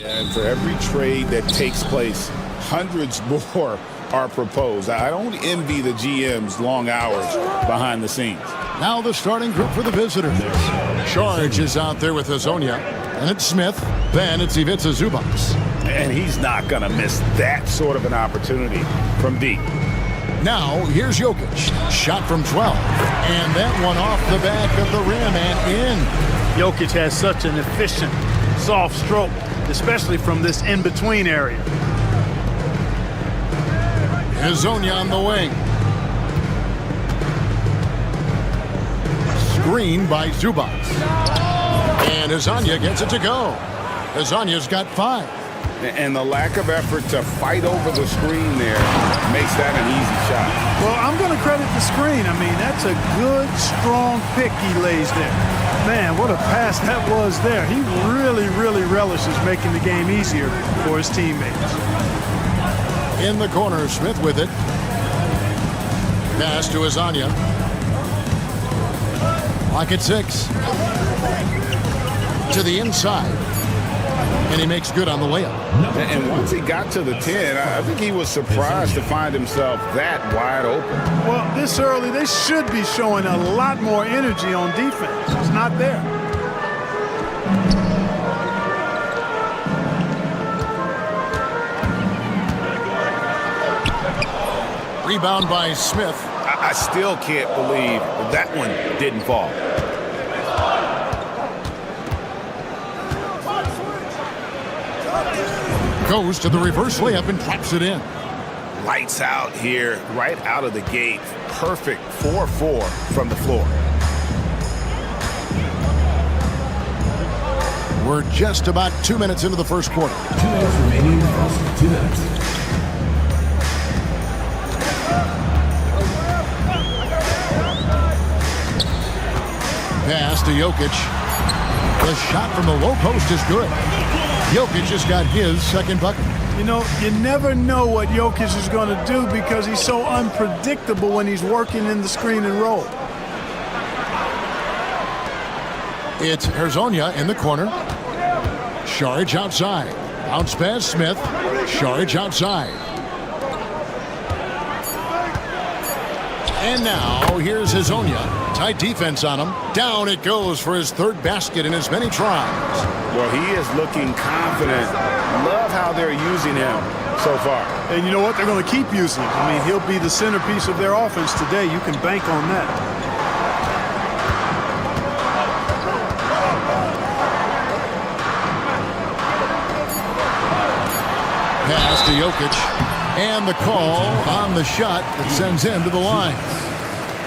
And for every trade that takes place, hundreds more are proposed. I don't envy the GM's long hours behind the scenes. Now the starting group for the visitors. Charge is out there with Hazonia. And it's Smith. Then it's Ivica Zubac. And he's not going to miss that sort of an opportunity from deep. Now, here's Jokic. Shot from 12. And that one off the back of the rim and in. Jokic has such an efficient, soft stroke, especially from this in-between area. Hazonia on the wing. Screen by Zubac. And Hazonia gets it to go. Hazonia's got 5. And the lack of effort to fight over the screen there makes that an easy shot. Well, I'm going to credit the screen. I mean, that's a good, strong pick he lays there. Man, what a pass that was there. He really, really relishes making the game easier for his teammates. In the corner, Smith with it. Pass to Hazonia. Lock at 6. To the inside. And he makes good on the layup. And once he got to the 10, I think he was surprised to find himself that wide open. Well, this early, they should be showing a lot more energy on defense. It's not there. Rebound by Smith. I still can't believe that one didn't fall. Goes to the reverse layup and drops it in. Lights out here, right out of the gate. Perfect 4-4 from the floor. We're just about 2 minutes into the first quarter. 2 minutes remaining in the first. 2 minutes. Pass to Jokic. The shot from the low post is good. Jokic just got his second bucket. You know, you never know what Jokic is going to do because he's so unpredictable when he's working in the screen and roll. It's Hazonia in the corner. Saric outside. Bounce pass Smith. Saric outside. And now here's Hazonia. Tight defense on him. Down it goes for his third basket in as many tries. Well, he is looking confident. Love how they're using him so far. And you know what? They're going to keep using him. I mean, he'll be the centerpiece of their offense today. You can bank on that. Pass to Jokic. And the call on the shot that sends him to the line.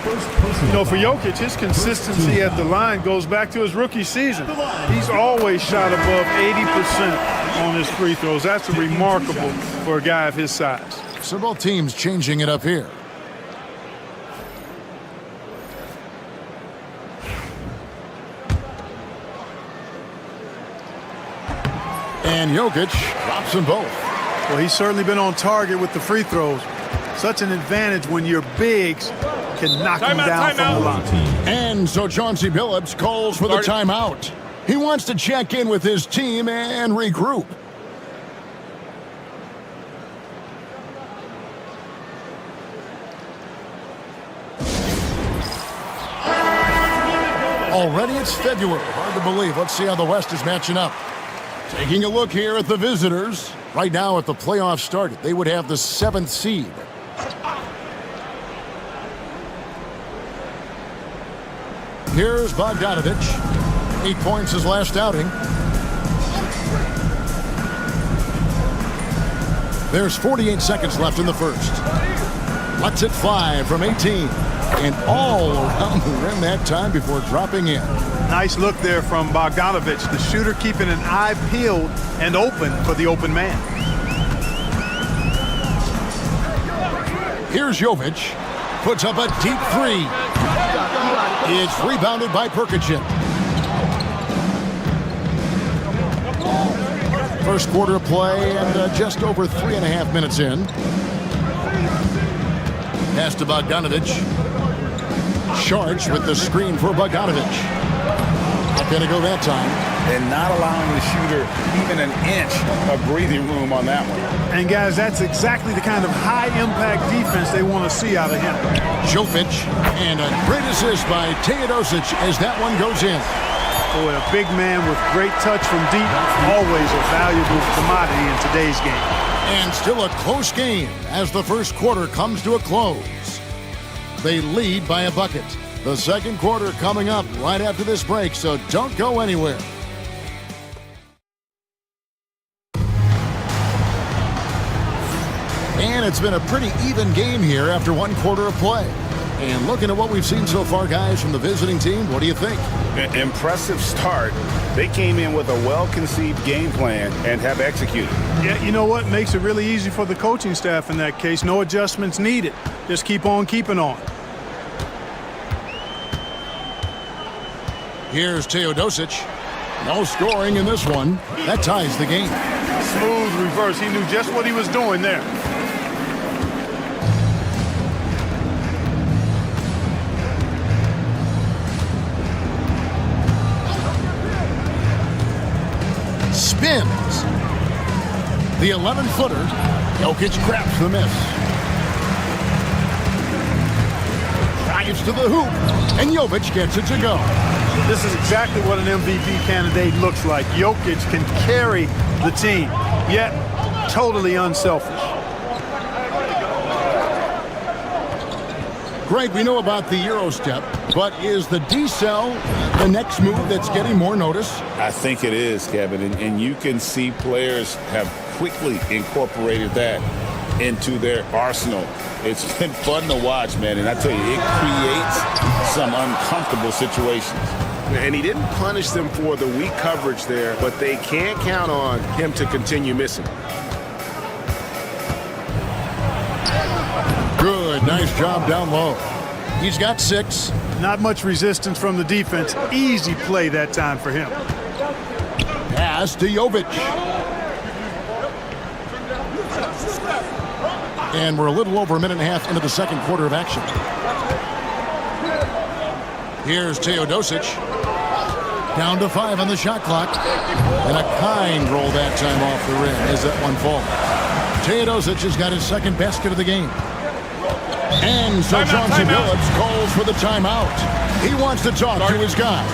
You know, for Jokic, his consistency at the line goes back to his rookie season. He's always shot above 80% on his free throws. That's remarkable for a guy of his size. So both teams changing it up here. And Jokic drops them both. Well, he's certainly been on target with the free throws. Such an advantage when your bigs can knock him down from the line. And so Chauncey Billups calls for the timeout. He wants to check in with his team and regroup. Already it's February. Hard to believe. Let's see how the West is matching up. Taking a look here at the visitors. Right now, if the playoffs started, they would have the 7th seed. Here's Bogdanovic. 8 points his last outing. There's 48 seconds left in the first. Lets it fly from 18. And all around the rim that time before dropping in. Nice look there from Bogdanovic, the shooter keeping an eye peeled and open for the open man. Here's Jovic. Puts up a deep 3. It's rebounded by Perkichin. First quarter of play and just over 3.5 minutes in. Pass to Bogdanovic. Charged with the screen for Bogdanovic. Not going to go that time. and not allowing the shooter even an inch of breathing room on that one. And, guys, that's exactly the kind of high-impact defense they want to see out of him. Jovic, and a great assist by Teodosic as that one goes in. Boy, a big man with great touch from deep, always a valuable commodity in today's game. And still a close game as the first quarter comes to a close. They lead by a bucket. The second quarter coming up right after this break, so don't go anywhere. And it's been a pretty even game here after one quarter of play. And looking at what we've seen so far, guys, from the visiting team, what do you think? Impressive start. They came in with a well-conceived game plan and have executed. Yeah, you know what? Makes it really easy for the coaching staff in that case. No adjustments needed. Just keep on keeping on. Here's Teodosic. No scoring in this one. That ties the game. Smooth reverse. He knew just what he was doing there. Spins. The 11-footer. Jokic grabs the miss. Drives to the hoop. And Jovic gets it to go. This is exactly what an MVP candidate looks like. Jokic can carry the team, yet totally unselfish. Greg, we know about the Euro step, but is the decel the next move that's getting more notice? I think it is, Kevin, and you can see players have quickly incorporated that into their arsenal. It's been fun to watch, man, and I tell you, it creates some uncomfortable situations. And he didn't punish them for the weak coverage there, but they can't count on him to continue missing. Good, nice job down low. He's got 6. Not much resistance from the defense. Easy play that time for him. Pass to Jovic. And we're a little over a minute and a half into the second quarter of action. Here's Teodosic. Down to 5 on the shot clock. And a kind roll that time off the rim as that one falls. Teodosic has got his second basket of the game. And so Chauncey Billups calls for the timeout. He wants to talk to his guys.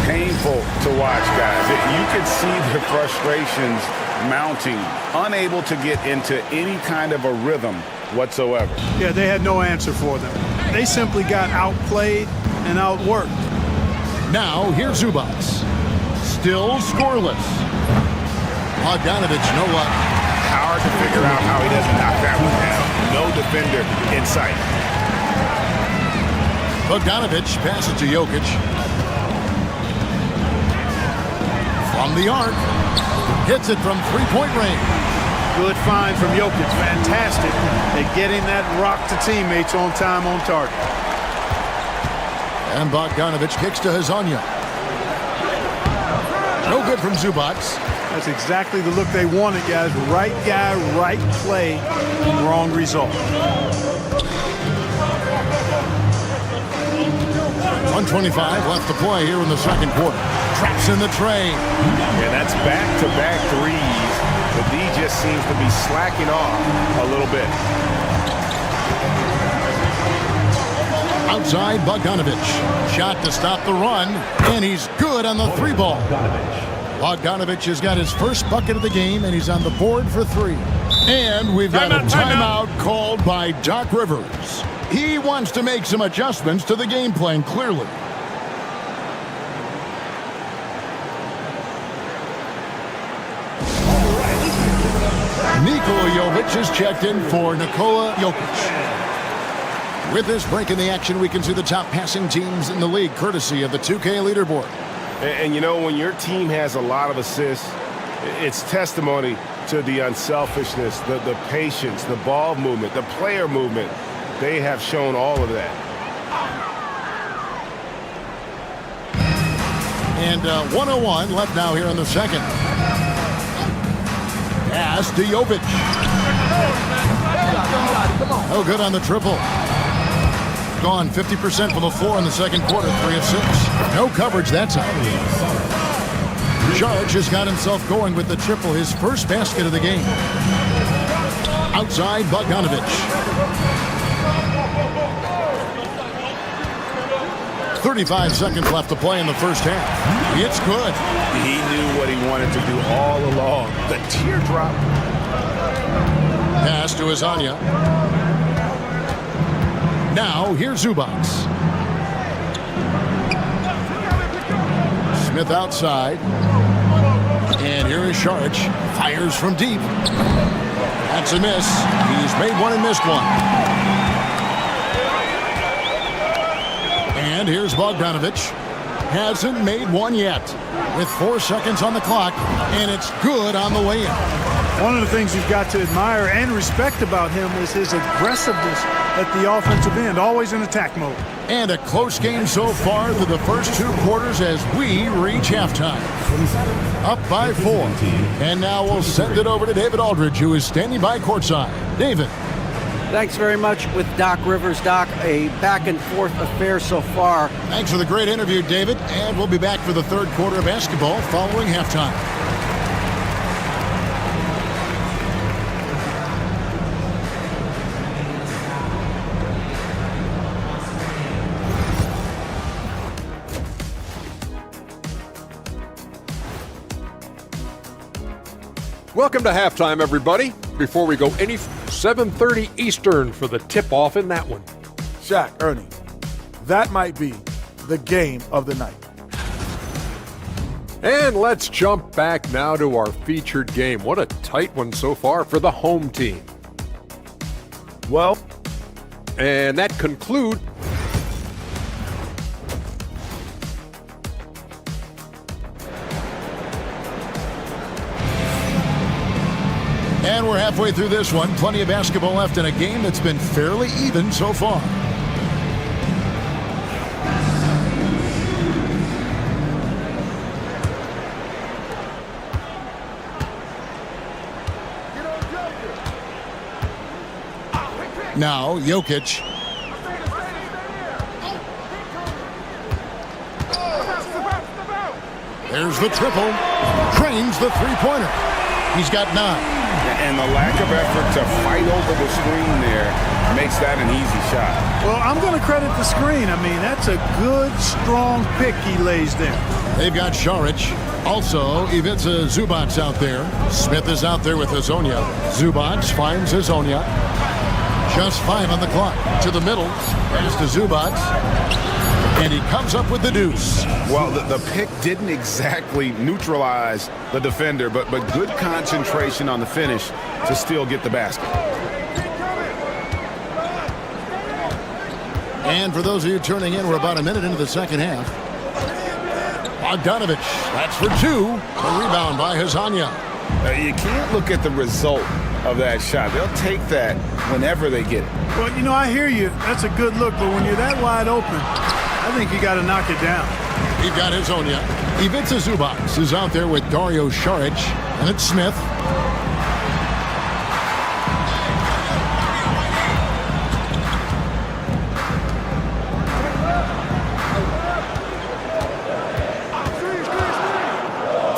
Painful to watch, guys. You can see the frustrations mounting, unable to get into any kind of a rhythm whatsoever. Yeah, they had no answer for them. They simply got outplayed and outworked. Now, here's Zubac. Still scoreless. Bogdanovich, no luck. Hard to figure out how he doesn't knock that one down. No defender in sight. Bogdanovich passes to Jokic. From the arc. Hits it from three-point range. Good find from Jokic. Fantastic at getting that rock to teammates on time, on target. And Bogdanovich kicks to Hazonia. No good from Zubac. That's exactly the look they wanted, guys. Right guy, right play, wrong result. 1:25 left to play here in the second quarter. Traps in the tray. Yeah, that's back-to-back threes. The D just seems to be slacking off a little bit. Outside, Bogdanovich. Shot to stop the run, and he's good on the 3-ball. Bogdanovich has got his first bucket of the game, and he's on the board for 3. And we've got a timeout called by Doc Rivers. He wants to make some adjustments to the game plan, clearly. Nikola Jovic is checked in for Nikola Jokic. With this break in the action, we can see the top passing teams in the league, courtesy of the 2K leaderboard. And you know, when your team has a lot of assists, it's testimony to the unselfishness, the patience, the ball movement, the player movement. They have shown all of that. And 1:01 left now here in the second. Pass to Jovic. No good on the triple. Gone 50% from the floor in the second quarter, 3 of 6. No coverage that time. Sharge has got himself going with the triple, his first basket of the game. Outside, Bogdanovich. 35 seconds left to play in the first half. It's good. He knew what he wanted to do all along. The teardrop. Pass to Azania. Now, here's Zubac. Smith outside. And here is Sharge. Fires from deep. That's a miss. He's made one and missed one. And here's Bogdanovich. Hasn't made one yet. With 4 seconds on the clock. And it's good on the way in. One of the things you've got to admire and respect about him is his aggressiveness at the offensive end, always in attack mode. And a close game so far through the first 2 quarters as we reach halftime. Up by 4. And now we'll send it over to David Aldridge, who is standing by courtside. David. Thanks very much with Doc Rivers. Doc, a back-and-forth affair so far. Thanks for the great interview, David. And we'll be back for the third quarter of basketball following halftime. Welcome to halftime, everybody. Before we go any 7:30 Eastern for the tip-off in that one. Shaq, Ernie, that might be the game of the night. And let's jump back now to our featured game. What a tight one so far for the home team. Well, and that concludes And we're halfway through this one. Plenty of basketball left in a game that's been fairly even so far. Now, Jokic. There's the triple. Trains the three-pointer. He's got 9. And the lack of effort to fight over the screen there makes that an easy shot. Well, I'm going to credit the screen. I mean, that's a good, strong pick he lays there. They've got Saric. Also, Ivica Zubac out there. Smith is out there with Hazonia. Zubac finds Hazonia. Just 5 on the clock. To the middle. Pass to Zubac. And he comes up with the deuce. Well, the pick didn't exactly neutralize the defender, but good concentration on the finish to still get the basket. And for those of you turning in, we're about a minute into the second half. Bogdanovich, that's for 2. A rebound by Hazonia. You can't look at the result of that shot. They'll take that whenever they get it. Well, you know, I hear you. That's a good look, but when you're that wide open, I think you got to knock it down. He's got Hazonia. Ivica Zubac is out there with Dario Saric, and it's Smith.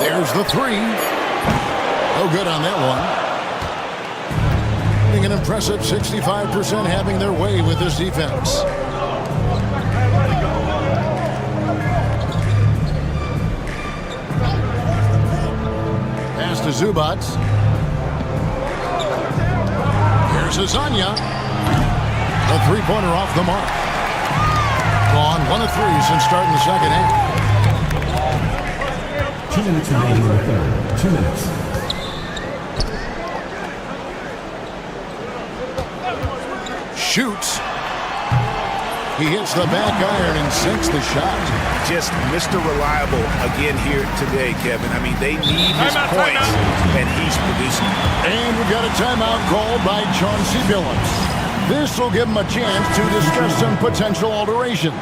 There's the 3. No good on that one. Getting an impressive 65% having their way with this defense. Pass to Zubac. Here's Hazonia. A three-pointer off the mark. Gone 1 of 3 since starting the second half. 2 minutes remaining in the third. 2 minutes. Shoots. He hits the back iron and sinks the shot. Just Mr. Reliable again here today, Kevin. I mean, they need his points, and he's producing. And we've got a timeout called by Chauncey Billups. This will give him a chance to discuss some potential alterations.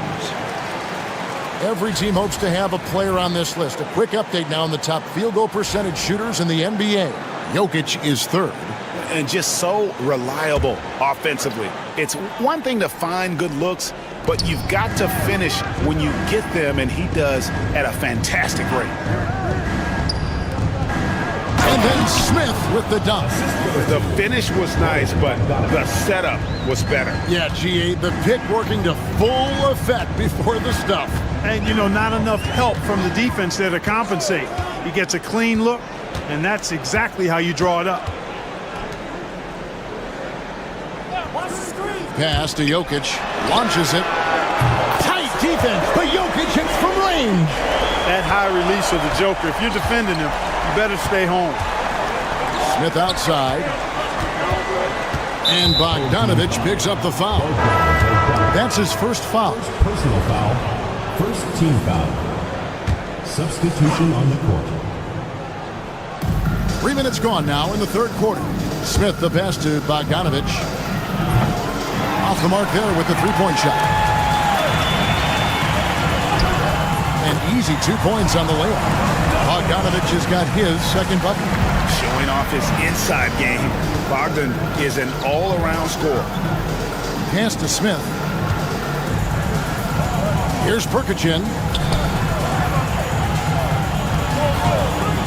Every team hopes to have a player on this list. A quick update now on the top field goal percentage shooters in the NBA. Jokic is 3rd. And just so reliable offensively. It's one thing to find good looks, but you've got to finish when you get them, and he does at a fantastic rate. And then Smith with the dunk. The finish was nice, but the setup was better. Yeah, GA, the pick working to full effect before the stuff. And, you know, not enough help from the defense there to compensate. He gets a clean look, and that's exactly how you draw it up. Pass to Jokic. Launches it. Tight defense, but Jokic hits from range. That high release of the Joker, if you're defending him, you better stay home. Smith outside. And Bogdanovich picks up the foul. That's his first foul. Personal foul. First team foul. Substitution on the court. 3 minutes gone now in the third quarter. Smith the pass to Bogdanovich. Off the mark there with the three-point shot. An easy 2 points on the layup. Bogdanovich has got his second bucket. Showing off his inside game. Bogdan is an all-around scorer. Pass to Smith. Here's Perkichin.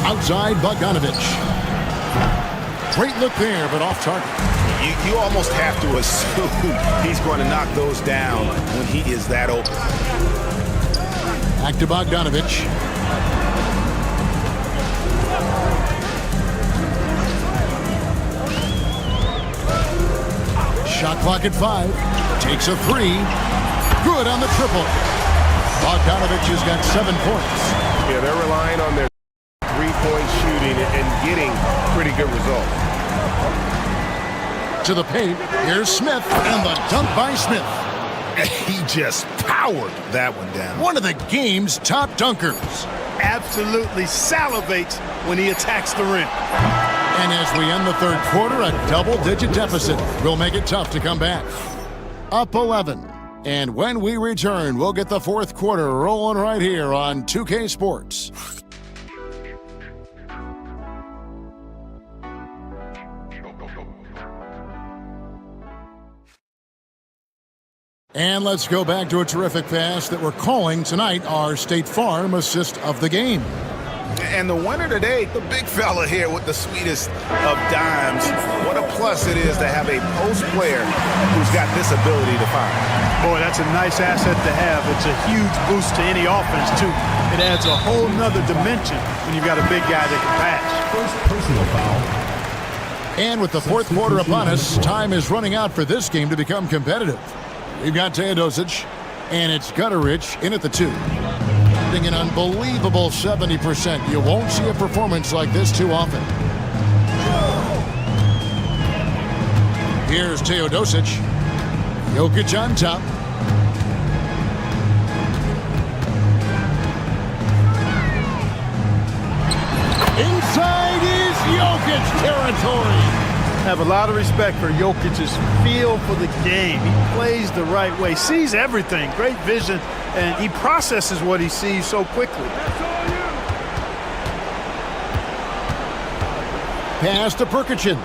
Outside Bogdanovich. Great look there, but off target. You almost have to assume he's going to knock those down when he is that open. Back to Bogdanovich. Shot clock at 5. Takes a 3. Good on the triple. Bogdanovich has got 7 points. Yeah, they're relying on their three-point shooting and getting pretty good results. To the paint, here's Smith, and the dunk by Smith. He just powered that one down. One of the game's top dunkers. Absolutely salivates when he attacks the rim. And as we end the third quarter, a double-digit deficit will make it tough to come back. Up 11. And when we return, we'll get the fourth quarter rolling right here on 2K Sports. And let's go back to a terrific pass that we're calling tonight our State Farm assist of the game. And the winner today, the big fella here with the sweetest of dimes. What a plus it is to have a post player who's got this ability to fire. Boy, that's a nice asset to have. It's a huge boost to any offense, too. It adds a whole nother dimension when you've got a big guy that can pass. First personal foul. And with the fourth quarter upon us, time is running out for this game to become competitive. We've got Teodosic, and it's Gutterich in at the 2. An unbelievable 70%. You won't see a performance like this too often. Here's Teodosic. Jokic on top. Inside is Jokic territory. I have a lot of respect for Jokic's feel for the game. He plays the right way, sees everything, great vision, and he processes what he sees so quickly. Pass to Perkichin.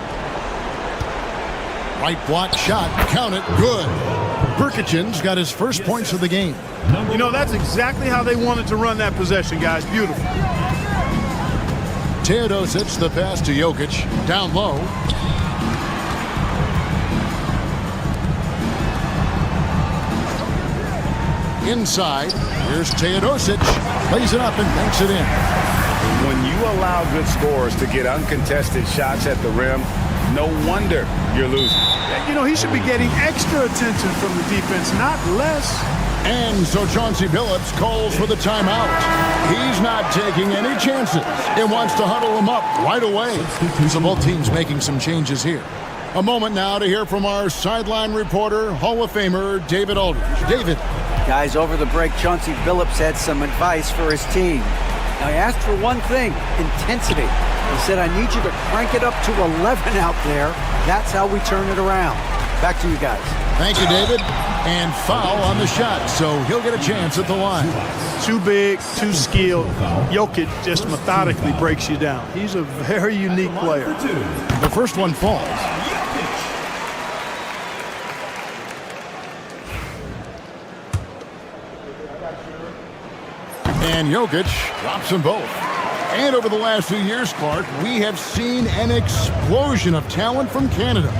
Right block shot, count it, good. Perkichin's got his first points of the game. You know, that's exactly how they wanted to run that possession, guys. Beautiful. Teodosic, the pass to Jokic, down low. Inside, here's Teodosic, lays it up and banks it in. When you allow good scorers to get uncontested shots at the rim, no wonder you're losing. You know, he should be getting extra attention from the defense, not less. And so Chauncey Billups calls for the timeout. He's not taking any chances and wants to huddle them up right away. So both teams making some changes here. A moment now to hear from our sideline reporter, Hall of Famer David Aldridge. David. Guys, over the break, Chauncey Billups had some advice for his team. Now, he asked for one thing, intensity. He said, I need you to crank it up to 11 out there. That's how we turn it around. Back to you guys. Thank you, David. And foul on the shot, so he'll get a chance at the line. Too big, too skilled. Jokic just methodically breaks you down. He's a very unique player. The first one falls. And Jokic drops them both. And over the last few years, Clark, we have seen an explosion of talent from Canada.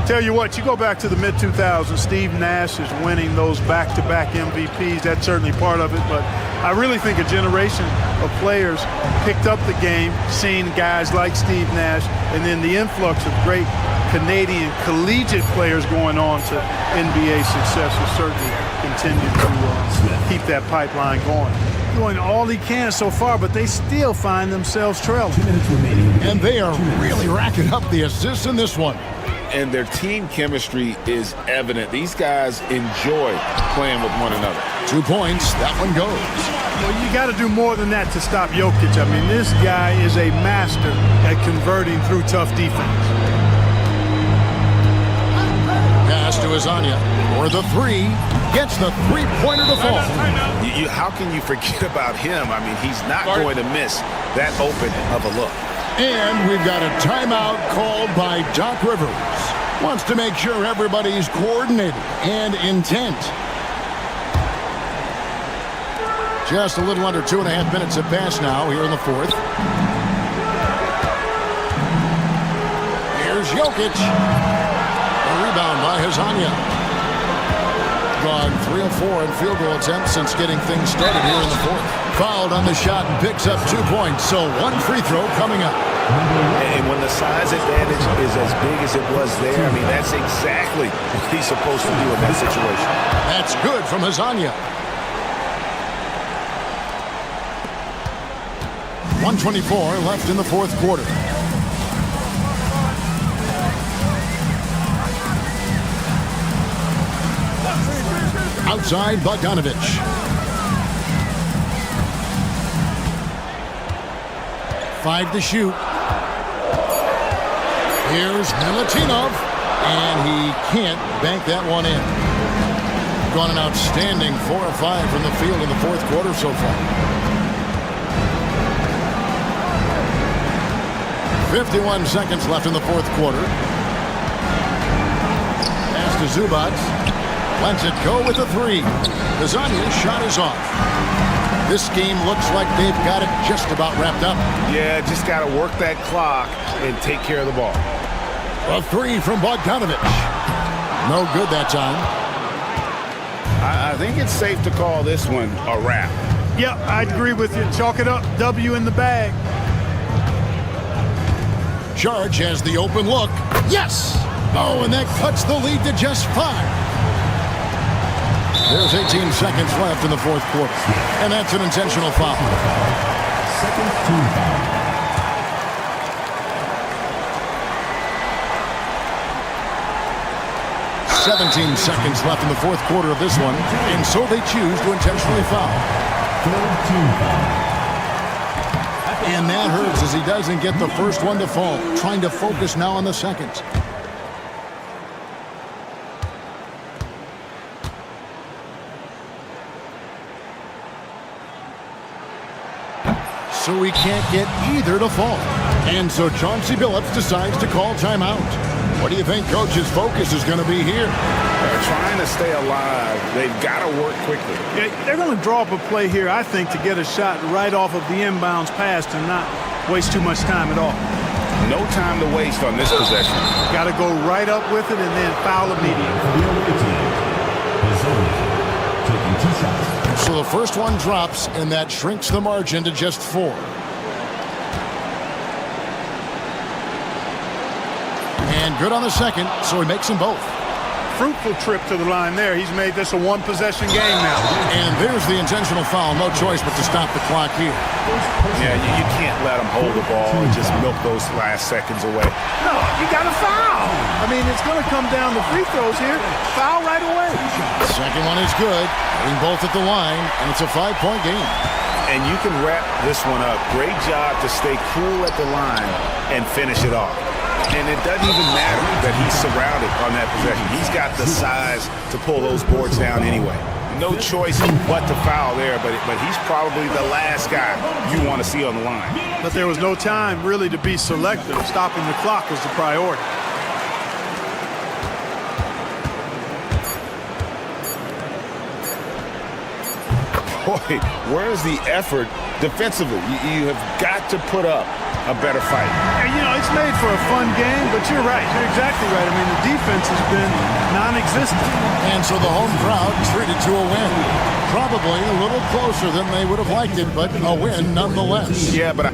Tell you what, you go back to the mid-2000s, Steve Nash is winning those back-to-back MVPs. That's certainly part of it, but I really think a generation of players picked up the game, seeing guys like Steve Nash, and then the influx of great Canadian collegiate players going on to NBA success will certainly continue to keep that pipeline going. Doing all he can so far, but they still find themselves trailing. And they are really racking up the assists in this one. And their team chemistry is evident. These guys enjoy playing with one another. 2 points. That one goes. Well, you got to do more than that to stop Jokic. I mean, this guy is a master at converting through tough defense. Pass to Azania for the three. Gets the three-pointer to fall. How can you forget about him? I mean, he's not going to miss that open of a look. And we've got a timeout called by Doc Rivers. Wants to make sure everybody's coordinated and intent. Just a little under 2.5 minutes have passed now here in the fourth. Here's Jokic. A rebound by Hazania. Gone 3 of 4 in field goal attempts since getting things started here in the fourth. Fouled on the shot and picks up 2 points, so 1 free throw coming up. And when the size advantage is as big as it was there, I mean, that's exactly what he's supposed to do in that situation. That's good from Hazania. 1:24 left in the fourth quarter. Outside Bogdanovich. Five to shoot. Here's Milutinov, and he can't bank that one in. Gone an outstanding 4 of 5 from the field in the fourth quarter so far. 51 seconds left in the fourth quarter. Pass to Zubac. Lets it go with a three. Hazania's shot is off. This game looks like they've got it just about wrapped up. Yeah, just got to work that clock and take care of the ball. A three from Bogdanovich. No good that time. I think it's safe to call this one a wrap. Yep, I'd agree with you. Chalk it up. W in the bag. Charge has the open look. Yes! Oh, and that cuts the lead to just 5. There's 18 seconds left in the fourth quarter. And that's an intentional foul. Second team foul. 17 seconds left in the fourth quarter of this one. And so they choose to intentionally foul. Third team foul. And that hurts as he doesn't get the first one to fall. Trying to focus now on the second. So he can't get either to fall. And so Chauncey Billups decides to call timeout. What do you think Coach's focus is going to be here? They're trying to stay alive. They've got to work quickly. Yeah, they're going to draw up a play here, I think, to get a shot right off of the inbounds pass and not waste too much time at all. No time to waste on this possession. Got to go right up with it and then foul immediately. Taking 2 shots. So the first one drops, and that shrinks the margin to just 4. And good on the second, so he makes them both. Fruitful trip to the line there. He's made this a one-possession game now. And there's the intentional foul. No choice but to stop the clock here. Yeah, you can't let them hold the ball and just milk those last seconds away. No, you got to foul. I mean, it's going to come down to free throws here. Foul right away. Second one is good. Hitting both at the line, and it's a 5-point game. And you can wrap this one up. Great job to stay cool at the line and finish it off. And it doesn't even matter that he's surrounded on that possession. He's got the size to pull those boards down anyway. No choice but to foul there, but he's probably the last guy you want to see on the line. But there was no time really to be selective. Stopping the clock was the priority. Boy, where's the effort defensively. You have got to put up a better fight. And, it's made for a fun game, but you're right. You're exactly right. I mean, the defense has been non-existent. And so the home crowd treated to a win. Probably a little closer than they would have liked it, but a win nonetheless. Yeah, but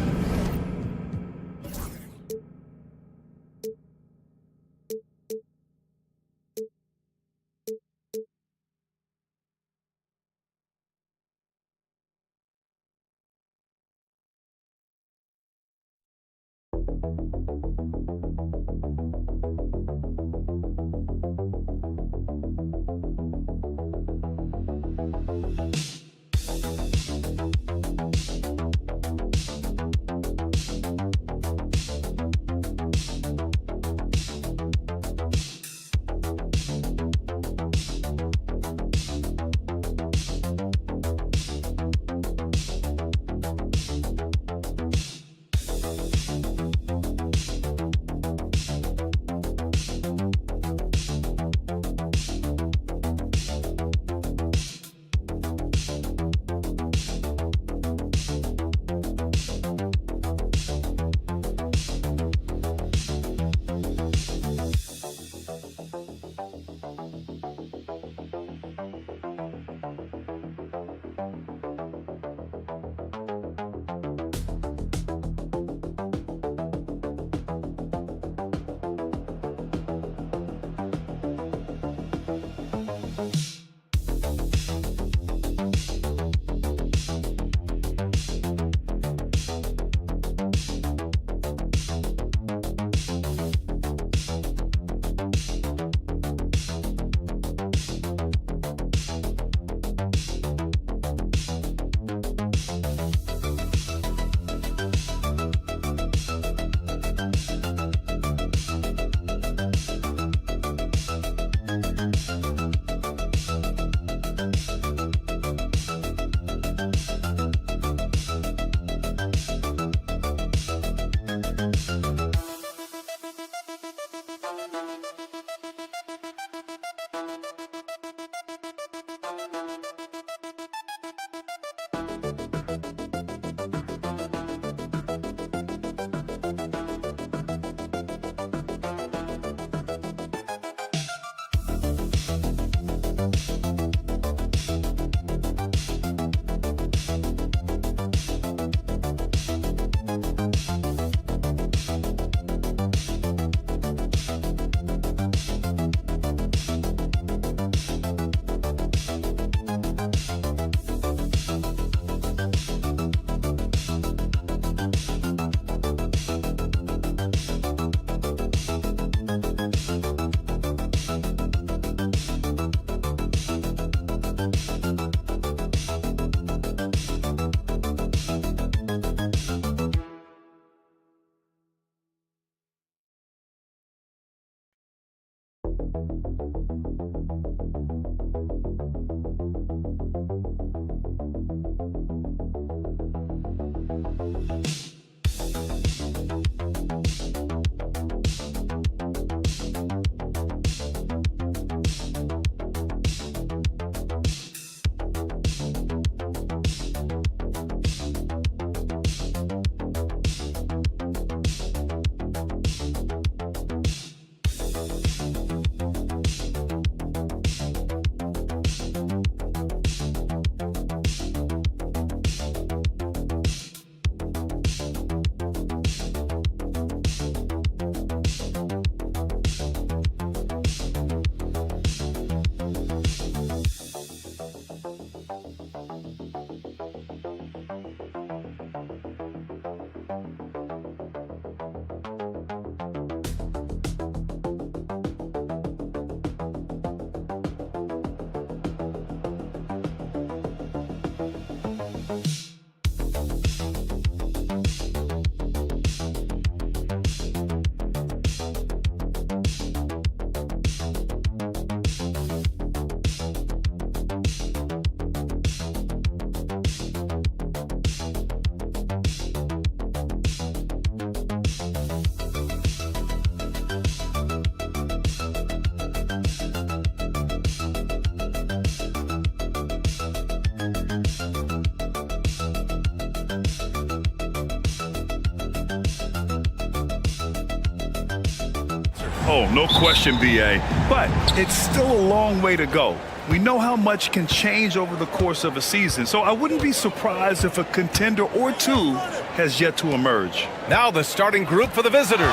Oh, no question, B.A. But it's still a long way to go. We know how much can change over the course of a season, so I wouldn't be surprised if a contender or two has yet to emerge. Now the starting group for the visitors.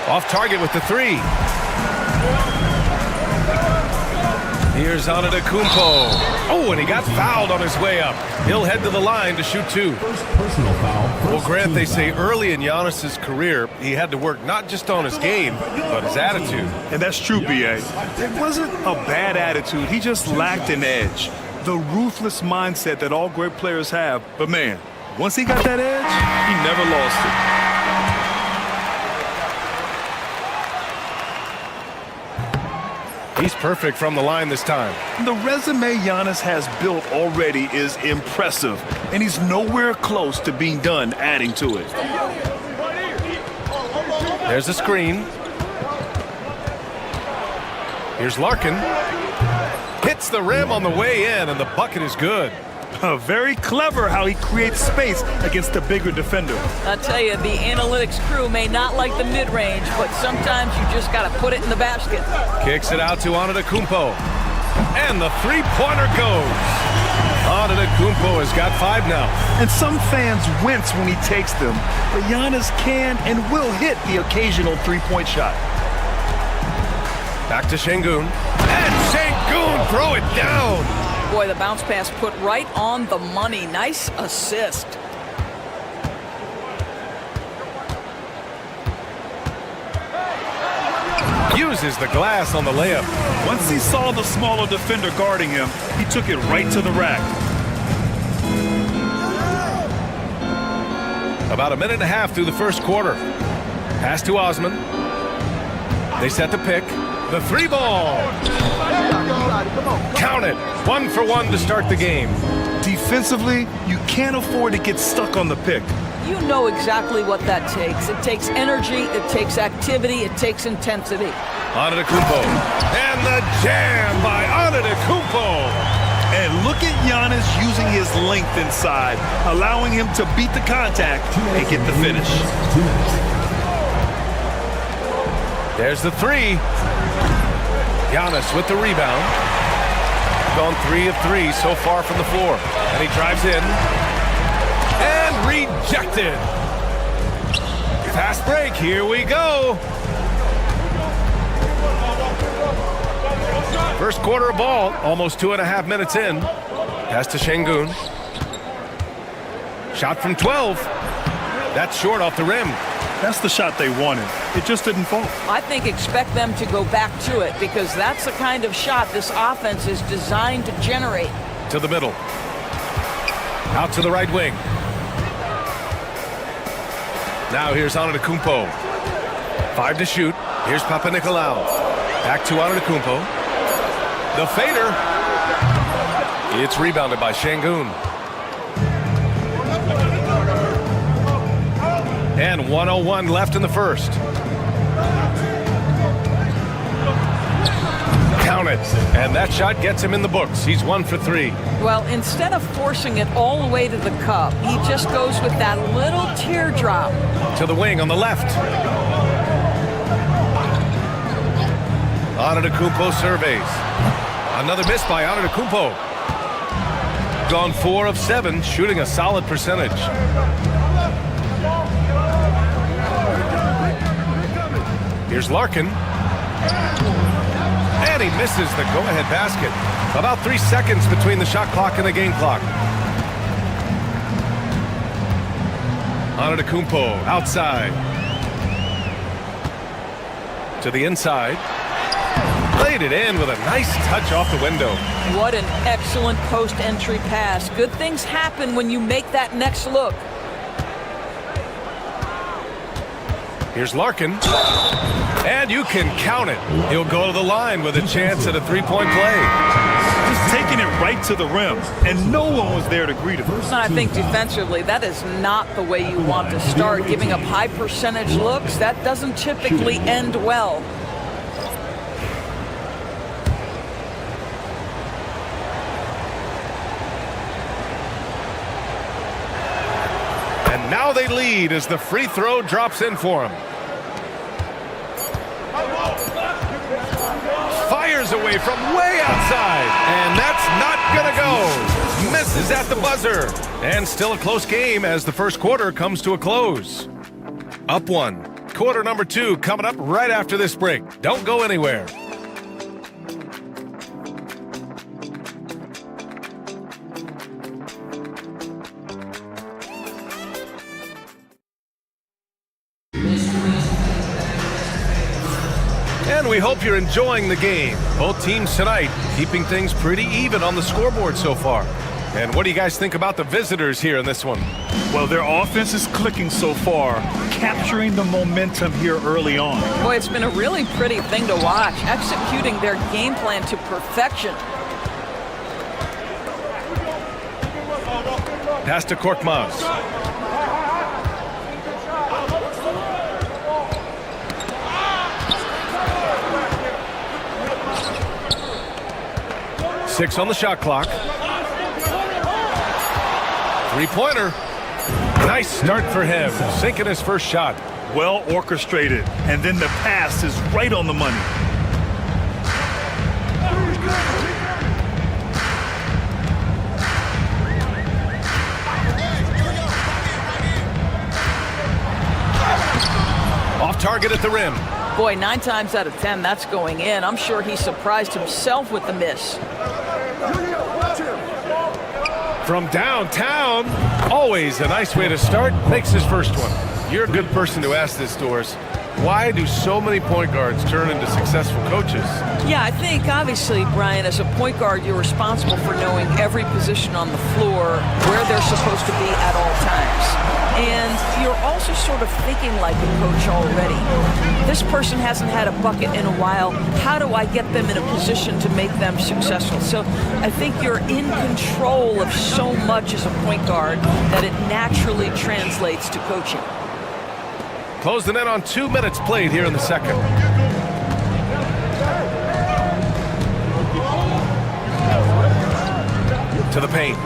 Off target with the three. Here's Antetokounmpo. Oh, and he got fouled on his way up. He'll head to the line to shoot two. First personal foul. Well, Grant, they say early in Giannis's career, he had to work not just on his game, but his attitude. And that's true, B.A. It wasn't a bad attitude. He just lacked an edge. The ruthless mindset that all great players have. But, man, once he got that edge, he never lost it. He's perfect from the line this time. The resume Giannis has built already is impressive, and he's nowhere close to being done adding to it. There's a screen. Here's Larkin. Hits the rim on the way in, and the bucket is good. Very clever how he creates space against the bigger defender. I tell you, the analytics crew may not like the mid-range, but sometimes you just got to put it in the basket. Kicks it out to Antetokounmpo. And the three-pointer goes. Antetokounmpo has got 5 now. And some fans wince when he takes them, but Giannis can and will hit the occasional three-point shot. Back to Şengün. And Şengün throw it down. Boy, the bounce pass put right on the money. Nice assist. Uses the glass on the layup. Once he saw the smaller defender guarding him, he took it right to the rack. About a minute and a half through the first quarter. Pass to Osman. They set the pick. The three ball. Count it. 1 for 1 to start the game. Defensively, you can't afford to get stuck on the pick. You know exactly what that takes. It takes energy, it takes activity, it takes intensity. Antetokounmpo. And the jam by Antetokounmpo. And look at Giannis using his length inside, allowing him to beat the contact and get the finish. There's the three. Giannis with the rebound. Gone 3 of 3 so far from the floor. And he drives in. And rejected. Fast break. Here we go. First quarter of ball. Almost 2.5 minutes in. Pass to Şengün. Shot from 12. That's short off the rim. That's the shot they wanted. It just didn't fall. I think expect them to go back to it because that's the kind of shot this offense is designed to generate. To the middle. Out to the right wing. Now here's Antetokounmpo. 5 to shoot. Here's Papanikolaou. Back to Antetokounmpo. The fader. It's rebounded by Şengün. And 1:01 left in the first. Count it. And that shot gets him in the books. He's 1 for 3. Well, instead of forcing it all the way to the cup, he just goes with that little teardrop. To the wing on the left. Antetokounmpo surveys. Another miss by Antetokounmpo. Gone 4 of 7, shooting a solid percentage. Here's Larkin. And he misses the go-ahead basket. About 3 seconds between the shot clock and the game clock. Antetokounmpo outside. To the inside. Played it in with a nice touch off the window. What an excellent post-entry pass. Good things happen when you make that next look. Here's Larkin. And you can count it. He'll go to the line with a chance at a three-point play. Just taking it right to the rim, and no one was there to greet him. I think defensively, that is not the way you want to start. Giving up high percentage looks, that doesn't typically end well. now they lead as the free throw drops in for him. Fires away from way outside, and that's not gonna go. Misses at the buzzer, and still a close game as the first quarter comes to a close. Up one. Quarter number 2 coming up right after this break. Don't go anywhere. And we hope you're enjoying the game. Both teams tonight keeping things pretty even on the scoreboard so far. And what do you guys think about the visitors here in this one? Well, their offense is clicking so far, capturing the momentum here early on. Boy, it's been a really pretty thing to watch, executing their game plan to perfection. Pass to Korkmaz. Six on the shot clock. Three-pointer. Nice start for him, sinking his first shot. Well orchestrated, and then the pass is right on the money. Off target at the rim. Boy, 9 times out of 10, that's going in. I'm sure he surprised himself with the miss. From downtown, always a nice way to start, makes his first one. You're a good person to ask this, Doris. Why do so many point guards turn into successful coaches? Yeah, I think obviously, Brian, as a point guard, you're responsible for knowing every position on the floor, where they're supposed to be at all times. And you're also sort of thinking like a coach already. This person hasn't had a bucket in a while. How do I get them in a position to make them successful? So I think you're in control of so much as a point guard that it naturally translates to coaching. Closing in on 2 minutes played here in the second. To the paint.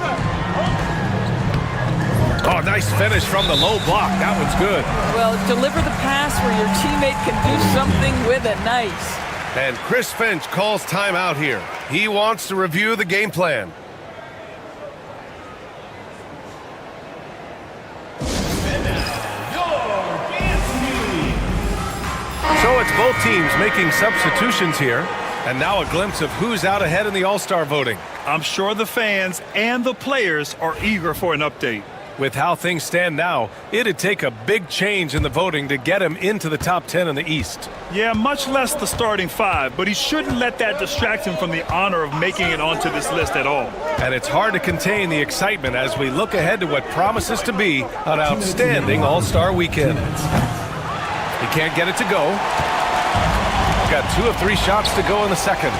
Oh, nice finish from the low block. That one's good. Well, deliver the pass where your teammate can do something with it. Nice. And Chris Finch calls timeout here. He wants to review the game plan. So it's both teams making substitutions here. And now a glimpse of who's out ahead in the All-Star voting. I'm sure the fans and the players are eager for an update. With how things stand now, it'd take a big change in the voting to get him into the top 10 in the East. Yeah, much less the starting 5, but he shouldn't let that distract him from the honor of making it onto this list at all. And it's hard to contain the excitement as we look ahead to what promises to be an outstanding All-Star weekend. He can't get it to go. Got 2 of 3 shots to go in the second.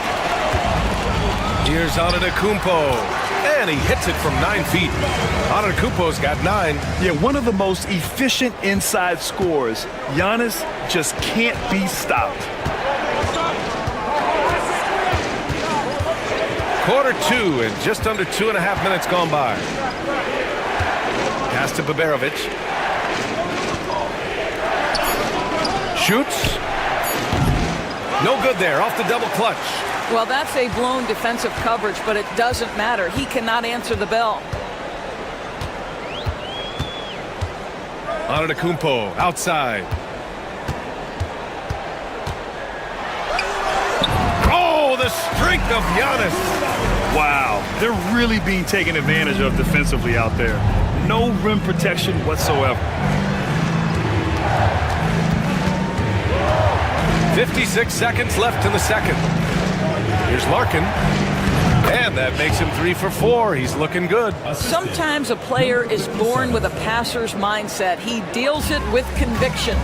Here's Antetokounmpo. And he hits it from 9 feet. Antetokounmpo's got 9. Yeah, one of the most efficient inside scorers. Giannis just can't be stopped. Quarter 2 and just under 2.5 minutes gone by. Pass to Baberovic. Shoots. No good there, off the double clutch. Well, that's a blown defensive coverage, but it doesn't matter. He cannot answer the bell. Antetokounmpo outside. Oh, the strength of Giannis. Wow, they're really being taken advantage of defensively out there. No rim protection whatsoever. 56 seconds left in the second. Here's Larkin. And that makes him 3 for 4. He's looking good. Sometimes a player is born with a passer's mindset. He deals it with conviction.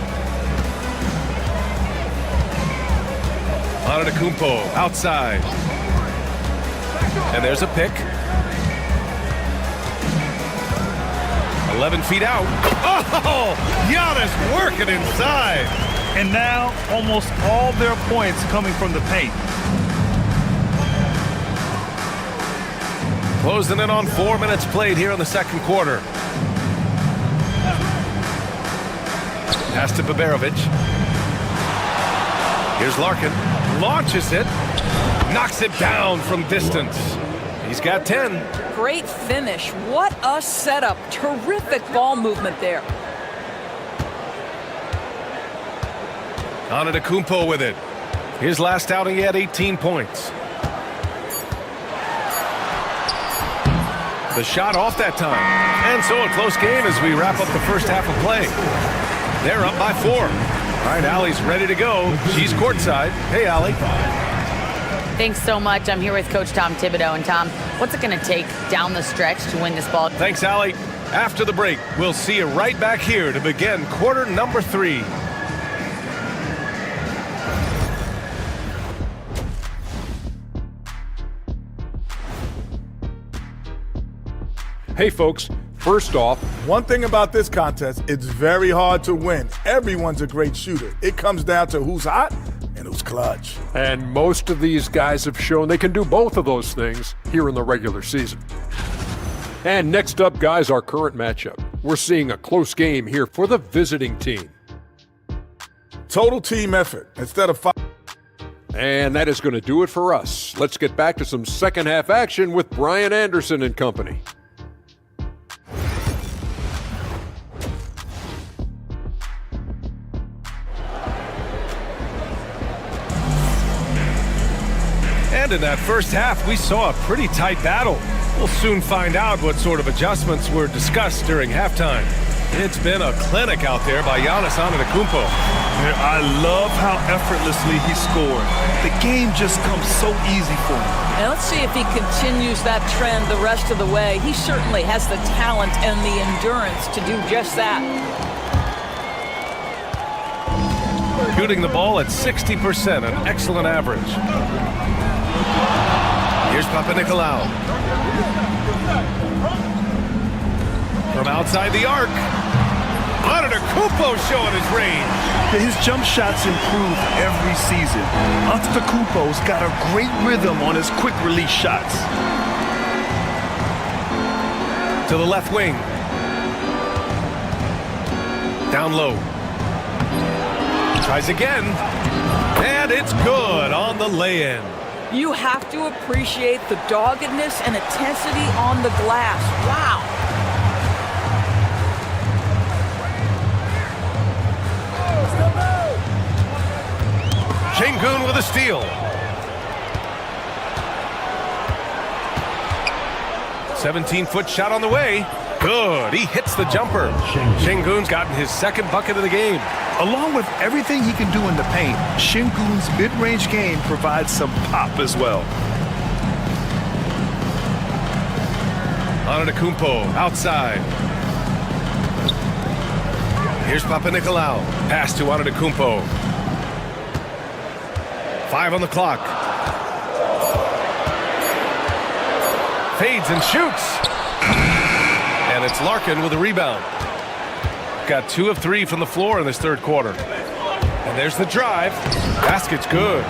Antetokounmpo outside. And there's a pick. 11 feet out. Oh, Giannis working inside. And now almost all their points coming from the paint. Closing in on 4 minutes played here in the second quarter. Pass to Baberovic. Here's Larkin. Launches it. Knocks it down from distance. He's got 10. Great finish. What a setup. Terrific ball movement there. Antetokounmpo with it. His last outing, he had 18 points. The shot off that time. And so a close game as we wrap up the first half of play. They're up by 4. All right, Allie's ready to go. She's courtside. Hey, Allie. Thanks so much. I'm here with Coach Tom Thibodeau. And Tom, what's it going to take down the stretch to win this ball? Thanks, Allie. After the break, we'll see you right back here to begin quarter number 3. Hey, folks. First off, one thing about this contest, it's very hard to win. Everyone's a great shooter. It comes down to who's hot and who's clutch. and most of these guys have shown they can do both of those things here in the regular season. And next up, guys, our current matchup. We're seeing a close game here for the visiting team. Total team effort instead of 5. And that is going to do it for us. Let's get back to some second half action with Brian Anderson and company. And in that first half, we saw a pretty tight battle. We'll soon find out what sort of adjustments were discussed during halftime. It's been a clinic out there by Giannis Antetokounmpo. I love how effortlessly he scored. The game just comes so easy for him. Now let's see if he continues that trend the rest of the way. He certainly has the talent and the endurance to do just that. Shooting the ball at 60%, an excellent average. Here's Papanikolaou. From outside the arc, Antetokounmpo showing his range. His jump shots improve every season. Antetokounmpo's got a great rhythm on his quick release shots. To the left wing. Down low. Tries again. And it's good on the lay-in. You have to appreciate the doggedness and intensity on the glass. Wow. Şengün with a steal. 17-foot shot on the way. Good. He hits the jumper. Şengün's gotten his second bucket of the game. Along with everything he can do in the paint, Şengün's mid-range game provides some pop as well. Antetokounmpo outside. Here's Papanikolaou. Pass to Antetokounmpo. 5 on the clock. Fades and shoots. And it's Larkin with a rebound. Got 2 of 3 from the floor in this third quarter. And there's the drive. Basket's good.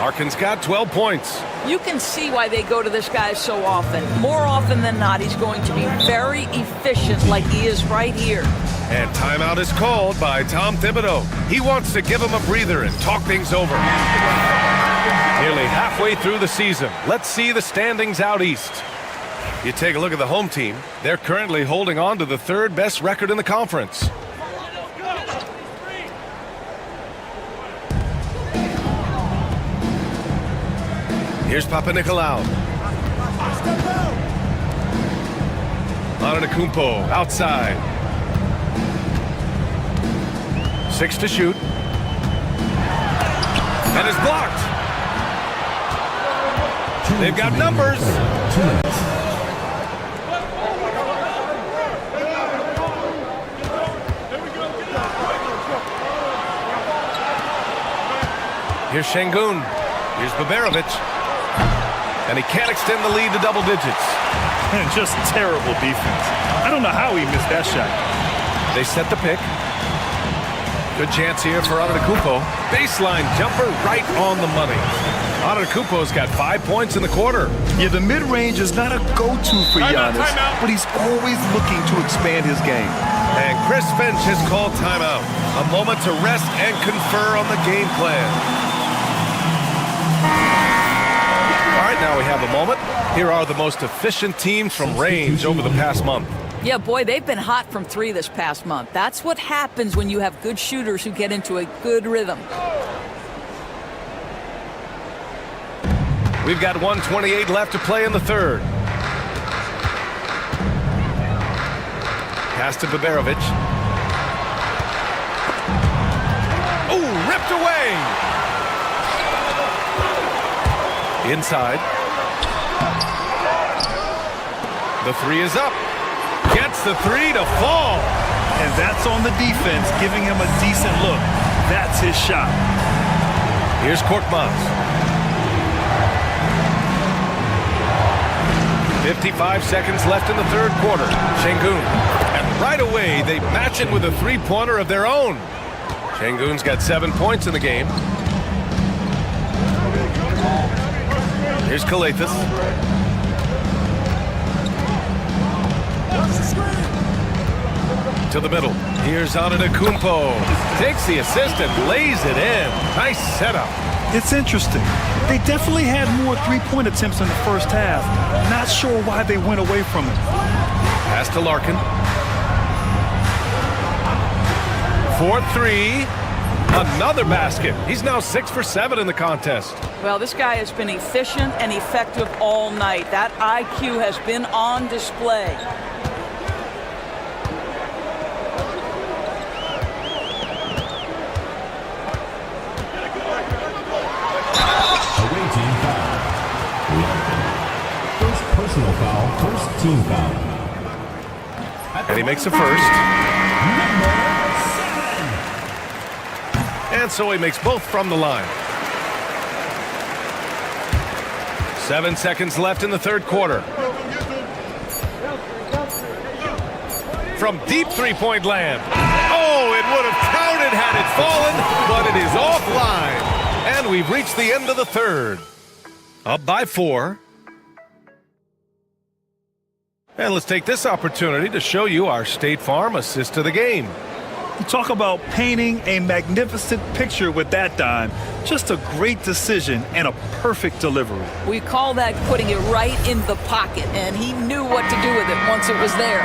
Larkin's got 12 points. You can see why they go to this guy so often. More often than not, he's going to be very efficient like he is right here. And timeout is called by Tom Thibodeau. He wants to give him a breather and talk things over. Nearly halfway through the season. Let's see the standings out east. You take a look at the home team. They're currently holding on to the third best record in the conference. Here's Papanikolaou. Antetokounmpo outside. 6 to shoot. And is blocked. They've got numbers. Here's Şengün. Here's Baberovic. And he can't extend the lead to double digits. Just terrible defense. I don't know how he missed that shot. They set the pick. Good chance here for Antetokounmpo. Baseline jumper right on the money. Antetokounmpo's got 5 points in the quarter. Yeah, the mid-range is not a go-to for Giannis, but he's always looking to expand his game. And Chris Finch has called timeout. A moment to rest and confer on the game plan. All right, now we have a moment. Here are the most efficient teams from range over the past month. Yeah, boy, they've been hot from three this past month. That's what happens when you have good shooters who get into a good rhythm. We've got 1:28 left to play in the third. Pass to Baberovic. Oh, ripped away! Inside. The three is up. Gets the three to fall. And that's on the defense, giving him a decent look. That's his shot. Here's Korkmaz. 55 seconds left in the third quarter. Şengün. And right away, they match it with a three-pointer of their own. Şengün's got 7 points in the game. Here's Kalathis. To the middle. Here's Antetokounmpo. Takes the assist and lays it in. Nice setup. It's interesting. They definitely had more three-point attempts in the first half. Not sure why they went away from it. Pass to Larkin. 4-3. Another basket. He's now 6 for 7 in the contest. Well, this guy has been efficient and effective all night. That IQ has been on display. Personal foul, first team foul. And he makes a first. And so he makes both from the line. 7 seconds left in the third quarter. From deep three-point land. Oh, it would have counted had it fallen, but it is offline. And we've reached the end of the third. Up by 4. And let's take this opportunity to show you our State Farm assist to the game. You talk about painting a magnificent picture with that dime. Just a great decision and a perfect delivery. We call that putting it right in the pocket, and he knew what to do with it once it was there.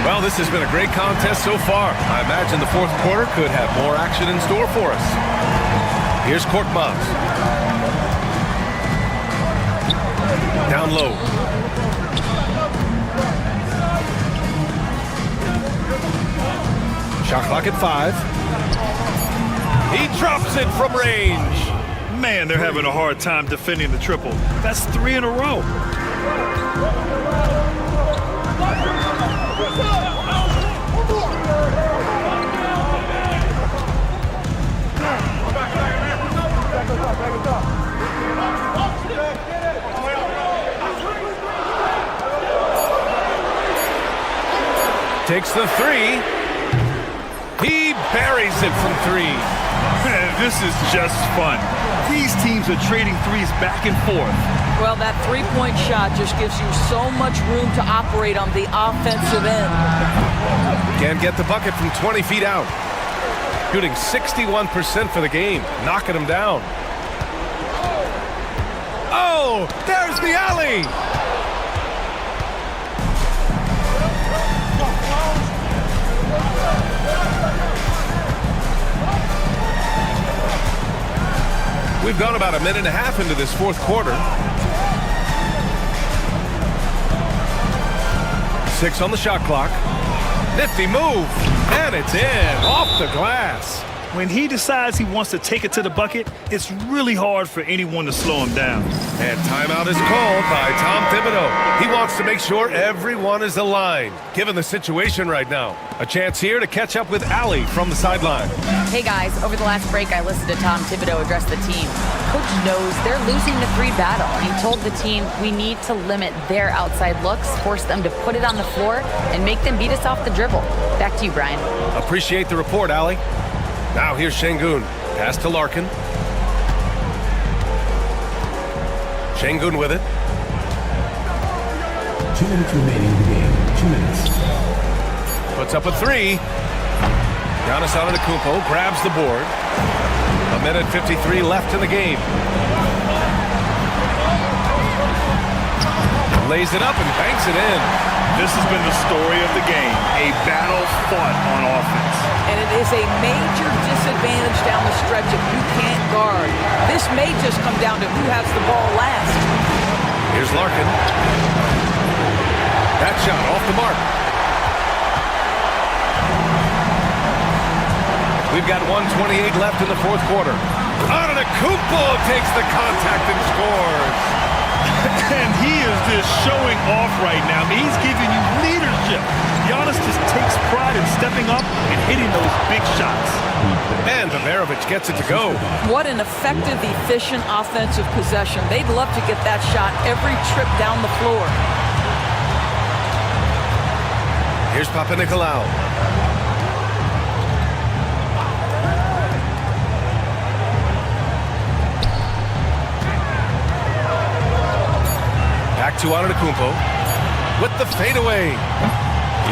Well, this has been a great contest so far. I imagine the fourth quarter could have more action in store for us. Here's Korkmaz. Down low. Shot clock at 5. He drops it from range. Man, they're having a hard time defending the triple. That's 3 in a row. Takes the 3. He buries it from 3. Man, this is just fun. These teams are trading threes back and forth. Well, that three-point shot just gives you so much room to operate on the offensive end. Can't get the bucket from 20 feet out. Shooting 61% for the game. Knocking him down. Oh, there's the alley. We've gone about a minute and a half into this fourth quarter. 6 on the shot clock. Nifty move. And it's in. Off the glass. When he decides he wants to take it to the bucket, it's really hard for anyone to slow him down. And timeout is called by Tom Thibodeau. He wants to make sure everyone is aligned, given the situation right now. A chance here to catch up with Allie from the sideline. Hey guys, over the last break I listened to Tom Thibodeau address the team. Coach knows they're losing the 3 battle. He told the team we need to limit their outside looks, force them to put it on the floor, and make them beat us off the dribble. Back to you, Brian. Appreciate the report, Allie. Now here's Şengün. Pass to Larkin. Şengün with it. 2 minutes remaining in the game. 2 minutes. Puts up a 3. Giannis Antetokounmpo grabs the board. 1:53 left in the game. Lays it up and banks it in. This has been the story of the game. A battle fought on offense. And it is a major disadvantage down the stretch if you can't guard. This may just come down to who has the ball last. Here's Larkin. That shot off the mark. We've got 1:28 left in the fourth quarter. Antetokounmpo takes the contact and scores. And he is just showing off right now. I mean, he's giving you leadership. Giannis just takes pride in stepping up and hitting those big shots. And Bogdanovic gets it to go. What an effective, efficient offensive possession. They'd love to get that shot every trip down the floor. Here's Papanikolaou. Back to Antetokounmpo with the fadeaway.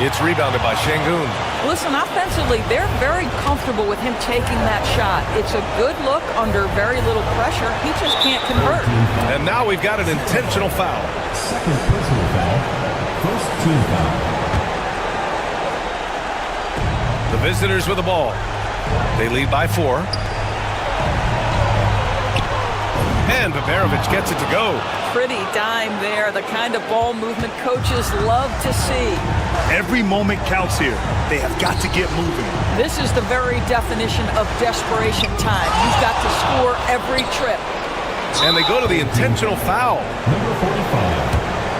It's rebounded by Şengün. Listen, offensively, they're very comfortable with him taking that shot. It's a good look under very little pressure. He just can't convert. And now we've got an intentional foul. Second personal foul. First team foul. The visitors with the ball. They lead by 4. And Bogdanovic gets it to go. Pretty dime there, the kind of ball movement coaches love to see. Every moment counts here. They have got to get moving. This is the very definition of desperation time. You've got to score every trip. And they go to the intentional foul. Number 45.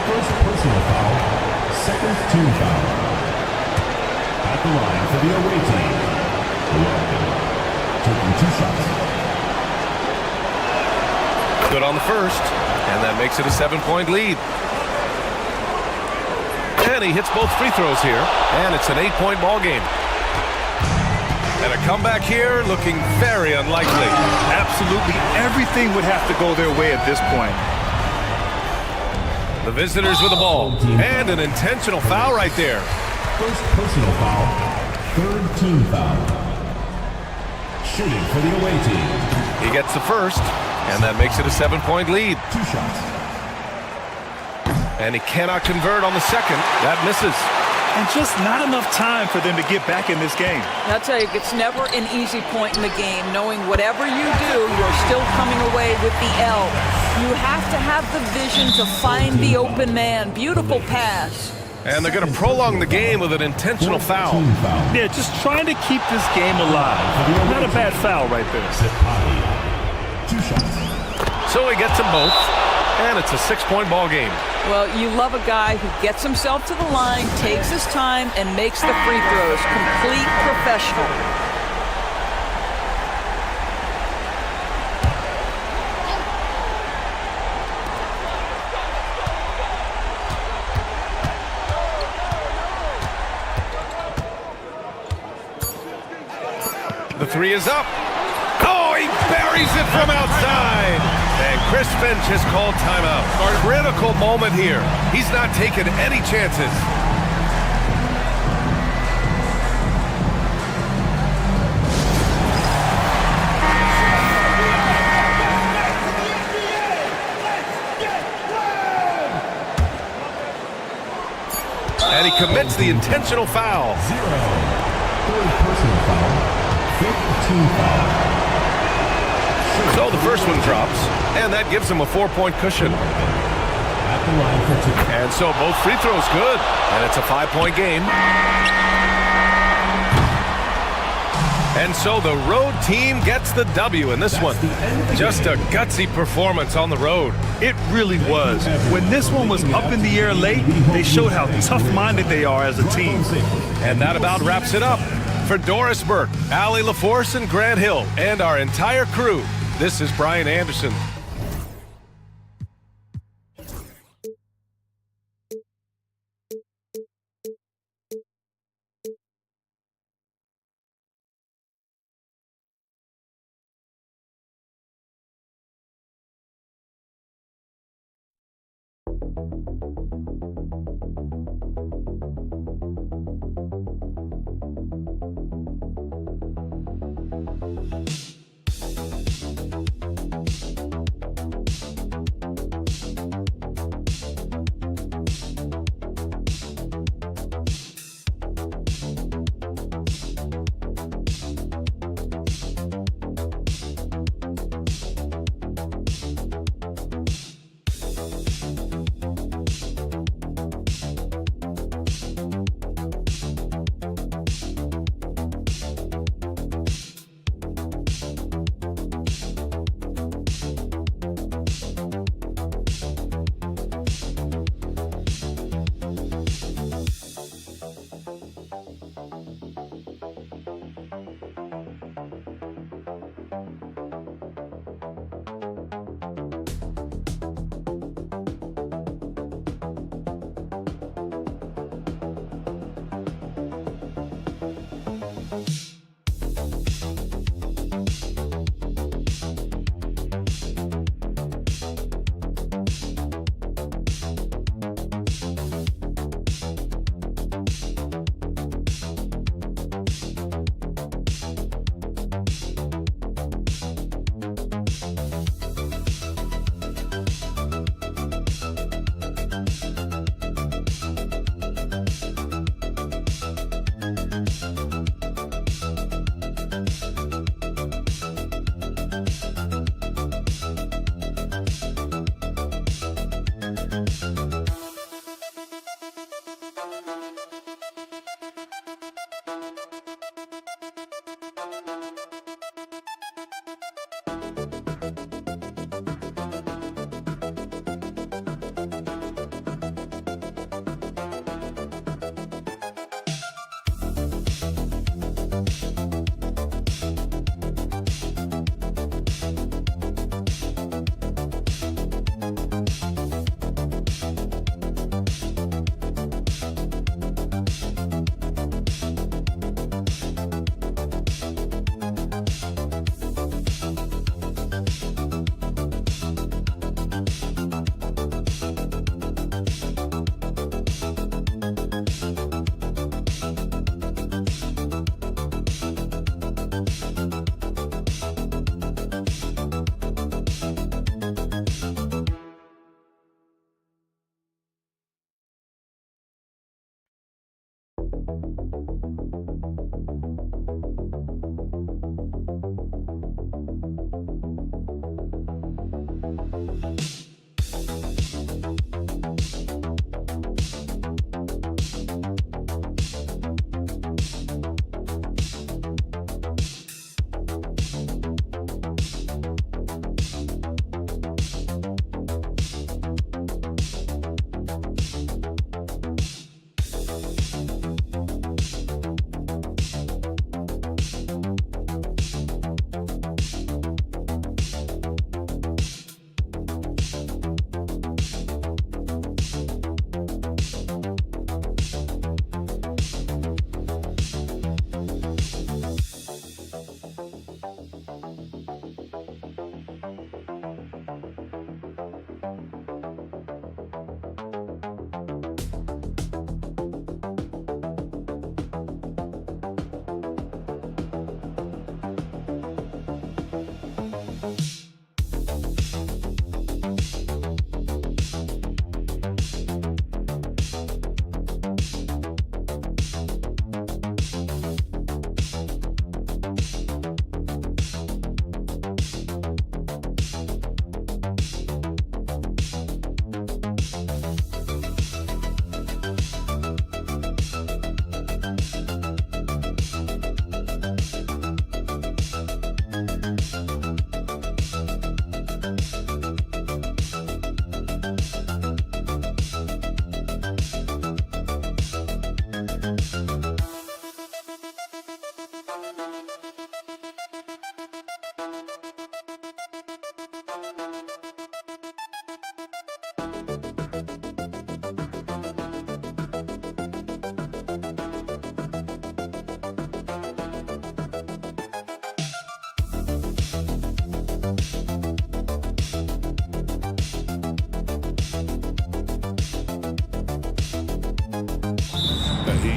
First personal foul. Second team foul. At the line for the away team. Larkin. Taking 2 shots. Good on the first. And that makes it a 7-point lead. And he hits both free throws here. And it's an 8-point ball game. And a comeback here looking very unlikely. Absolutely everything would have to go their way at this point. The visitors with the ball. And an intentional foul right there. First personal foul. Third team foul. Shooting for the away team. He gets the first. And that makes it a 7-point lead. 2 shots. And he cannot convert on the second. That misses. And just not enough time for them to get back in this game. I'll tell you, it's never an easy point in the game, knowing whatever you do, you're still coming away with the L. You have to have the vision to find the open man. Beautiful pass. And they're going to prolong the game with an intentional foul. Yeah, just trying to keep this game alive. Not a bad foul right there. 2 shots. So he gets them both, and it's a 6-point ball game. Well, you love a guy who gets himself to the line, takes his time, and makes the free throws. Complete professional. The 3 is up. Oh, he buries it from outside. And Chris Finch has called timeout. A critical moment here. He's not taking any chances. And he commits the intentional foul. 0. Third personal foul. Fifth team foul. So the first one drops, and that gives him a 4-point cushion. At the line for 2. And so both free throws good, and it's a 5-point game. And so the road team gets the W in this one. Just a gutsy performance on the road. It really was. When this one was up in the air late, they showed how tough-minded they are as a team. And that about wraps it up. For Doris Burke, Allie LaForce, and Grant Hill, and our entire crew, this is Brian Anderson.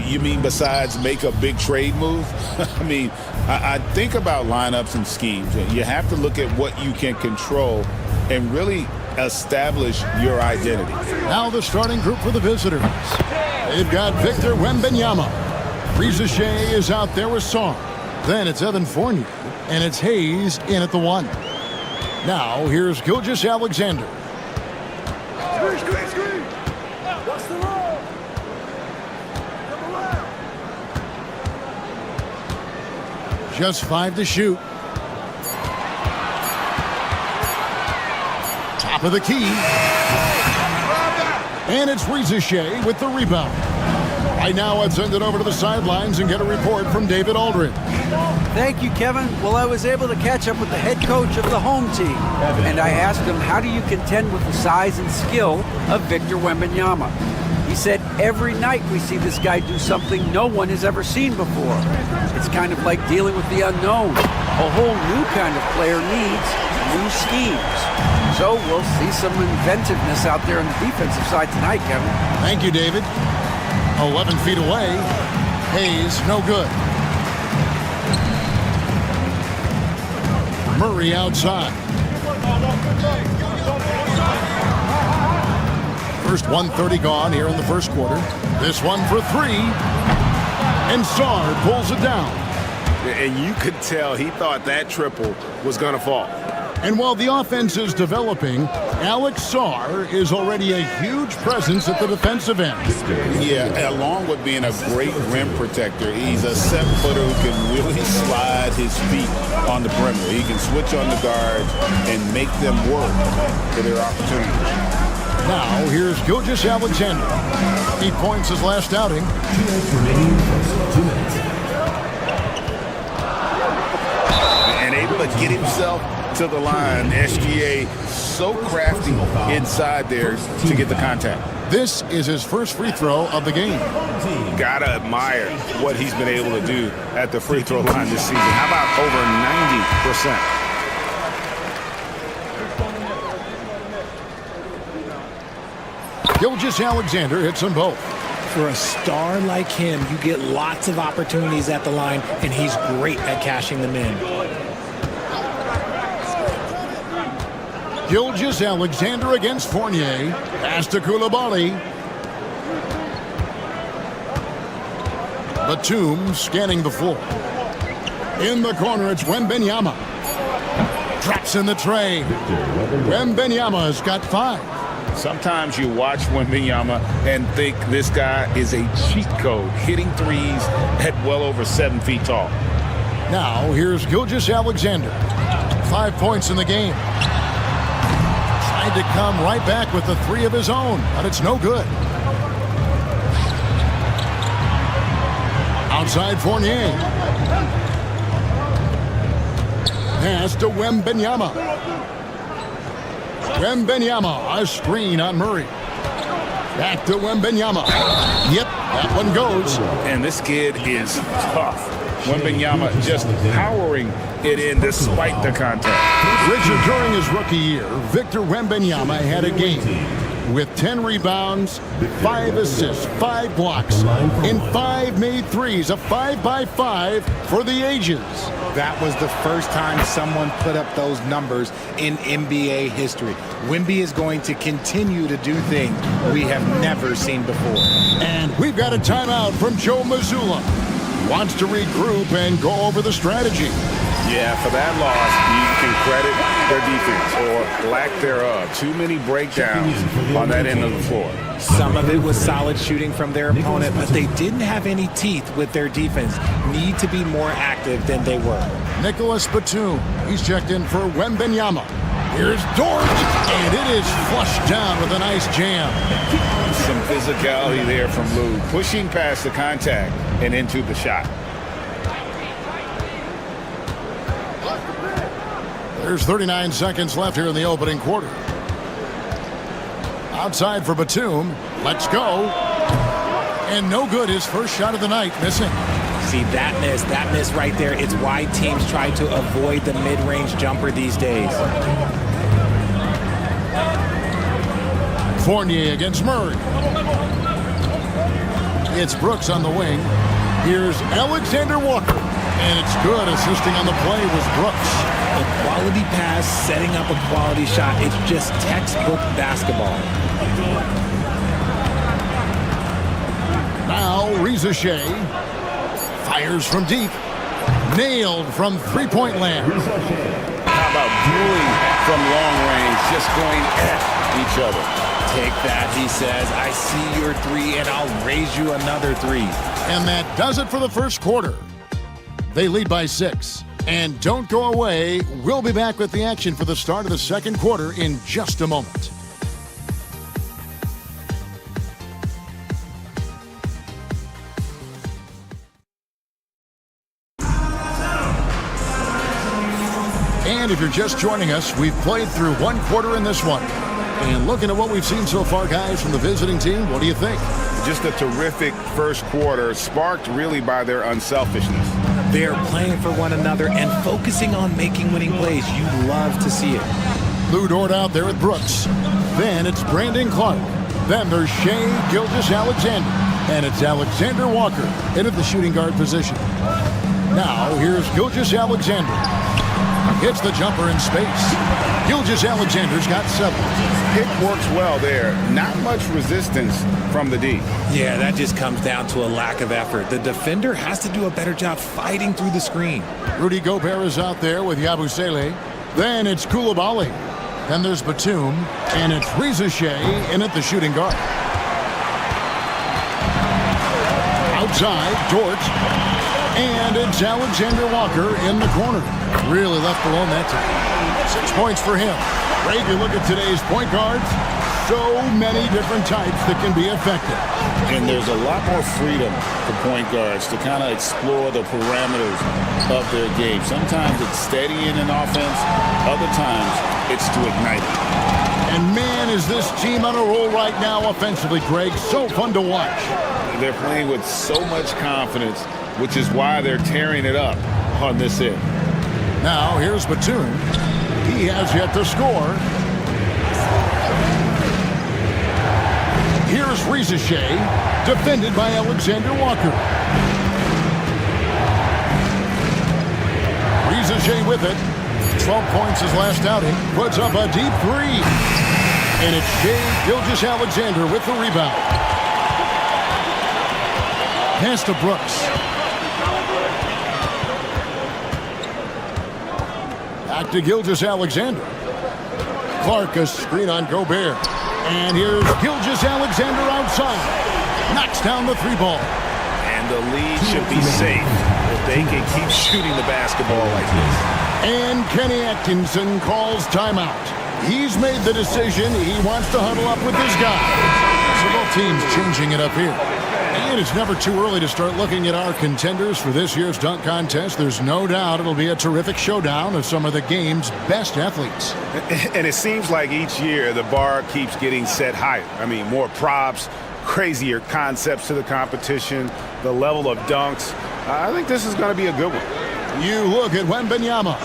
You mean besides make a big trade move? I mean, I think about lineups and schemes. You have to look at what you can control and really establish your identity. Now the starting group for the visitors. They've got Victor Wembanyama. Reza Shea is out there with Sarr. Then it's Evan Fournier, and it's Hayes in at the 1. Now here's Gilgeous-Alexander. Just 5 to shoot. Top of the key. And it's Reza Shea with the rebound. Right now, I'd send it over to the sidelines and get a report from David Aldridge. Thank you, Kevin. Well, I was able to catch up with the head coach of the home team. And I asked him, how do you contend with the size and skill of Victor Wembanyama? He said, every night we see this guy do something no one has ever seen before. It's kind of like dealing with the unknown. A whole new kind of player needs new schemes. So we'll see some inventiveness out there on the defensive side tonight, Kevin. Thank you, David. 11 feet away. Hayes, no good. Murray outside. First 1:30 gone here in the first quarter. This one for 3. And Sarr pulls it down. And you could tell he thought that triple was going to fall. And while the offense is developing, Alex Sarr is already a huge presence at the defensive end. Yeah, along with being a great rim protector, he's a 7-footer who can really slide his feet on the perimeter. He can switch on the guards and make them work for their opportunities. Now, here's Gilgeous-Alexander. 8 points his last outing. 2 minutes remaining. 2 minutes. And able to get himself to the line. SGA so crafty inside there to get the contact. This is his first free throw of the game. Gotta admire what he's been able to do at the free throw line this season. How about over 90%? Gilgeous-Alexander hits them both. For a star like him, you get lots of opportunities at the line, and he's great at cashing them in. Gilgeous-Alexander against Fournier. Pass to Coulibaly. Batum scanning the floor. In the corner, it's Wembanyama. Drops in the tray. Wembanyama's got 5. Sometimes you watch Wembanyama and think this guy is a cheat code, hitting threes at well over 7 feet tall. Now, here's Gilgeous-Alexander. 5 points in the game. Tried to come right back with the 3 of his own, but it's no good. Outside Fournier. Pass to Wembanyama. Wembanyama, a screen on Murray. Back to Wembanyama. Yep, that one goes. And this kid is tough. Wembanyama just powering it in despite the contact. Richard, during his rookie year, Victor Wembanyama had a game with 10 rebounds, 5 assists, 5 blocks, and 5 made threes, a 5-by-5 for the ages. That was the first time someone put up those numbers in NBA history. Wemby is going to continue to do things we have never seen before. And we've got a timeout from Joe Mazzulla. Wants to regroup and go over the strategy. Yeah, for that loss, you can credit their defense or lack thereof. Too many breakdowns on that end of the floor. Some of it was solid shooting from their opponent, but they didn't have any teeth with their defense. Need to be more active than they were. Nicholas Batum, he's checked in for Wembanyama. Here's Dort, and it is flushed down with a nice jam. Some physicality there from Lou, pushing past the contact and into the shot. There's 39 seconds left here in the opening quarter. Outside for Batum. Let's go. And no good. His first shot of the night missing. See, that miss right there. It's why teams try to avoid the mid-range jumper these days. Fournier against Murray. It's Brooks on the wing. Here's Alexander Walker. And it's good. Assisting on the play was Brooks. A quality pass, setting up a quality shot. It's just textbook basketball. Now, Reza Shea fires from deep. Nailed from three-point land. How about dueling from long range, just going at each other? Take that, he says. I see your 3, and I'll raise you another 3. And that does it for the first quarter. They lead by 6. And don't go away. We'll be back with the action for the start of the second quarter in just a moment. And if you're just joining us, we've played through one quarter in this one. And looking at what we've seen so far, guys, from the visiting team, what do you think? Just a terrific first quarter, sparked really by their unselfishness. They're playing for one another and focusing on making winning plays. You love to see it. Lou Dort out there with Brooks. Then it's Brandon Clark. Then there's Shea Gilgeous-Alexander. And it's Alexander Walker in at the shooting guard position. Now here's Gilgeous-Alexander. Hits the jumper in space. Gilgeous-Alexander's got 7. It works well there. Not much resistance from the D. Yeah, that just comes down to a lack of effort. The defender has to do a better job fighting through the screen. Rudy Gobert is out there with Yabusele. Then it's Koulibaly. Then there's Batum. And it's Reza Shea in at the shooting guard. Outside, Dort. And it's Alexander Walker in the corner. Really left alone that time. 6 points for him. Ray, you look at today's point guards, so many different types that can be effective. And there's a lot more freedom for point guards to kind of explore the parameters of their game. Sometimes it's steadying an offense. Other times it's to ignite it. And man, is this team on a roll right now offensively, Greg. So fun to watch. They're playing with so much confidence, which is why they're tearing it up on this end. Now, here's Batum. He has yet to score. Here's Reza Shea, defended by Alexander Walker. Reza Shea with it. 12 points his last outing. Puts up a deep 3. And it's Shea Gilgeous-Alexander with the rebound. Pass to Brooks. Back to Gilgeous-Alexander. Clark, a screen on Gobert. And here's Gilgeous-Alexander outside. Knocks down the three ball. And the lead should be safe if they can keep shooting the basketball like this. And Kenny Atkinson calls timeout. He's made the decision. He wants to huddle up with his guys. So both teams changing it up here. And it's never too early to start looking at our contenders for this year's dunk contest. There's no doubt it'll be a terrific showdown of some of the game's best athletes. And it seems like each year the bar keeps getting set higher. I mean, more props, crazier concepts to the competition, the level of dunks. I think this is going to be a good one. You look at Wembanyama.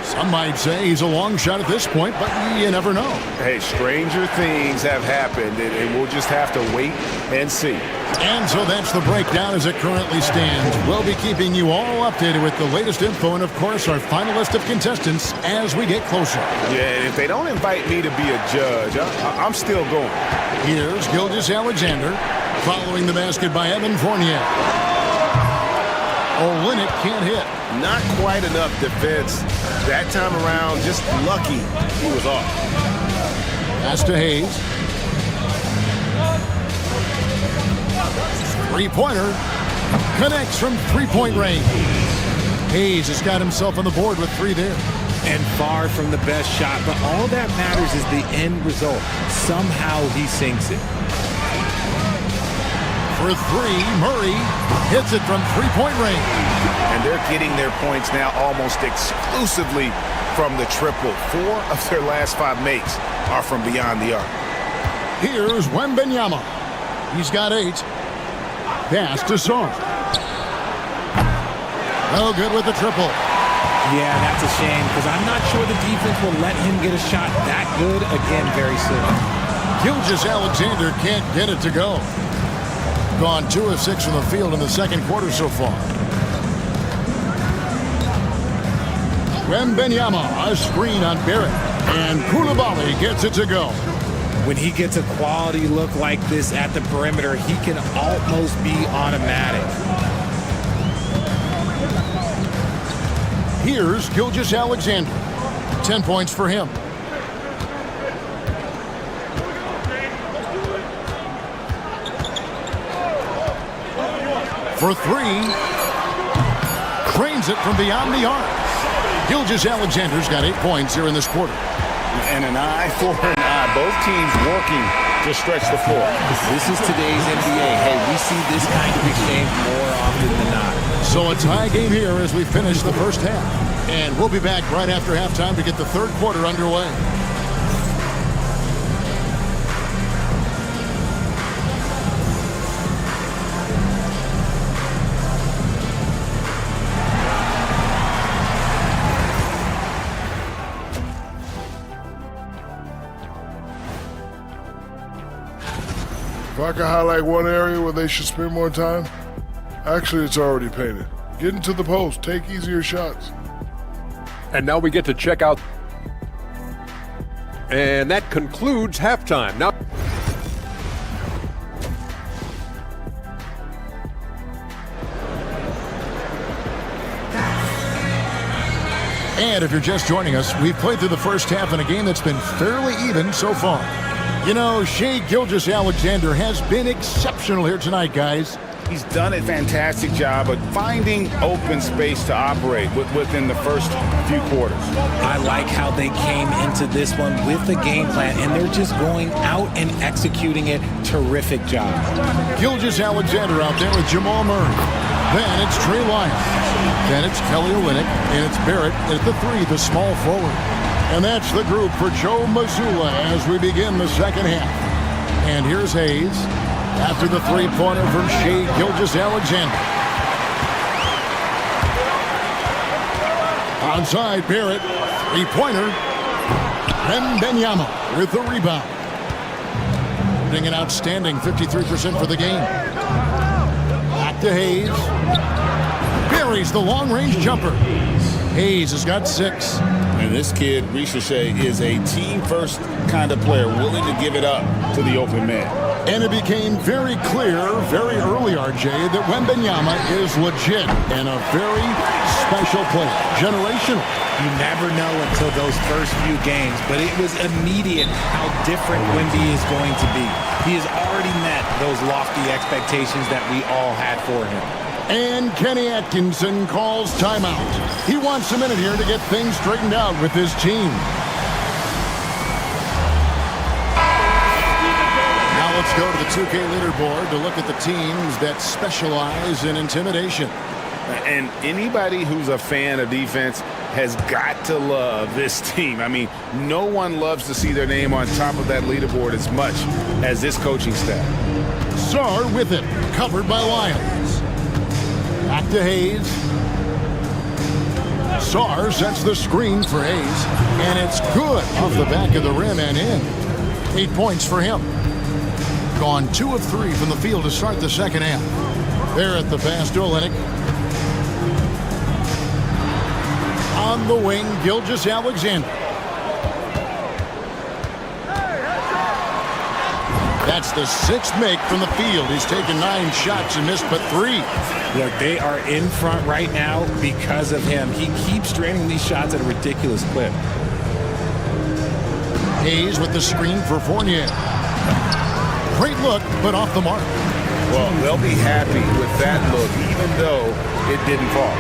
Some might say he's a long shot at this point, but you never know. Hey, stranger things have happened, and we'll just have to wait and see. And so that's the breakdown as it currently stands. We'll be keeping you all updated with the latest info and, of course, our final list of contestants as we get closer. Yeah, and if they don't invite me to be a judge, I'm still going. Here's Gilgeous-Alexander following the basket by Evan Fournier. Olynyk can't hit. Not quite enough defense. That time around, just lucky he was off. Pass to Hayes. Three-pointer. Connects from three-point range. Hayes has got himself on the board with three there. And far from the best shot, but all that matters is the end result. Somehow he sinks it. For three, Murray hits it from three-point range. And they're getting their points now almost exclusively from the triple. 4 of their last 5 makes are from beyond the arc. Here's Wembanyama. He's got 8. Pass to Song. No good with the triple. Yeah, that's a shame because I'm not sure the defense will let him get a shot that good again very soon. Gilgeous-Alexander can't get it to go. Gone 2 of 6 from the field in the second quarter so far. Wembanyama, a screen on Barrett. And Koulibaly gets it to go. When he gets a quality look like this at the perimeter, he can almost be automatic. Here's Gilgeous-Alexander. 10 points for him. For 3. Cranes it from beyond the arc. Gilgeous-Alexander's got 8 points here in this quarter. And an eye for an eye. Both teams working to stretch the floor. This is today's NBA. Hey, we see this kind of exchange more often than not. So a tie game here as we finish the first half. And we'll be back right after halftime to get the third quarter underway. If I could highlight one area where they should spend more time, actually it's already painted. Get into the post, take easier shots. And now we get to check out. And that concludes halftime. Now. And if you're just joining us, we've played through the first half in a game that's been fairly even so far. You know, Shai Gilgeous-Alexander has been exceptional here tonight, guys. He's done a fantastic job of finding open space to operate within the first few quarters. I like how they came into this one with the game plan, and they're just going out and executing it. Terrific job. Gilgeous-Alexander out there with Jamal Murray. Then it's Trey Lyons. Then it's Kelly Olynyk, and it's Barrett at the 3, the small forward. And that's the group for Joe Mazzulla as we begin the second half. And here's Hayes after the three-pointer from Shai Gilgeous-Alexander. Onside Barrett, three-pointer. Wembanyama with the rebound. Shooting an outstanding 53% for the game. Back to Hayes. Buries the long-range jumper. Hayes has got 6. And this kid, Ricochet, is a team-first kind of player, willing to give it up to the open man. And it became very clear very early, RJ, that Wembanyama is legit and a very special player. Generational. You never know until those first few games, but it was immediate how different Wemby is going to be. He has already met those lofty expectations that we all had for him. And Kenny Atkinson calls timeout. He wants a minute here to get things straightened out with his team. Let's go to the 2K leaderboard to look at the teams that specialize in intimidation. And anybody who's a fan of defense has got to love this team. I mean, no one loves to see their name on top of that leaderboard as much as this coaching staff. Sarr with it, covered by Lyons. Back to Hayes. Sarr sets the screen for Hayes, and it's good off the back of the rim and in. 8 points for him. Gone 2 of 3 from the field to start the second half. There at the pass to Olynyk. On the wing, Gilgeous-Alexander. That's the 6th make from the field. He's taken 9 shots and missed but 3. Look, they are in front right now because of him. He keeps draining these shots at a ridiculous clip. Hayes with the screen for Fournier. Great look, but off the mark. Well, they'll be happy with that look, even though it didn't fall.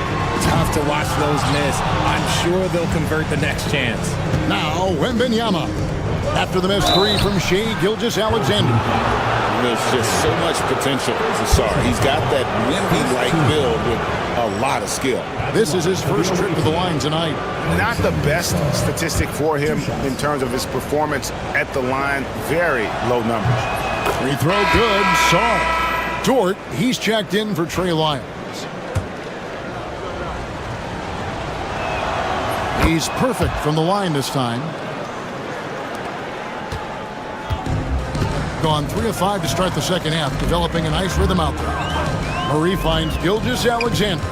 Tough to watch those miss. I'm sure they'll convert the next chance. Now, Wembanyama. After the missed 3 from Shai Gilgeous-Alexander. There's just so much potential for Sarr. He's got that Wemby-like build with a lot of skill. This is his first trip to the line tonight. Not the best statistic for him in terms of his performance at the line. Very low numbers. Free throw good. Sarr. Dort, he's checked in for Trey Lyons. He's perfect from the line this time. Gone 3 of 5 to start the second half, developing a nice rhythm out there. Murray finds Gilgeous-Alexander.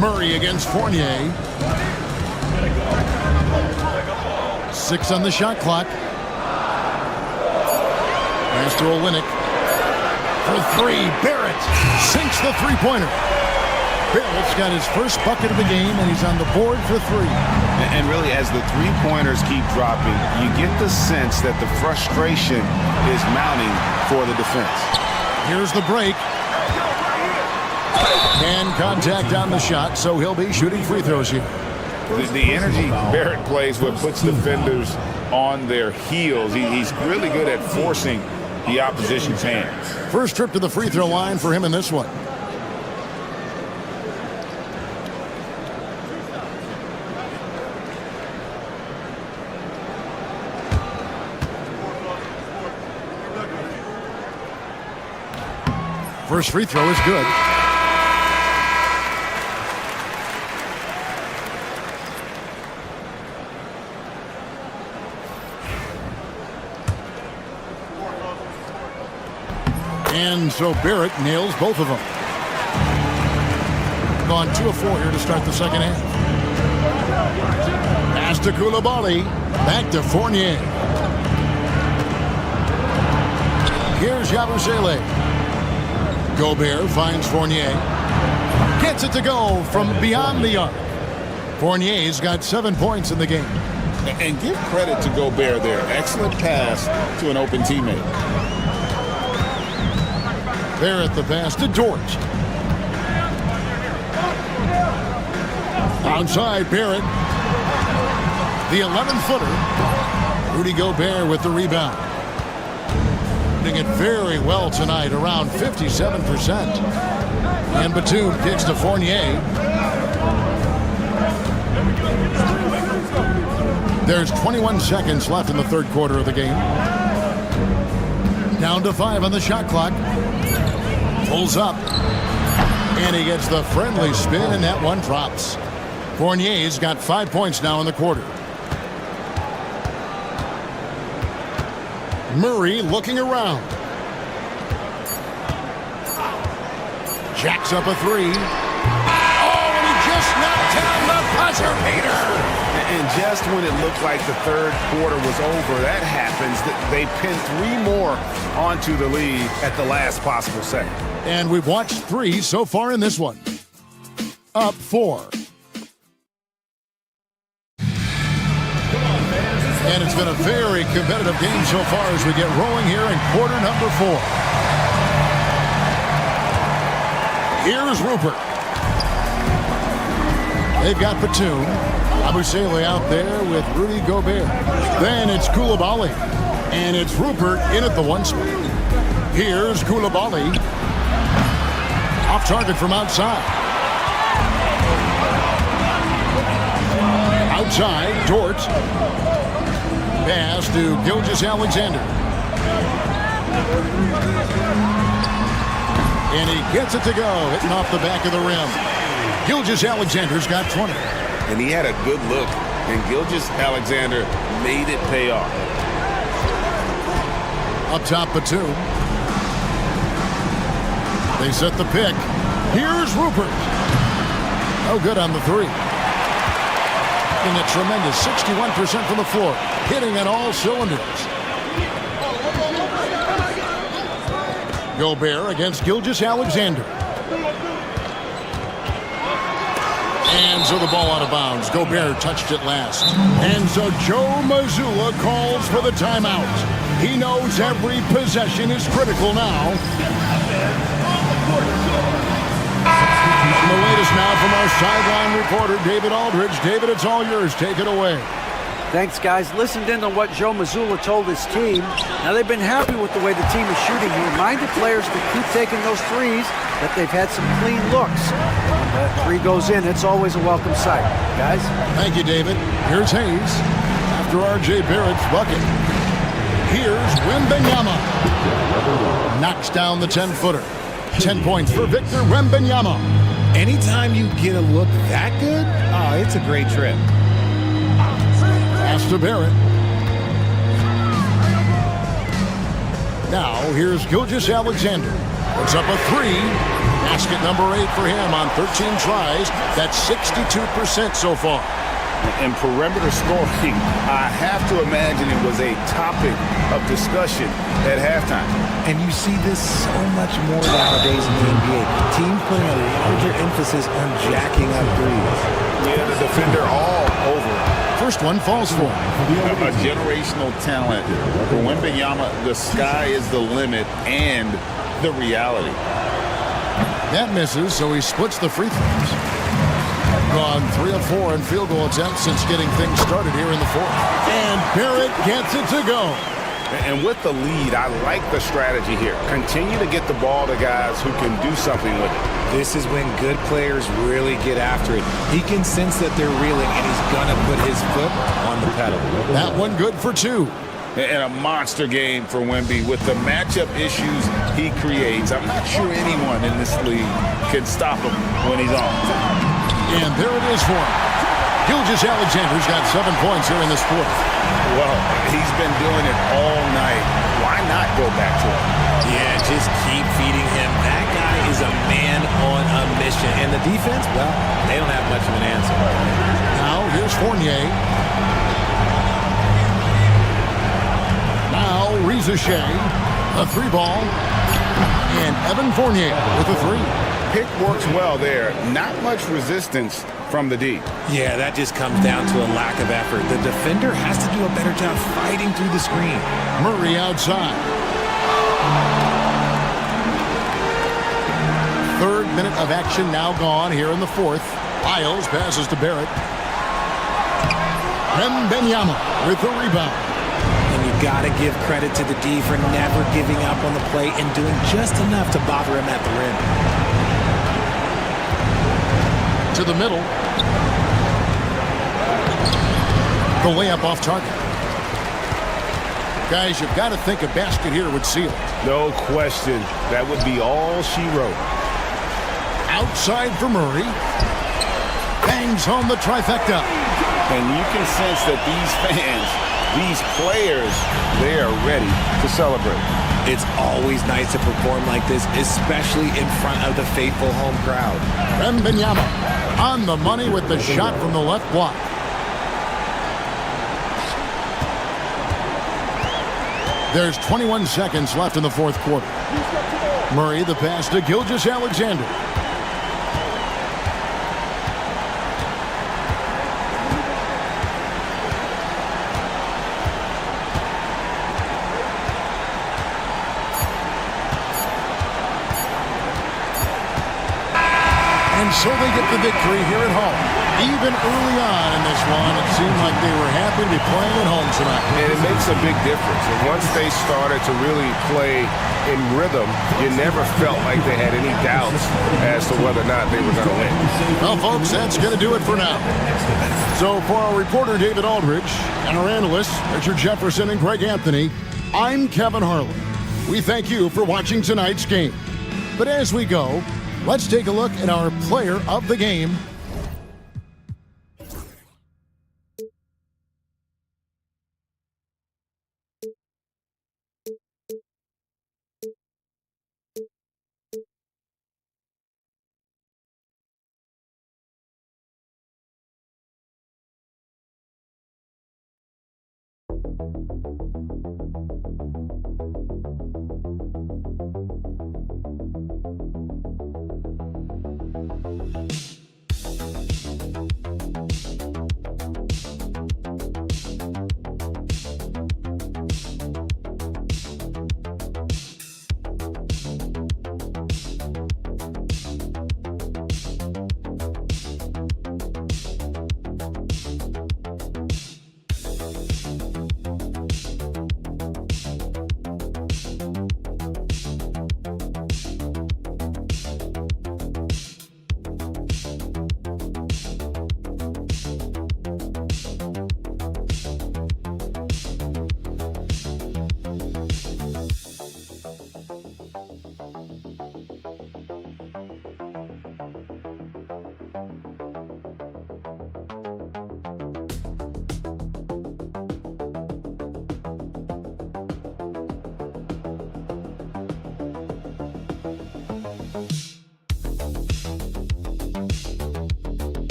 Murray against Fournier. 6 on the shot clock. Pass to Olynyk. For 3, Barrett sinks the three-pointer. Barrett's got his first bucket of the game, and he's on the board for 3. And really, as the three-pointers keep dropping, you get the sense that the frustration is mounting for the defense. Here's the break. And contact on the shot, so he'll be shooting free throws here. The energy Barrett plays with puts defenders on their heels. He's really good at forcing the opposition's hands. First trip to the free throw line for him in this one. First free throw is good. And so Barrett nails both of them. Gone 2 of 4 here to start the second half. Pass to Coulibaly. Back to Fournier. Here's Yabusele. Gobert finds Fournier. Gets it to go from beyond the arc. Fournier's got 7 points in the game. And give credit to Gobert there. Excellent pass to an open teammate. Barrett the pass to Dort. Outside Barrett. The 11-footer. Rudy Gobert with the rebound. Doing it very well tonight, around 57%. And Batum kicks to Fournier. There's 21 seconds left in the third quarter of the game. Down to 5 on the shot clock. Pulls up. And he gets the friendly spin, and that one drops. Fournier's got 5 points now in the quarter. Murray looking around. Jacks up a 3. Oh, and he just knocked down the buzzer beater. And just when it looked like the third quarter was over, that happens. They pinned 3 more onto the lead at the last possible second. And we've watched 3 so far in this one. Up 4. And it's been a very competitive game so far as we get rolling here in quarter number 4. Here's Rupert. They've got Batum. Abusele out there with Rudy Gobert. Then it's Koulibaly. And it's Rupert in at the 1 spot. Here's Koulibaly. Off target from outside. Outside, Dort. Pass to Gilgeous-Alexander. And he gets it to go, hitting off the back of the rim. Gilgeous-Alexander's got 20. And he had a good look, and Gilgeous-Alexander made it pay off. Up top, Batum. They set the pick. Here's Rupert. No good on the 3. And a tremendous 61% from the floor, hitting on all cylinders. Gobert against Gilgeous-Alexander. And so the ball out of bounds. Gobert touched it last. And so Joe Mazzulla calls for the timeout. He knows every possession is critical now. And the latest now from our sideline reporter, David Aldridge. David, it's all yours. Take it away. Thanks, guys. Listened in on what Joe Mazzulla told his team. Now, they've been happy with the way the team is shooting. He reminded players to keep taking those threes, that they've had some clean looks. When that 3 goes in, it's always a welcome sight. Guys? Thank you, David. Here's Hayes after R.J. Barrett's bucket. Here's Wembanyama. Knocks down the 10-footer. 10 points for Victor Wembanyama. Anytime you get a look that good, oh, it's a great trip. Pass to Barrett. Now, here's Gilgeous-Alexander. Puts up a 3. Basket number 8 for him on 13 tries. That's 62% so far. And perimeter scoring, I have to imagine it was a topic of discussion at halftime. And you see this so much more nowadays in the NBA. Teams putting a larger emphasis on jacking up threes. Yeah, the defender all over. First one falls for him. A generational talent. For Wembanyama, the sky is the limit and the reality. That misses, so he splits the free throws. Gone 3 of 4 in field goal attempts since getting things started here in the 4th. And Barrett gets it to go. And with the lead, I like the strategy here. Continue to get the ball to guys who can do something with it. This is when good players really get after it. He can sense that they're reeling, and he's going to put his foot on the pedal. That one good for 2. And a monster game for Wemby. With the matchup issues he creates, I'm not sure anyone in this league can stop him when he's on. And there it is for him. Gilgeous-Alexander's got 7 points here in this 4th. Well, he's been doing it all night. Why not go back to him? Yeah, just keep feeding him. That guy is a man on a mission. And the defense, well, they don't have much of an answer. Now, here's Fournier. Now, Reza Shea. A 3 ball. And Evan Fournier with a 3. Pick works well there. Not much resistance from the D. Yeah, that just comes down to a lack of effort. The defender has to do a better job fighting through the screen. Murray outside. 3rd minute of action now gone here in the 4th. Lyles passes to Barrett. Wembanyama with the rebound. And you got to give credit to the D for never giving up on the play and doing just enough to bother him at the rim. To the middle. The layup off target. Guys, you've got to think a basket here would seal it. No question. That would be all she wrote. Outside for Murray. Bangs home the trifecta. And you can sense that these fans, these players, they are ready to celebrate. It's always nice to perform like this, especially in front of the faithful home crowd. Wembanyama on the money with the shot from the left block. There's 21 seconds left in the fourth quarter. Murray, the pass to Gilgeous-Alexander. And so they get the victory here at home. Even early on in this one, it seemed like they were happy to be playing at home tonight. And it makes a big difference. And once they started to really play in rhythm, you never felt like they had any doubts as to whether or not they were going to win. Well, folks, that's going to do it for now. So for our reporter, David Aldridge, and our analysts, Richard Jefferson and Greg Anthony, I'm Kevin Harlan. We thank you for watching tonight's game. But as we go, let's take a look at our player of the game.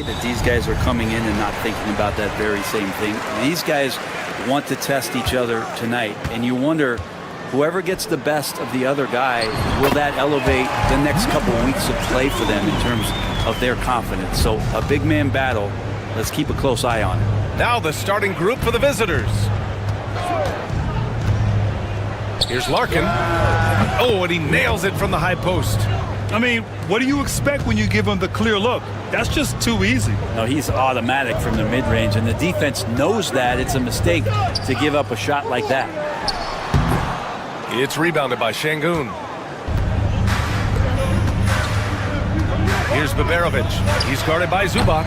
That these guys are coming in and not thinking about that very same thing. These guys want to test each other tonight, and you wonder, whoever gets the best of the other guy, will that elevate the next couple of weeks of play for them in terms of their confidence? So a big man battle. Let's keep a close eye on it. Now the starting group for the visitors. Here's Larkin. Oh, and he nails it from the high post. I mean, what do you expect when you give him the clear look? That's just too easy. No, he's automatic from the mid-range, and the defense knows that it's a mistake to give up a shot like that. It's rebounded by Şengün. Here's Baberovic. He's guarded by Zubac.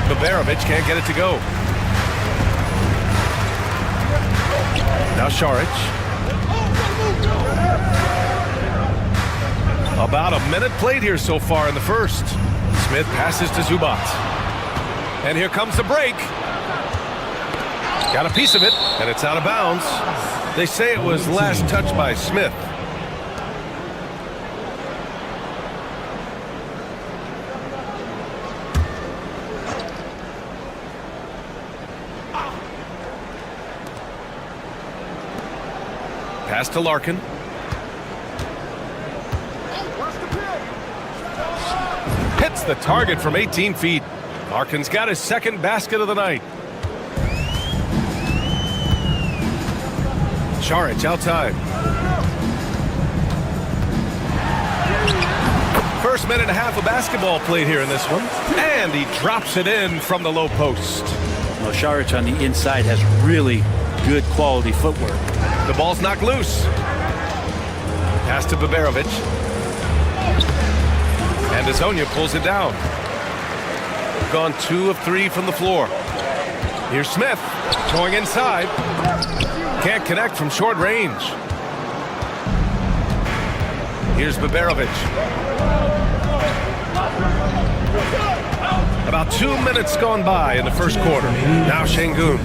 Baberovic can't get it to go. Now Šarić. About a minute played here so far in the first. Smith passes to Zubac. And here comes the break. Got a piece of it, and it's out of bounds. They say it was last touched by Smith. Pass to Larkin. Hits the target from 18 feet. Larkin's got his second basket of the night. Šarić outside. First minute and a half of basketball played here in this one. And he drops it in from the low post. Well, Šarić on the inside has really good quality footwork. The ball's knocked loose. Pass to Baberovic. And Azonia pulls it down. Gone 2 of 3 from the floor. Here's Smith going inside. Can't connect from short range. Here's Baberovic. About 2 minutes gone by in the first quarter. Now Şengün.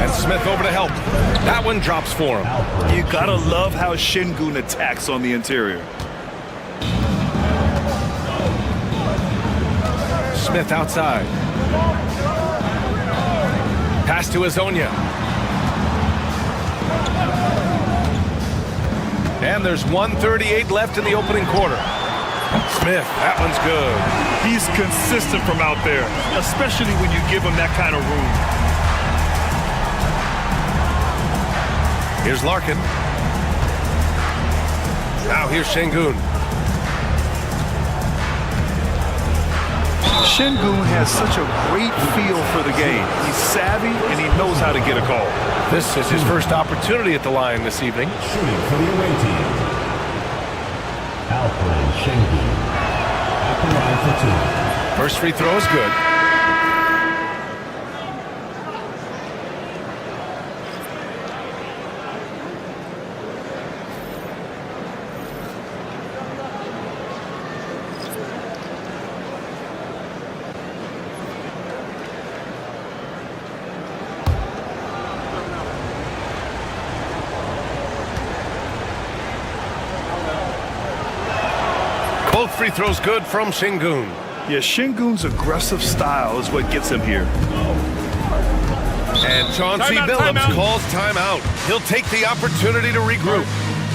And Smith over to help. That one drops for him. You gotta love how Şengün attacks on the interior. Smith outside. Pass to Azonia. And there's 1:38 left in the opening quarter. Smith, that one's good. He's consistent from out there, especially when you give him that kind of room. Here's Larkin. Now here's Şengün. Şengün has such a great feel for the game. He's savvy and he knows how to get a call. This is his first opportunity at the line this evening. Shooting for the away team. Alfred Şengün at the line for 2. First free throw is good. Both free throws good from Şengün. Yeah, Şengün's aggressive style is what gets him here. And Chauncey Billups calls timeout. He'll take the opportunity to regroup.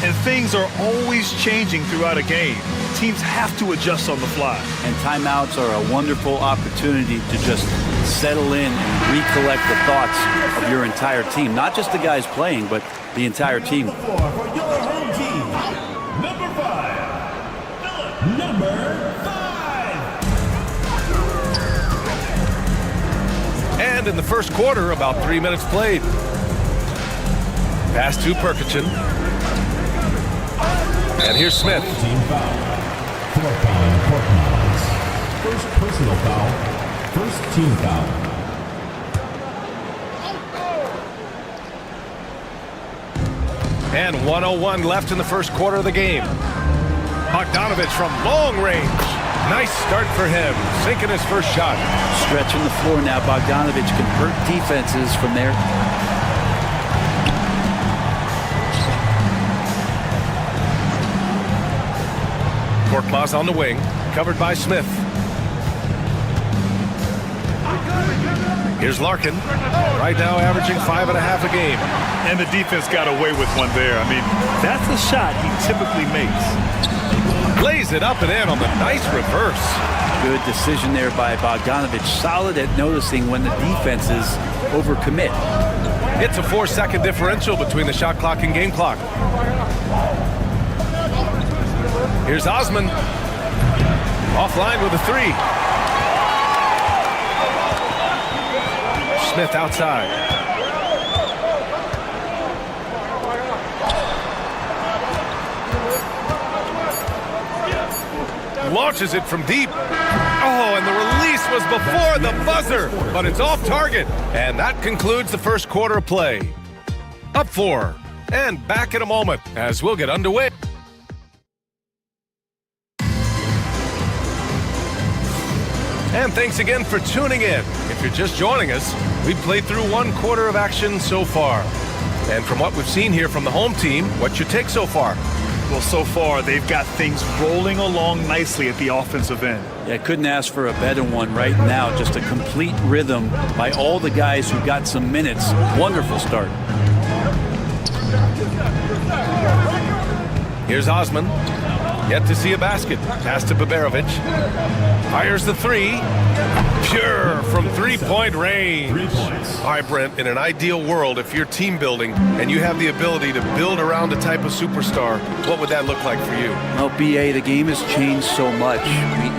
And things are always changing throughout a game. Teams have to adjust on the fly. And timeouts are a wonderful opportunity to just settle in and recollect the thoughts of your entire team. Not just the guys playing, but the entire team. And in the first quarter, about 3 minutes played. Pass to Perkichin. And here's Smith. Team foul. First personal foul. First team foul. And 1:01 left in the first quarter of the game. Bogdanovich from long range. Nice start for him, sinking his first shot. Stretching the floor now. Bogdanovich can hurt defenses from there. Korkmaz on the wing, covered by Smith. Here's Larkin, right now averaging 5.5 a game. And the defense got away with one there. I mean, that's a shot he typically makes. Lays it up and in on the nice reverse. Good decision there by Bogdanovich. Solid at noticing when the defenses overcommit. It's a 4-second differential between the shot clock and game clock. Here's Osman. Offline with a three. Smith outside. Launches it from deep. Oh, and the release was before the buzzer, but it's off target. And that concludes the first quarter of play. Up 4, and back in a moment as we'll get underway. And thanks again for tuning in. If you're just joining us, we've played through 1 quarter of action so far. And from what we've seen here from the home team, what's your take so far? Well, so far, they've got things rolling along nicely at the offensive end. Yeah, couldn't ask for a better one right now. Just a complete rhythm by all the guys who got some minutes. Wonderful start. Here's Osman. Yet to see a basket. Pass to Baberovic. Fires the three. Pure from three-point range. 3 points. All right, Brent, in an ideal world, if you're team building and you have the ability to build around a type of superstar, what would that look like for you? Well, BA, the game has changed so much.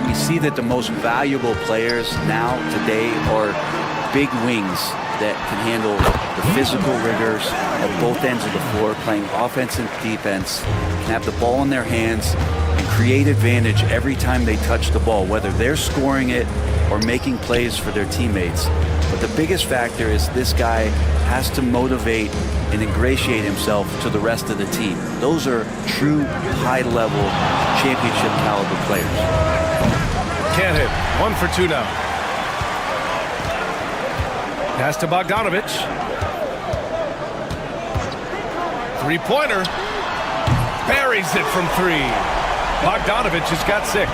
We see that the most valuable players now, today, are big wings that can handle the physical rigors at both ends of the floor, playing offense and defense, can have the ball in their hands and create advantage every time they touch the ball, whether they're scoring it or making plays for their teammates. But the biggest factor is this guy has to motivate and ingratiate himself to the rest of the team. Those are true high-level championship caliber players. Can't hit. 1 for 2 now. Pass to Bogdanovich. Three-pointer. Buries it from 3. Bogdanovich has got 6.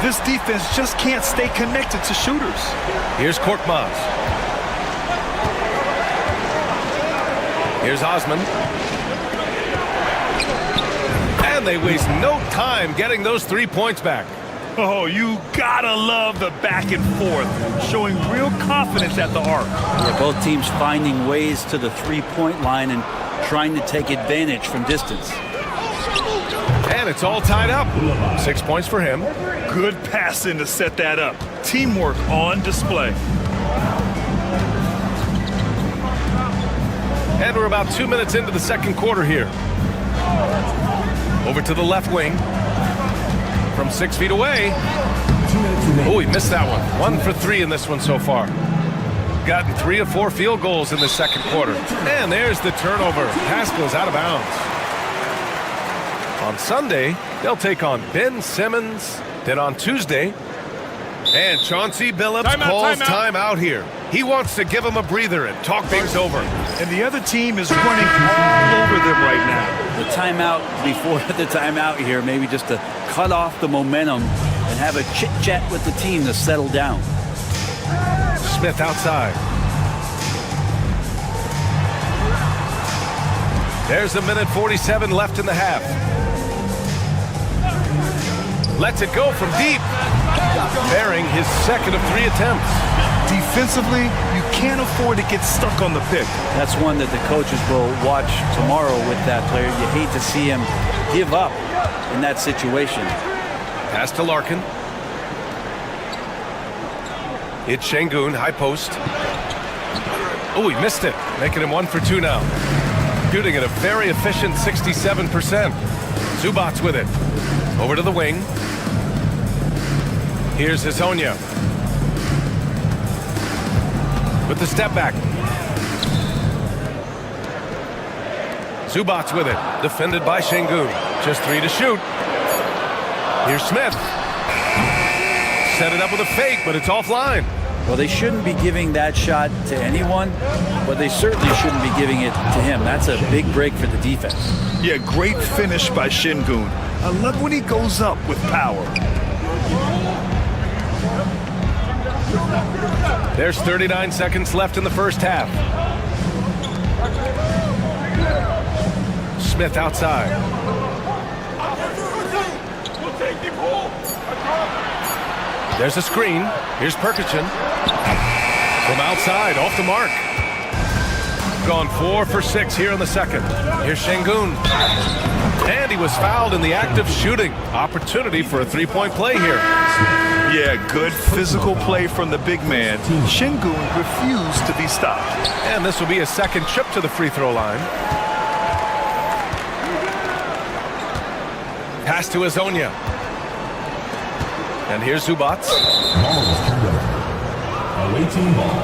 This defense just can't stay connected to shooters. Here's Korkmaz. Here's Osman. And they waste no time getting those 3 points back. Oh, you gotta love the back and forth, showing real confidence at the arc. Yeah, both teams finding ways to the three-point line and trying to take advantage from distance. And it's all tied up. 6 points for him. Good passing to set that up. Teamwork on display. And we're about 2 minutes into the second quarter here. Over to the left wing. From 6 feet away. Oh, he missed that one. 1 for 3 in this one so far. Gotten 3 of 4 field goals in the second quarter. And there's the turnover. Pass goes out of bounds. On Sunday, they'll take on Ben Simmons. Then on Tuesday, and Chauncey Billups calls timeout here. He wants to give him a breather and talk things over. And the other team is running all over them right now. The timeout before the timeout here, maybe just to cut off the momentum and have a chit-chat with the team to settle down. Smith outside. There's a minute 47 left in the half. Lets it go from deep. Bearing his second of 3 attempts. Defensively, you can't afford to get stuck on the pick. That's one that the coaches will watch tomorrow with that player. You hate to see him give up in that situation. Pass to Larkin. It's Şengün, high post. Oh, he missed it, making him 1 for 2 now. Shooting at a very efficient 67%. Zubac's with it. Over to the wing. Here's Hezonja. with the step back. Zubats with it, defended by Şengün. Just 3 to shoot. Here's Smith. Set it up with a fake, but it's offline. Well, they shouldn't be giving that shot to anyone, but they certainly shouldn't be giving it to him. That's a big break for the defense. Yeah, great finish by Şengün. I love when he goes up with power. There's 39 seconds left in the first half. Smith outside. There's a screen. Here's Perkichin. From outside, off the mark. Gone 4 for 6 here in the second. Here's Şengün. And he was fouled in the act of shooting. Opportunity for a three-point play here. Yeah, good physical play from the big man. Şengün refused to be stopped. And this will be a second trip to the free throw line. Pass to Azonia. And here's Zubats. Ball is turned over. Awaiting ball.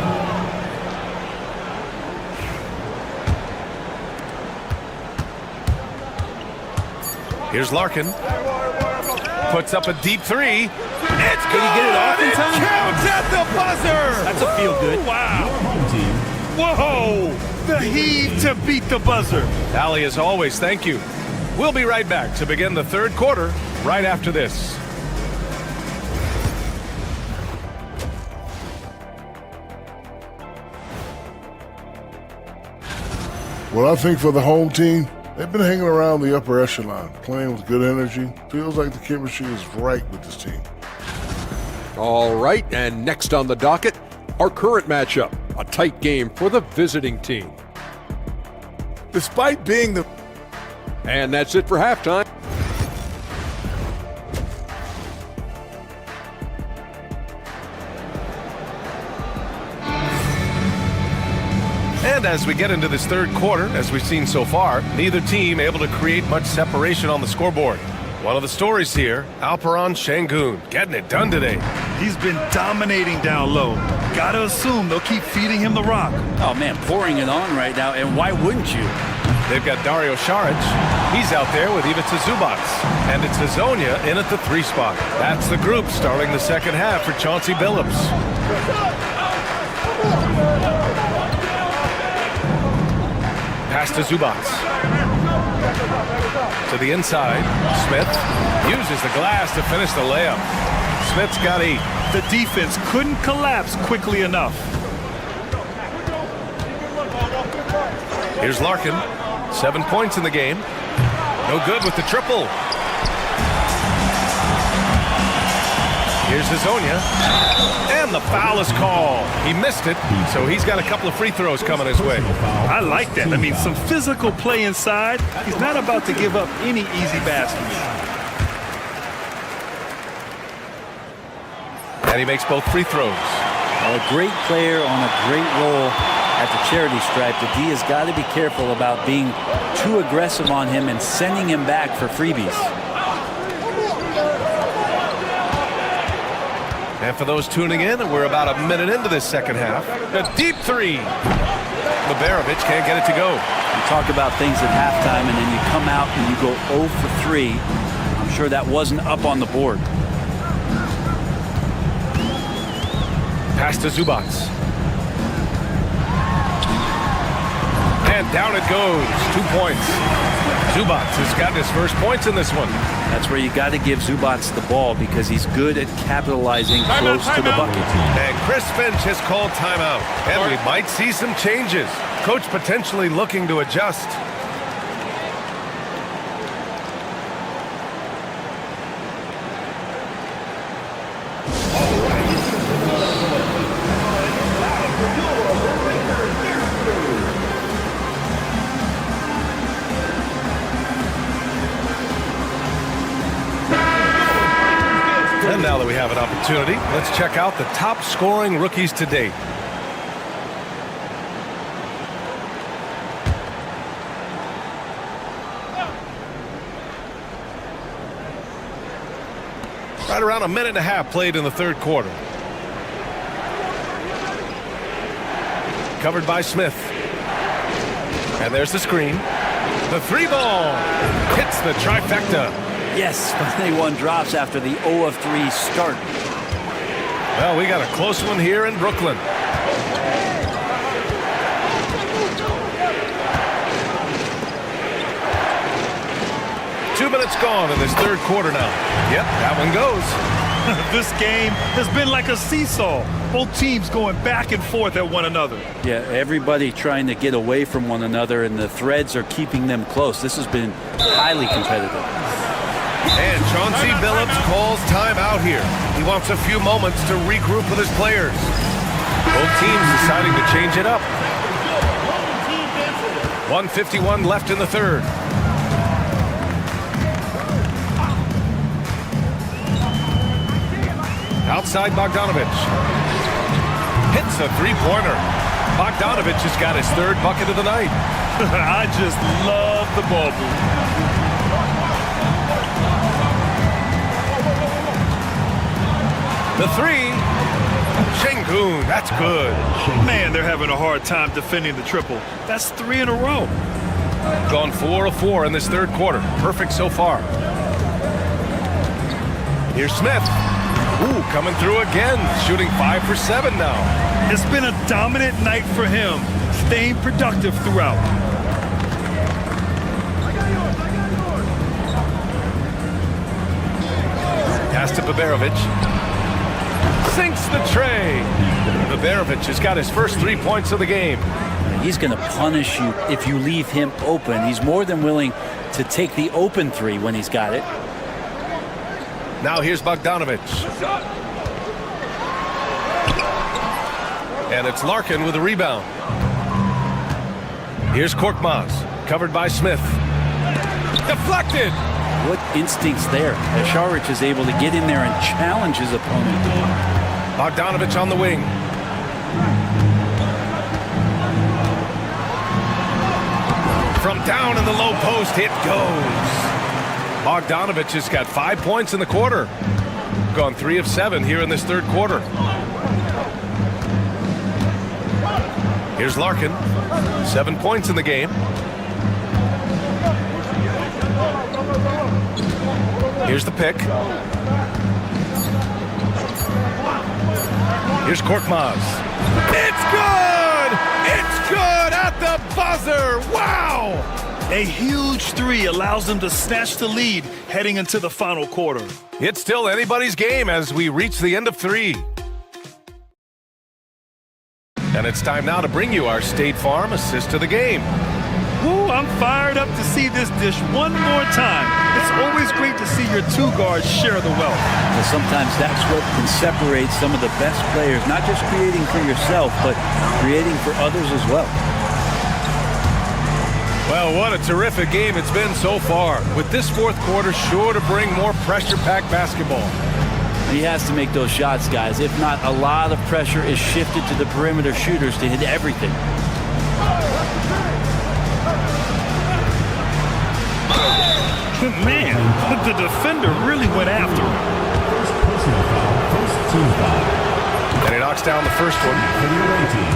Here's Larkin. Puts up a deep 3. It's good. Did he get it off in It time? counts at the buzzer. That's a feel good. Wow. Whoa! The heave to beat the buzzer. Allie, as always, thank you. We'll be right back to begin the third quarter right after this. Well, I think for the home team, they've been hanging around the upper echelon, playing with good energy. Feels like the chemistry is right with this team. All right, and next on the docket, our current matchup, a tight game for the visiting team. Despite being the... And that's it for halftime. And as we get into this third quarter, as we've seen so far, neither team able to create much separation on the scoreboard. One of the stories here, Alperen Şengün getting it done today. He's been dominating down low. Gotta assume they'll keep feeding him the rock. Oh, man, pouring it on right now, and why wouldn't you? They've got Dario Saric. He's out there with Ivica Zubats. And it's Azonia in at the 3 spot. That's the group starting the second half for Chauncey Billups. Pass to Zubats. To the inside. Smith uses the glass to finish the layup. Smith's got 8. The defense couldn't collapse quickly enough. Here's Larkin. 7 points in the game. No good with the triple. Here's Azonia. And the foul is called. He missed it, so he's got a couple of free throws coming his way. I like that. I mean, some physical play inside. He's not about to give up any easy baskets. And he makes both free throws. A great player on a great role at the charity stripe. The D has got to be careful about being too aggressive on him and sending him back for freebies. And for those tuning in, we're about a minute into this second half. A deep 3. Liberovic can't get it to go. You talk about things at halftime, and then you come out and you go 0 for 3. I'm sure that wasn't up on the board. Pass to Zubats. And down it goes. 2 points. Zubats has gotten his first points in this one. That's where you got to give Zubats the ball because he's good at capitalizing close to the bucket. And Chris Finch has called timeout. And we might see some changes. Coach potentially looking to adjust. And now that we have an opportunity, let's check out the top scoring rookies to date. Right around a minute and a half played in the third quarter. covered by Smith. And there's the screen. The 3-ball hits the trifecta. Yes, finally one drops after the 0 of 3 start. Well, we got a close one here in Brooklyn. Two minutes gone in this third quarter now. Yep, that one goes. This game has been like a seesaw. Both teams going back and forth at one another. Yeah, everybody trying to get away from one another, and the threads are keeping them close. This has been highly competitive. And Chauncey Billups calls timeout here. He wants a few moments to regroup with his players. Both teams deciding to change it up. 1:51 left in the third. Outside Bogdanovich. Hits a three-pointer. Bogdanovich has got his third bucket of the night. I just love the ball move. The three. Şengün, that's good. Man, they're having a hard time defending the triple. That's 3 in a row. Gone 4 of 4 in this third quarter. Perfect so far. Here's Smith. Ooh, coming through again. Shooting 5 for 7 now. It's been a dominant night for him. Staying productive throughout. Pass to Baberovic. Sinks the tray. Baberovic has got his first 3 points of the game. He's going to punish you if you leave him open. He's more than willing to take the open 3 when he's got it. Now here's Bogdanovich. And it's Larkin with a rebound. Here's Korkmaz, covered by Smith. Deflected! What instincts there. Šarić is able to get in there and challenge his opponent. Bogdanovich on the wing. From down in the low post, it goes. Bogdanovich has got 5 points in the quarter. Gone 3 of 7 here in this third quarter. Here's Larkin. 7 points in the game. Here's the pick. Here's Korkmaz. It's good! It's good at the buzzer! Wow! A huge 3 allows them to snatch the lead heading into the final quarter. It's still anybody's game as we reach the end of 3. And it's time now to bring you our State Farm assist to the game. Woo, I'm fired up to see this dish one more time. It's always great to see your 2 guards share the wealth. Well, sometimes that's what can separate some of the best players, not just creating for yourself, but creating for others as well. Well, what a terrific game it's been so far, with this fourth quarter sure to bring more pressure-packed basketball. He has to make those shots, guys. If not, a lot of pressure is shifted to the perimeter shooters to hit everything. Man, the defender really went after him. First personal foul, first team foul. And he knocks down the first one. For the away team.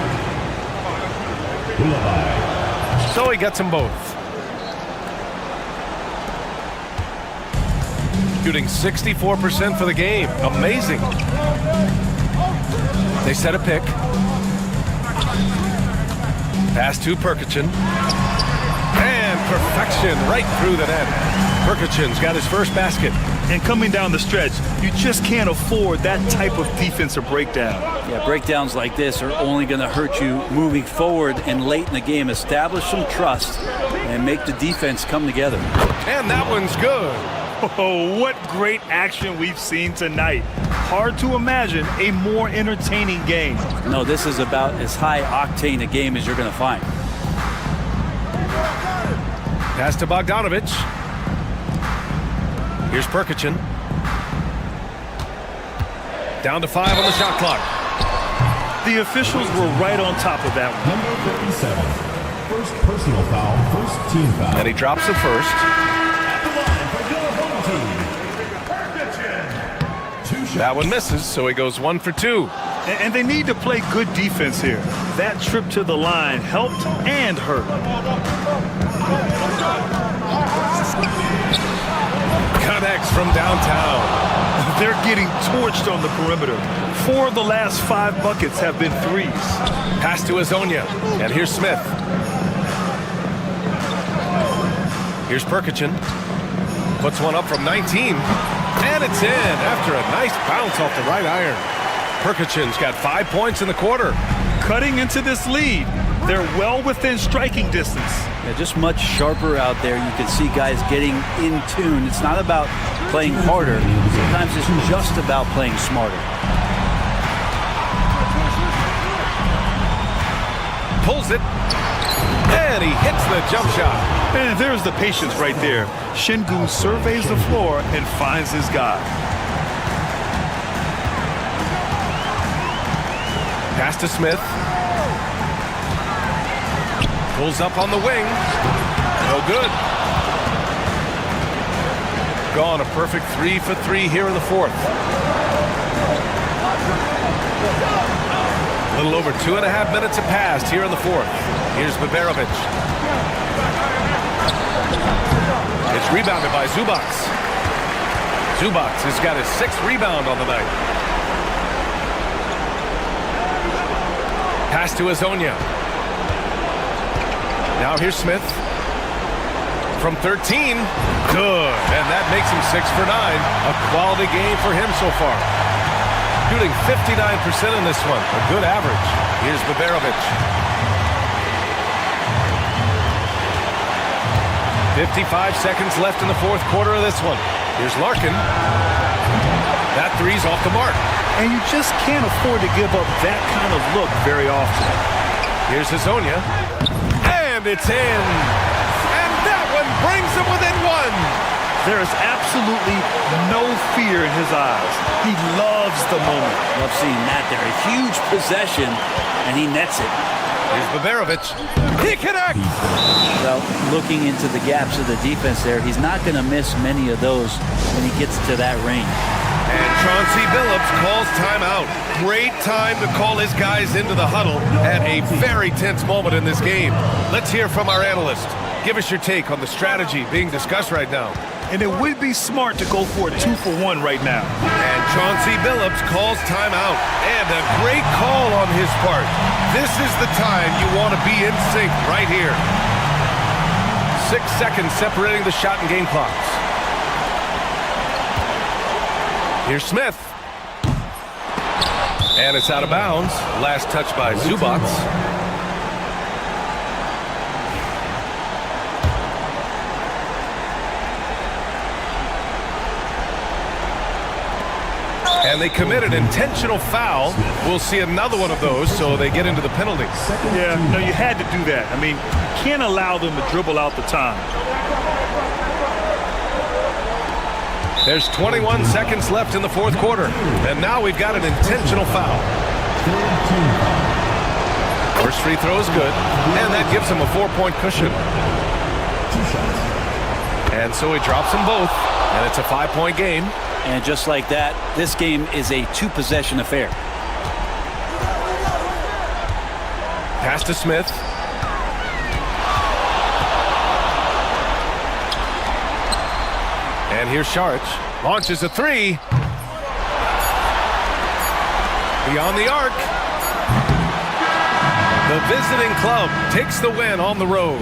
So he gets them both. Shooting 64% for the game. Amazing. They set a pick. Pass to Perkichin. And perfection right through the net. Perkichin's got his first basket. And coming down the stretch, you just can't afford that type of defensive breakdown. Yeah, breakdowns like this are only going to hurt you moving forward and late in the game. Establish some trust and make the defense come together. And that one's good. Oh, what great action we've seen tonight. Hard to imagine a more entertaining game. No, this is about as high octane a game as you're going to find. Pass to Bogdanovich. Here's Perkichin. Down to 5 on the shot clock. The officials were right on top of that one. Number 57. First personal foul, first team foul. And he drops it first. At the line for your home team. 2 shots. That one misses, so he goes 1 for 2. And they need to play good defense here. That trip to the line helped and hurt. Connects from downtown. They're getting torched on the perimeter. 4 of the last 5 buckets have been threes. Pass to Azonia. And here's Smith. Here's Perkichin. Puts one up from 19. And it's in after a nice bounce off the right iron. Perkichin's got 5 points in the quarter. Cutting into this lead. They're well within striking distance. Yeah, just much sharper out there. You can see guys getting in tune. It's not about playing harder. Sometimes it's just about playing smarter. Pulls it. And he hits the jump shot. And there's the patience right there. Şengün surveys the floor and finds his guy. Pass to Smith. Pulls up on the wing. No good. Gone a perfect 3 for 3 here in the fourth. A little over 2.5 minutes have passed here in the fourth. Here's Baberovic. It's rebounded by Zubac. Zubac has got his 6th rebound on the night. Pass to Azonia. Now here's Smith. From 13. Good. And that makes him 6 for 9. A quality game for him so far. Shooting 59% in this one. A good average. Here's Baberovic. 55 seconds left in the fourth quarter of this one. Here's Larkin. That three's off the mark. And you just can't afford to give up that kind of look very often. Here's Azonia. And it's in. And that one brings them within 1. There is absolutely no fear in his eyes. He loves the moment. Love seeing that there. A huge possession, and he nets it. Here's Baberovic. He connects! Well, looking into the gaps of the defense there, he's not going to miss many of those when he gets to that range. And Chauncey Billups calls timeout. Great time to call his guys into the huddle at a very tense moment in this game. Let's hear from our analyst. Give us your take on the strategy being discussed right now. And it would be smart to go for a 2-for-1 right now. And Chauncey Billups calls timeout. And a great call on his part. This is the time you want to be in sync right here. 6 seconds separating the shot and game clocks. Here's Smith. And it's out of bounds. Last touch by Zubac. And they commit an intentional foul. We'll see another one of those, so they get into the penalty. Yeah, no, you had to do that. I mean, you can't allow them to dribble out the time. There's 21 seconds left in the fourth quarter. And now we've got an intentional foul. First free throw is good. And that gives him a 4-point cushion. And so he drops them both. And it's a 5-point game. And just like that, this game is a 2-possession affair. Pass to Smith. And here's Šarić. Launches a 3. Beyond the arc. The visiting club takes the win on the road.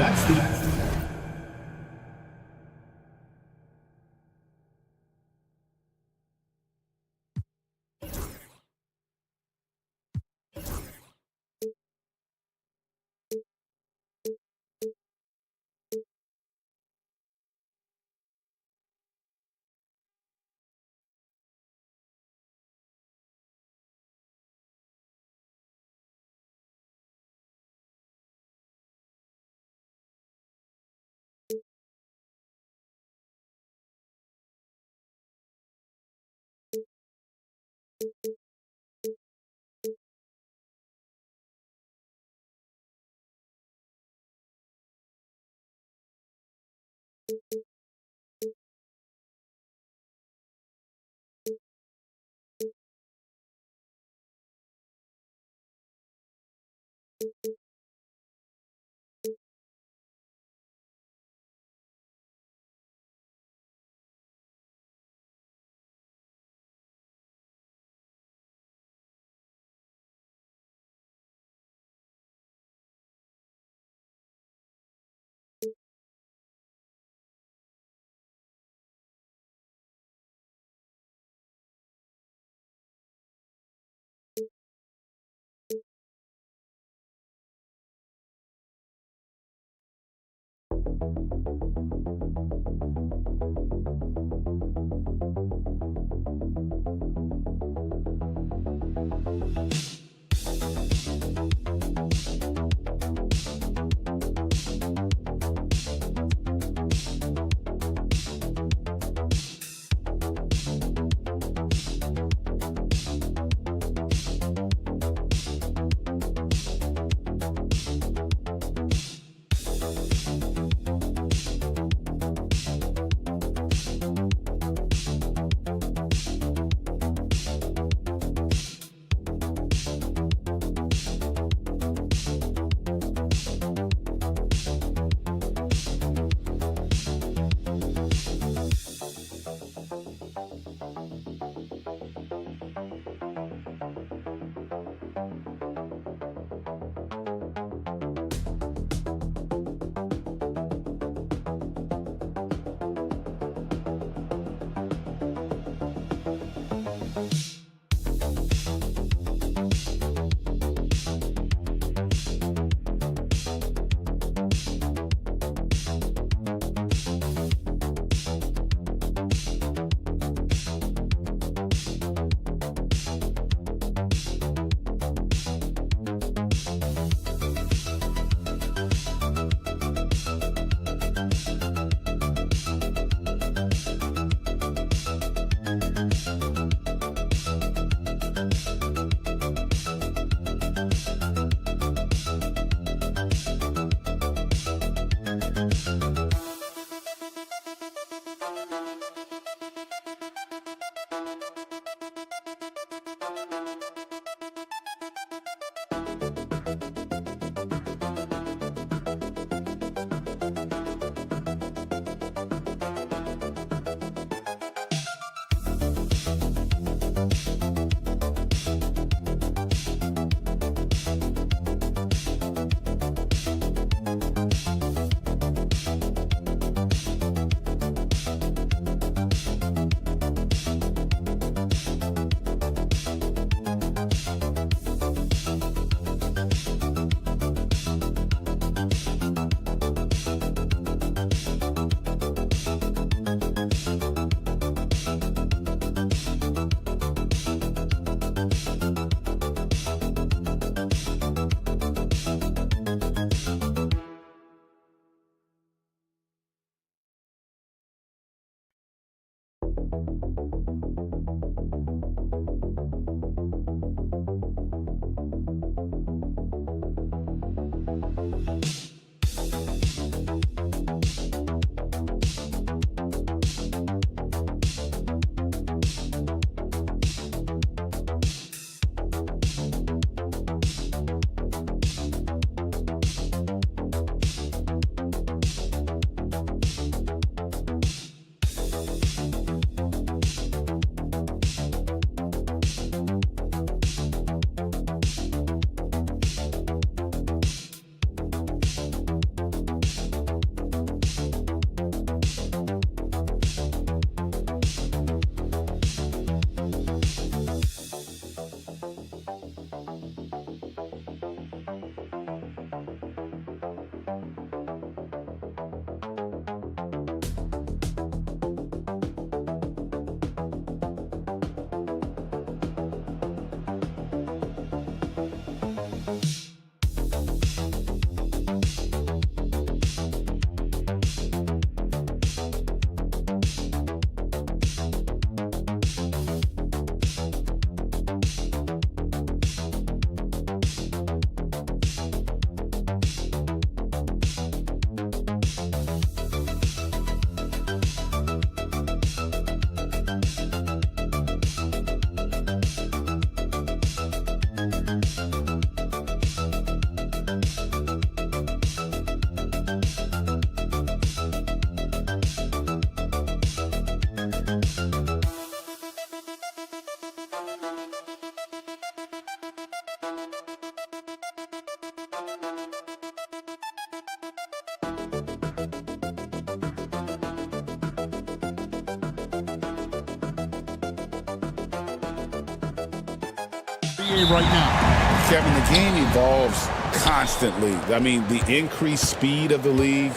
Right now. Kevin, the game evolves constantly. I mean, the increased speed of the league,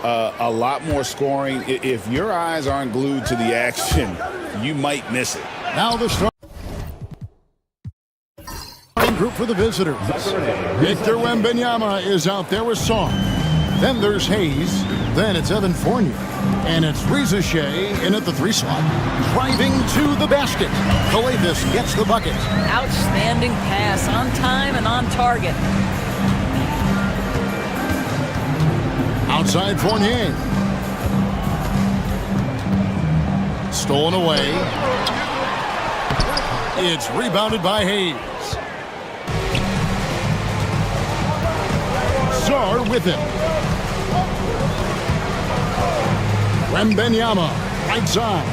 a lot more scoring. If your eyes aren't glued to the action, you might miss it. Now the starting group for the visitors. Victor Wembanyama is out there with Song. Then there's Hayes. Then it's Evan Fournier. And it's Reza Shea in at the 3 slot. Driving to the basket. Kalavis gets the bucket. Outstanding pass, on time and on target. Outside Fournier. Stolen away. It's rebounded by Hayes. Czar with him. Wembanyama, right side.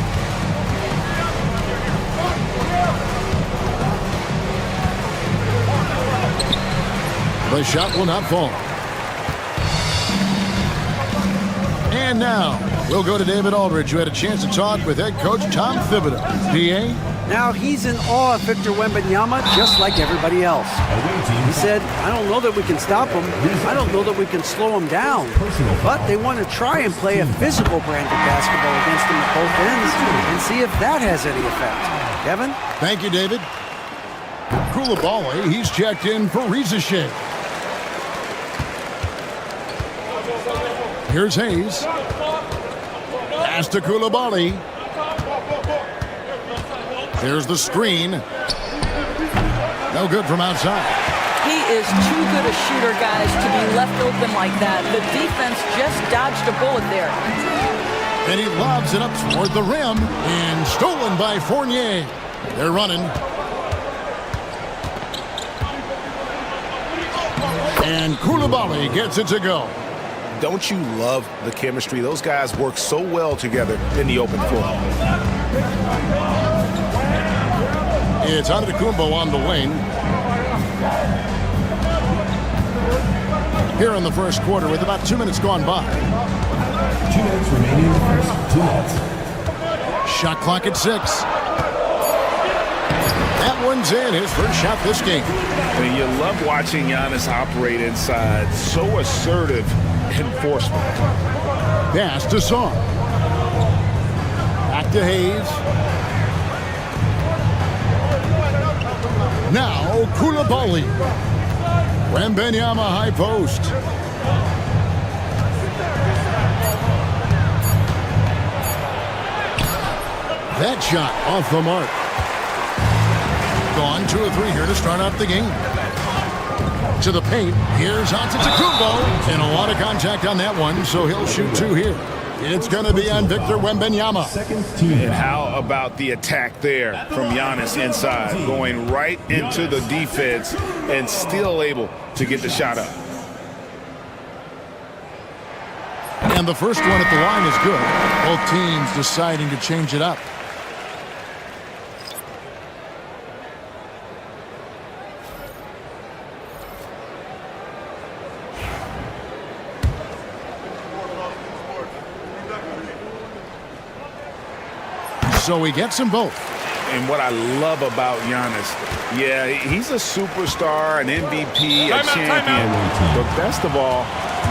The shot will not fall. And now, we'll go to David Aldridge, who had a chance to talk with head coach Tom Thibodeau. PA? Now he's in awe of Victor Wembanyama, just like everybody else. He said, I don't know that we can stop him. I don't know that we can slow him down. But they want to try and play a physical brand of basketball against him at both ends and see if that has any effect. Kevin? Thank you, David. Koulibaly, he's checked in for Reza Shea. Here's Hayes. Pass to Koulibaly. There's the screen. No good from outside. He is too good a shooter, guys, to be left open like that. The defense just dodged a bullet there. And he lobs it up toward the rim. And stolen by Fournier. They're running. And Koulibaly gets it to go. Don't you love the chemistry? Those guys work so well together in the open floor. It's Antetokounmpo on the wing. Here in the first quarter with about 2 minutes gone by. 2 minutes remaining in the first 2 minutes. Shot clock at 6. That one's in, his first shot this game. I mean, you love watching Giannis operate inside. So assertive enforcement. Pass to Song. Back to Hayes. Now Koulibaly. Wembanyama high post. That shot off the mark. Gone 2 of 3 here to start out the game. To the paint. Here's Antetokounmpo. And a lot of contact on that one, so he'll shoot 2 here. It's going to be on Victor Wembanyama. And how about the attack there from Giannis inside, going right into the defense and still able to get the shot up. And the first one at the line is good. Both teams deciding to change it up. So he gets them both. And what I love about Giannis, yeah, he's a superstar, an MVP, a champion. But best of all,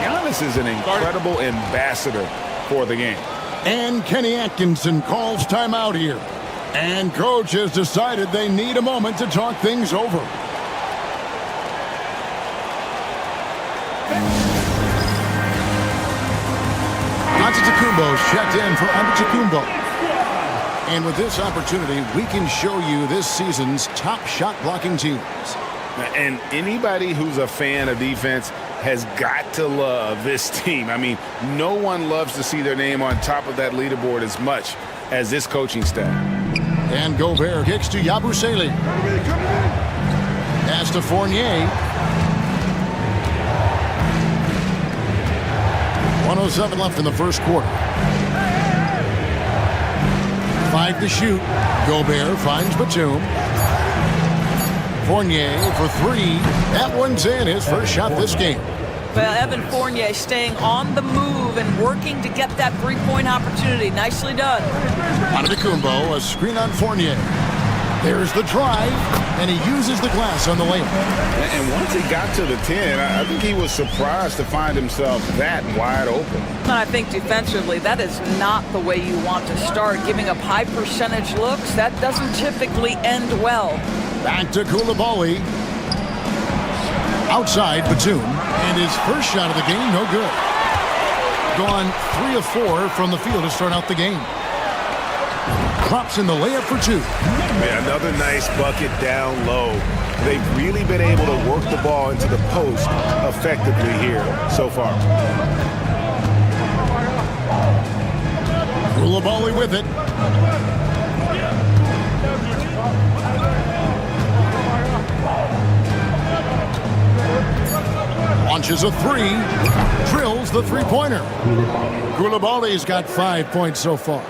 Giannis is an incredible ambassador for the game. And Kenny Atkinson calls timeout here. And coach has decided they need a moment to talk things over. Antetokounmpo's checked in for Antetokounmpo. And with this opportunity, we can show you this season's top shot-blocking teams. And anybody who's a fan of defense has got to love this team. I mean, no one loves to see their name on top of that leaderboard as much as this coaching staff. And Gobert kicks to Yabusele. Pass to Fournier. 1:07 left in the first quarter. 5 to shoot. Gobert finds Batum. Fournier for 3. That one's in, his first shot this game. Well, Evan Fournier staying on the move and working to get that three-point opportunity. Nicely done. Antetokounmpo, a screen on Fournier. There's the drive, and he uses the glass on the layup. And once he got to the 10, I think he was surprised to find himself that wide open. I think defensively, that is not the way you want to start. Giving up high percentage looks, that doesn't typically end well. Back to Koulibaly. Outside Batum, and his first shot of the game, no good. Gone 3 of 4 from the field to start out the game. Drops in the layup for 2. Yeah, another nice bucket down low. They've really been able to work the ball into the post effectively here so far. Koulibaly with it. Launches a 3. Drills the three-pointer. Koulibaly's got 5 points so far.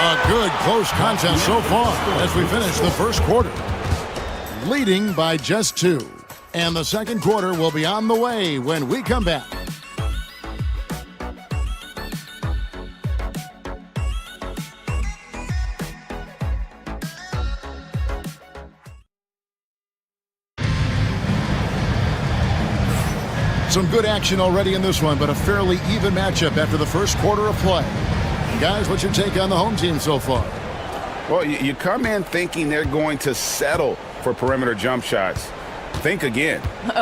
A good close contest so far as we finish the first quarter. Leading by just 2. And the second quarter will be on the way when we come back. Some good action already in this one, but a fairly even matchup after the first quarter of play. Guys, what's your take on the home team so far? Well, you come in thinking they're going to settle for perimeter jump shots. Think again.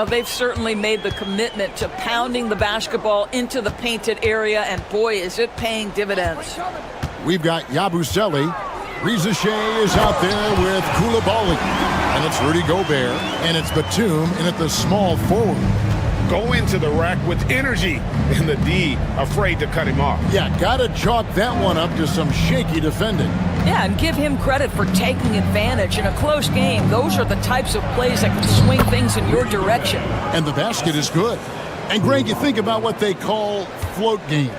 They've certainly made the commitment to pounding the basketball into the painted area, and boy, is it paying dividends. We've got Yabusele. Riza Shea is out there with Koulibaly. And it's Rudy Gobert, and it's Batum in at the small forward. Go into the rack with energy, and the D afraid to cut him off. Yeah, gotta chalk that one up to some shaky defending. Yeah, and give him credit for taking advantage in a close game. Those are the types of plays that can swing things in your direction. And the basket is good. And Greg, you think about what they call float game.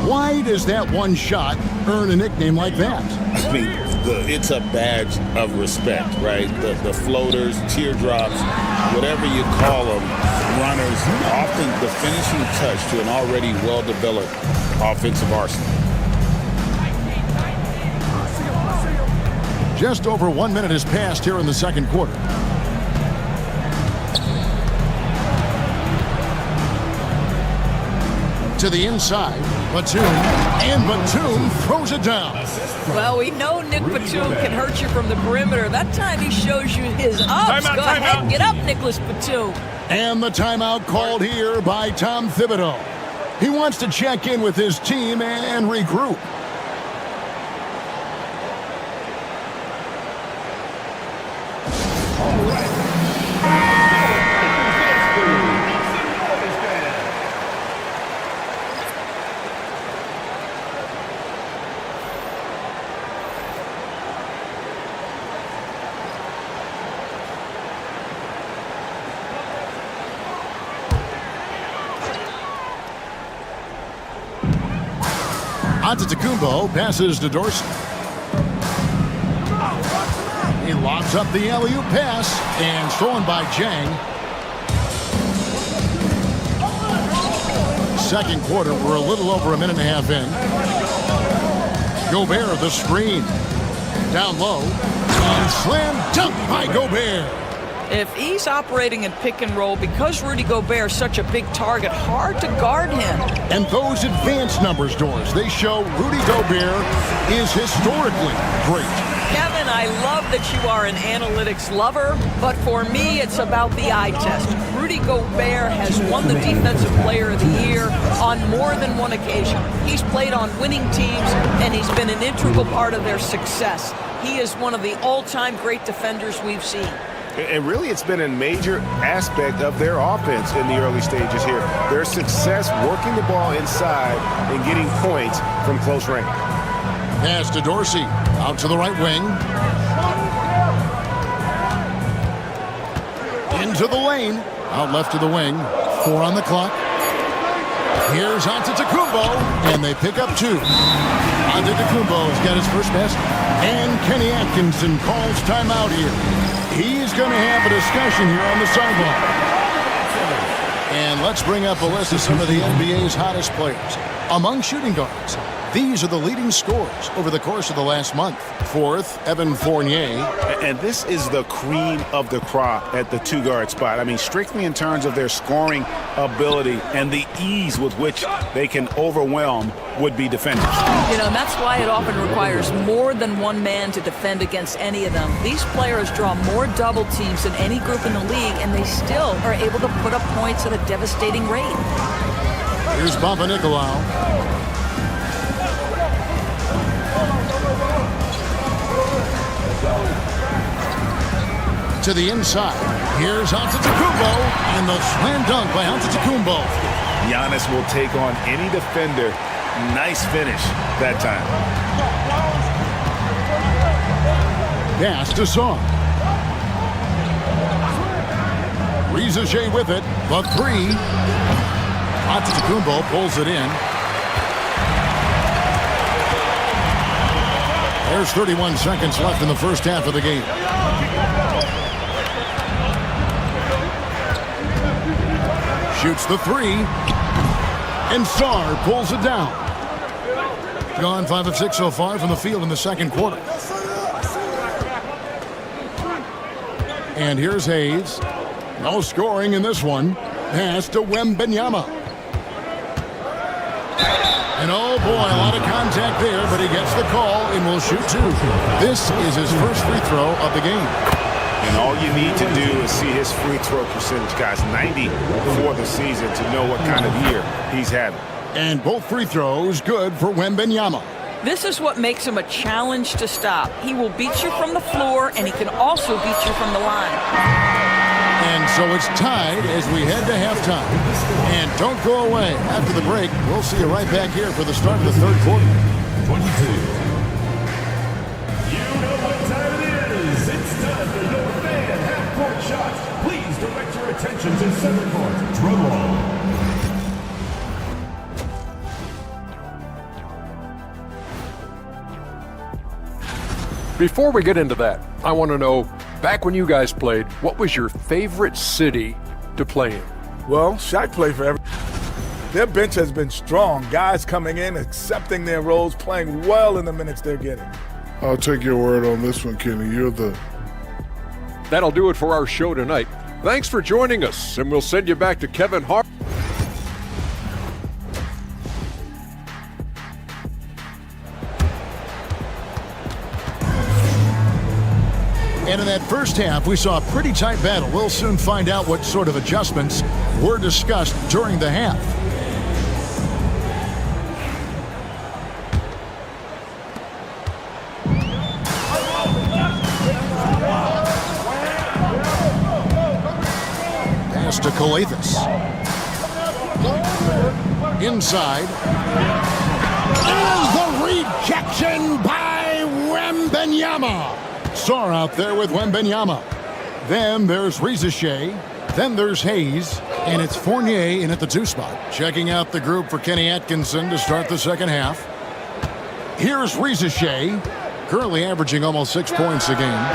Why does that one shot earn a nickname like that? I mean, it's a badge of respect, right? The floaters, teardrops, whatever you call them, runners, often the finishing touch to an already well-developed offensive arsenal. Just over 1 minute has passed here in the second quarter. To the inside, Batum, and Batum throws it down. Well, we know Nick Batum can hurt you from the perimeter. That time he shows you his ups. Go ahead, get up, Nicholas Batum. And the timeout called here by Tom Thibodeau. He wants to check in with his team and regroup. Antetokounmpo passes to Dorsey. He lobs up the alley-oop pass and thrown by Jang. Second quarter, we're a little over a minute and a half in. Gobert the screen. Down low. And slam dunk by Gobert. If he's operating in pick and roll, because Rudy Gobert is such a big target, hard to guard him. And those advanced numbers, Doris, they show Rudy Gobert is historically great. Kevin, I love that you are an analytics lover, but for me, it's about the eye test. Rudy Gobert has won the Defensive Player of the Year on more than one occasion. He's played on winning teams, and he's been an integral part of their success. He is one of the all-time great defenders we've seen. And really, it's been a major aspect of their offense in the early stages here. Their success working the ball inside and getting points from close range. Pass to Dorsey. Out to the right wing. Into the lane. Out left to the wing. 4 on the clock. Here's Antetokounmpo, and they pick up 2. Antetokounmpo's got his first basket. And Kenny Atkinson calls timeout here. He's going to have a discussion here on the sideline. And And let's bring up a list of some of the NBA's hottest players. Among shooting guards, these are the leading scorers over the course of the last month. Fourth, Evan Fournier. And this is the cream of the crop at the two-guard spot. I mean, strictly in terms of their scoring ability and the ease with which they can overwhelm would-be defenders. You know, and that's why it often requires more than one man to defend against any of them. These players draw more double teams than any group in the league, and they still are able to put up points at a devastating rate. Here's Papanikolaou. To the inside. Here's Antetokounmpo, and the slam dunk by Antetokounmpo. Giannis will take on any defender. Nice finish that time. Pass to Song. Riza with it. The three. Antetokounmpo pulls it in. There's 31 seconds left in the first half of the game. Shoots the three. And Sarr pulls it down. Gone 5 of 6 so far from the field in the second quarter. And here's Hayes. No scoring in this one. Pass to Wembanyama. And oh boy, a lot of contact there, but he gets the call and will shoot two. This is his first free throw of the game. And all you need to do is see his free throw percentage, guys. 90 for the season to know what kind of year he's having. And both free throws good for Wembanyama. This is what makes him a challenge to stop. He will beat you from the floor, and he can also beat you from the line. And so it's tied as we head to halftime. And don't go away. After the break, we'll see you right back here for the start of the third quarter. 22. You know what time it is. It's time for your fan half-court shots. Please direct your attention to center court. Drum roll. Before we get into that, I want to know, back when you guys played, what was your favorite city to play in? Well, Shaq played for every. Their bench has been strong. Guys coming in, accepting their roles, playing well in the minutes they're getting. I'll take your word on this one, Kenny. You're the... That'll do it for our show tonight. Thanks for joining us, and we'll send you back to Kevin Hart. And in that first half, we saw a pretty tight battle. We'll soon find out what sort of adjustments were discussed during the half. Pass to Kalathis. Inside. There's the rejection by Wembanyama. Sarr out there with Wembanyama. Then there's Riza. Then there's Hayes. And it's Fournier in at the 2 spot. Checking out the group for Kenny Atkinson to start the second half. Here's Riza, currently averaging almost 6 points a game.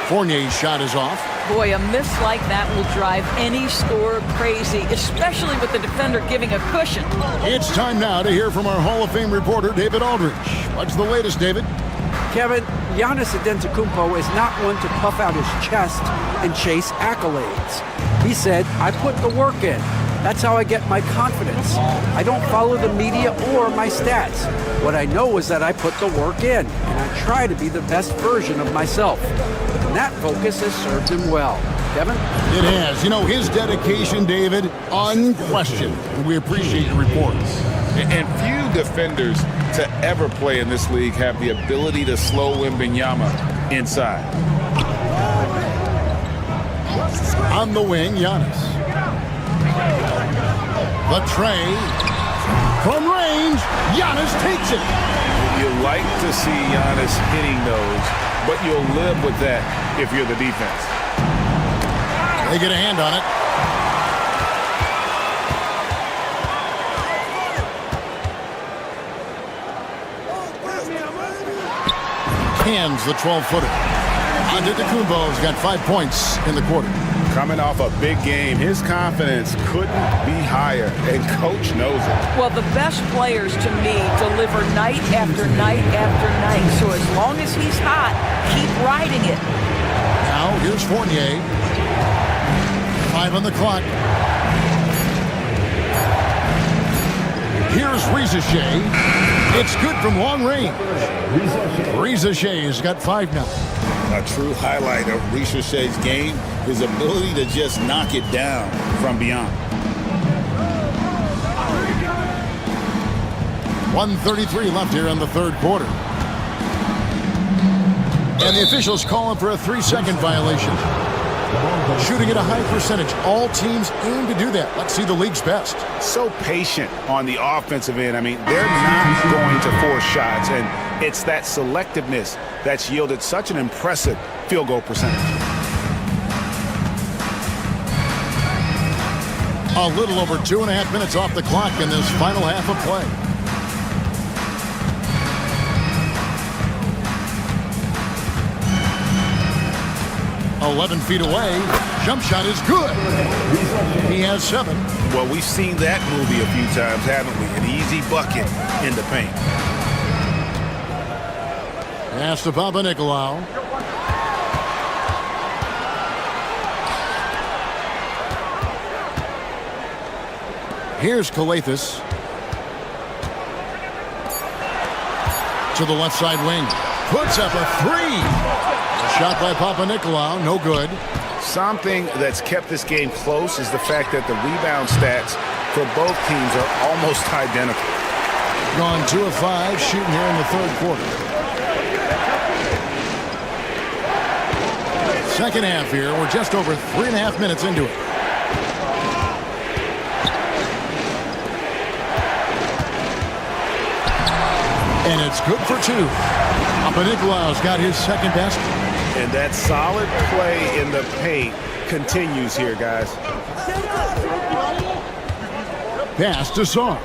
Fournier's shot is off. Boy, a miss like that will drive any scorer crazy, especially with the defender giving a cushion. It's time now to hear from our Hall of Fame reporter, David Aldridge. What's the latest, David? Kevin, Giannis Antetokounmpo is not one to puff out his chest and chase accolades. He said, I put the work in. That's how I get my confidence. I don't follow the media or my stats. What I know is that I put the work in, and I try to be the best version of myself. And that focus has served him well. Kevin? It has. You know, his dedication, David, unquestioned. We appreciate your reports. And few defenders to ever play in this league have the ability to slow Wembanyama inside. On the wing, Giannis. The tray. From range, Giannis takes it. You like to see Giannis hitting those, but you'll live with that if you're the defense. They get a hand on it. Hands the 12-footer. Antetokounmpo's got 5 points in the quarter. Coming off a big game, his confidence couldn't be higher, and coach knows it. Well, the best players to me deliver night after night after night. So as long as he's hot, keep riding it. Now here's Fournier. 5 on the clock. Here's Rizachet. It's good from long range. Rizachet's got 5 now. A true highlight of Rizachet's game, his ability to just knock it down from beyond. 1:33 left here in the third quarter. And the officials calling for a 3-second violation. Shooting at a high percentage. All teams aim to do that. Let's see the league's best. So patient on the offensive end. I mean, they're not going to force shots, and it's that selectiveness that's yielded such an impressive field goal percentage. A little over 2.5 minutes off the clock in this final half of play. "11 feet away. Jump shot is good. He has 7. Well, we've seen that movie a few times, haven't we? An easy bucket in the paint. Pass to Papanikolaou. Here's Kalathis. To the left side wing. Puts up a 3. Shot by Papanikolaou, no good. Something that's kept this game close is the fact that the rebound stats for both teams are almost identical. Gone 2 of 5, shooting here in the third quarter. Second half here, we're just over 3.5 minutes into it. And it's good for 2. Papanikolaou's got his second best. And that solid play in the paint continues here, guys. Pass to Song.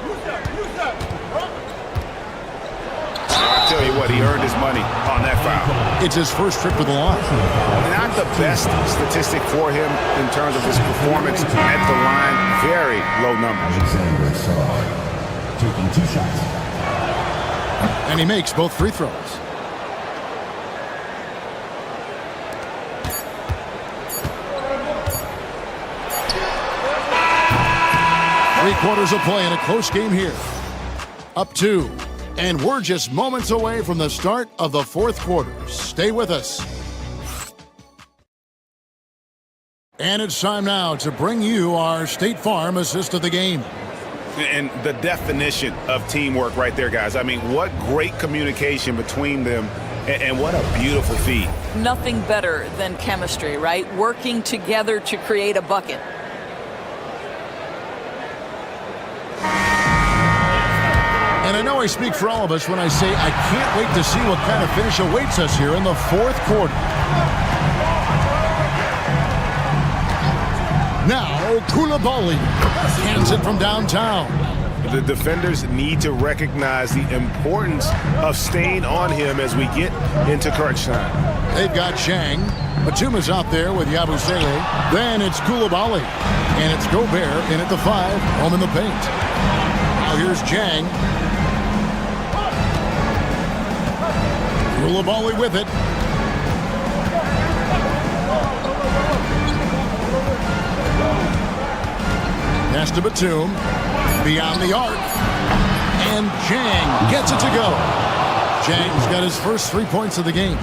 I'll tell you what, he earned his money on that foul. It's his first trip to the line. Not the best statistic for him in terms of his performance at the line. Very low numbers. Taking 2 shots. And he makes both free throws. Three-quarters of play in a close game here. Up 2. And we're just moments away from the start of the fourth quarter. Stay with us. And it's time now to bring you our State Farm assist of the game. And the definition of teamwork right there, guys. I mean, what great communication between them, and what a beautiful feed. Nothing better than chemistry, right? Working together to create a bucket. And I know I speak for all of us when I say I can't wait to see what kind of finish awaits us here in the fourth quarter. Now, Koulibaly hands it from downtown. The defenders need to recognize the importance of staying on him as we get into crunch time. They've got Chang. Batuma's out there with Yabusele. Then it's Koulibaly. And it's Gobert in at the 5, home in the paint. Now here's Chang. Koulibaly with it. Pass to Batum. Beyond the arc. And Chang gets it to go. Chang's got his first 3 points of the game.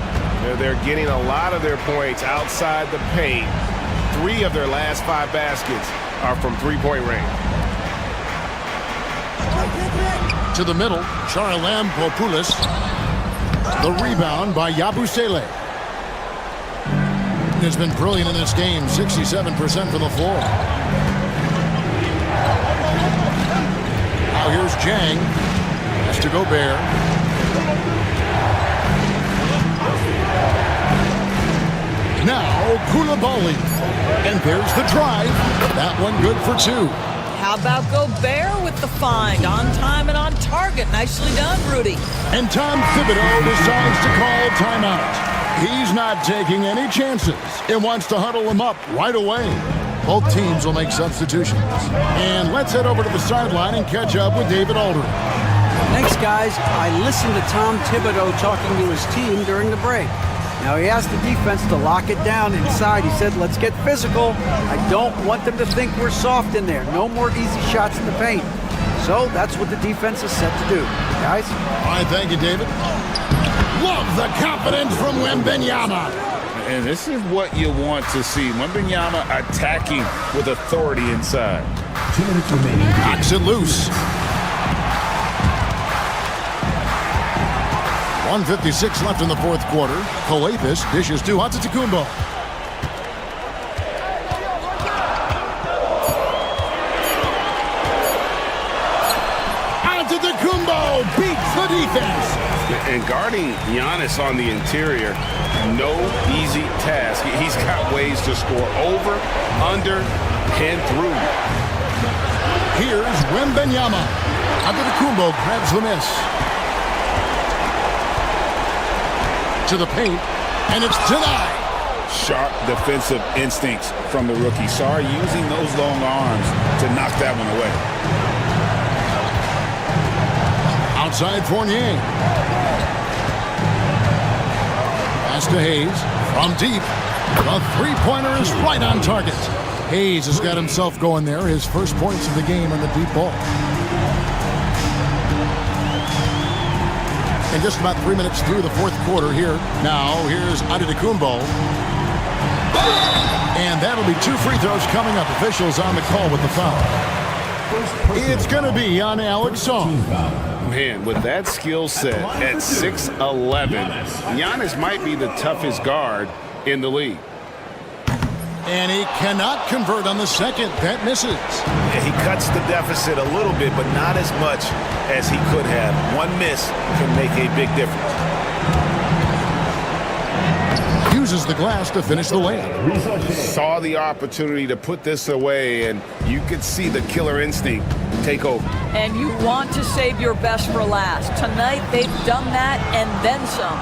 They're getting a lot of their points outside the paint. 3 of their last 5 baskets are from three-point range. To the middle, Charalampopoulos. The rebound by Yabusele. Has been brilliant in this game, 67% from the floor. Now here's Chang. Has to Gobert. Now Koulibaly. And there's the drive. That one good for 2. How about Gobert with the find? On time and on target. Nicely done, Rudy. And Tom Thibodeau decides to call timeout. He's not taking any chances and wants to huddle him up right away. Both teams will make substitutions. And let's head over to the sideline and catch up with David Aldridge. Thanks, guys. I listened to Tom Thibodeau talking to his team during the break. Now, he asked the defense to lock it down inside. He said, let's get physical. I don't want them to think we're soft in there. No more easy shots in the paint. So that's what the defense is set to do. Guys? All right, thank you, David. Love the confidence from Wembanyama. And this is what you want to see. Wembanyama attacking with authority inside. 2 minutes remaining. Knocks it loose. 1:56 left in the fourth quarter. Coavis dishes to Antetokounmpo. Antetokounmpo beats the defense. And guarding Giannis on the interior, no easy task. He's got ways to score over, under, and through. Here's Wembanyama. Antetokounmpo grabs the miss. To the paint, and it's denied. Sharp defensive instincts from the rookie. Sarr using those long arms to knock that one away. Outside Fournier. Pass to Hayes. From deep. The three-pointer is right on target. Hayes has got himself going there. His first points of the game on the deep ball. And just about 3 minutes through the fourth quarter here. Now, here's Antetokounmpo. And that'll be 2 free throws coming up. Officials on the call with the foul. It's going to be on Alex Song. Man, with that skill set at 6'11", Giannis might be the toughest guard in the league. And he cannot convert on the second. That misses. Yeah, he cuts the deficit a little bit, but not as much as he could have. One miss can make a big difference. Uses the glass to finish the layup. Saw the opportunity to put this away, and you could see the killer instinct take over. And you want to save your best for last. Tonight, they've done that and then some.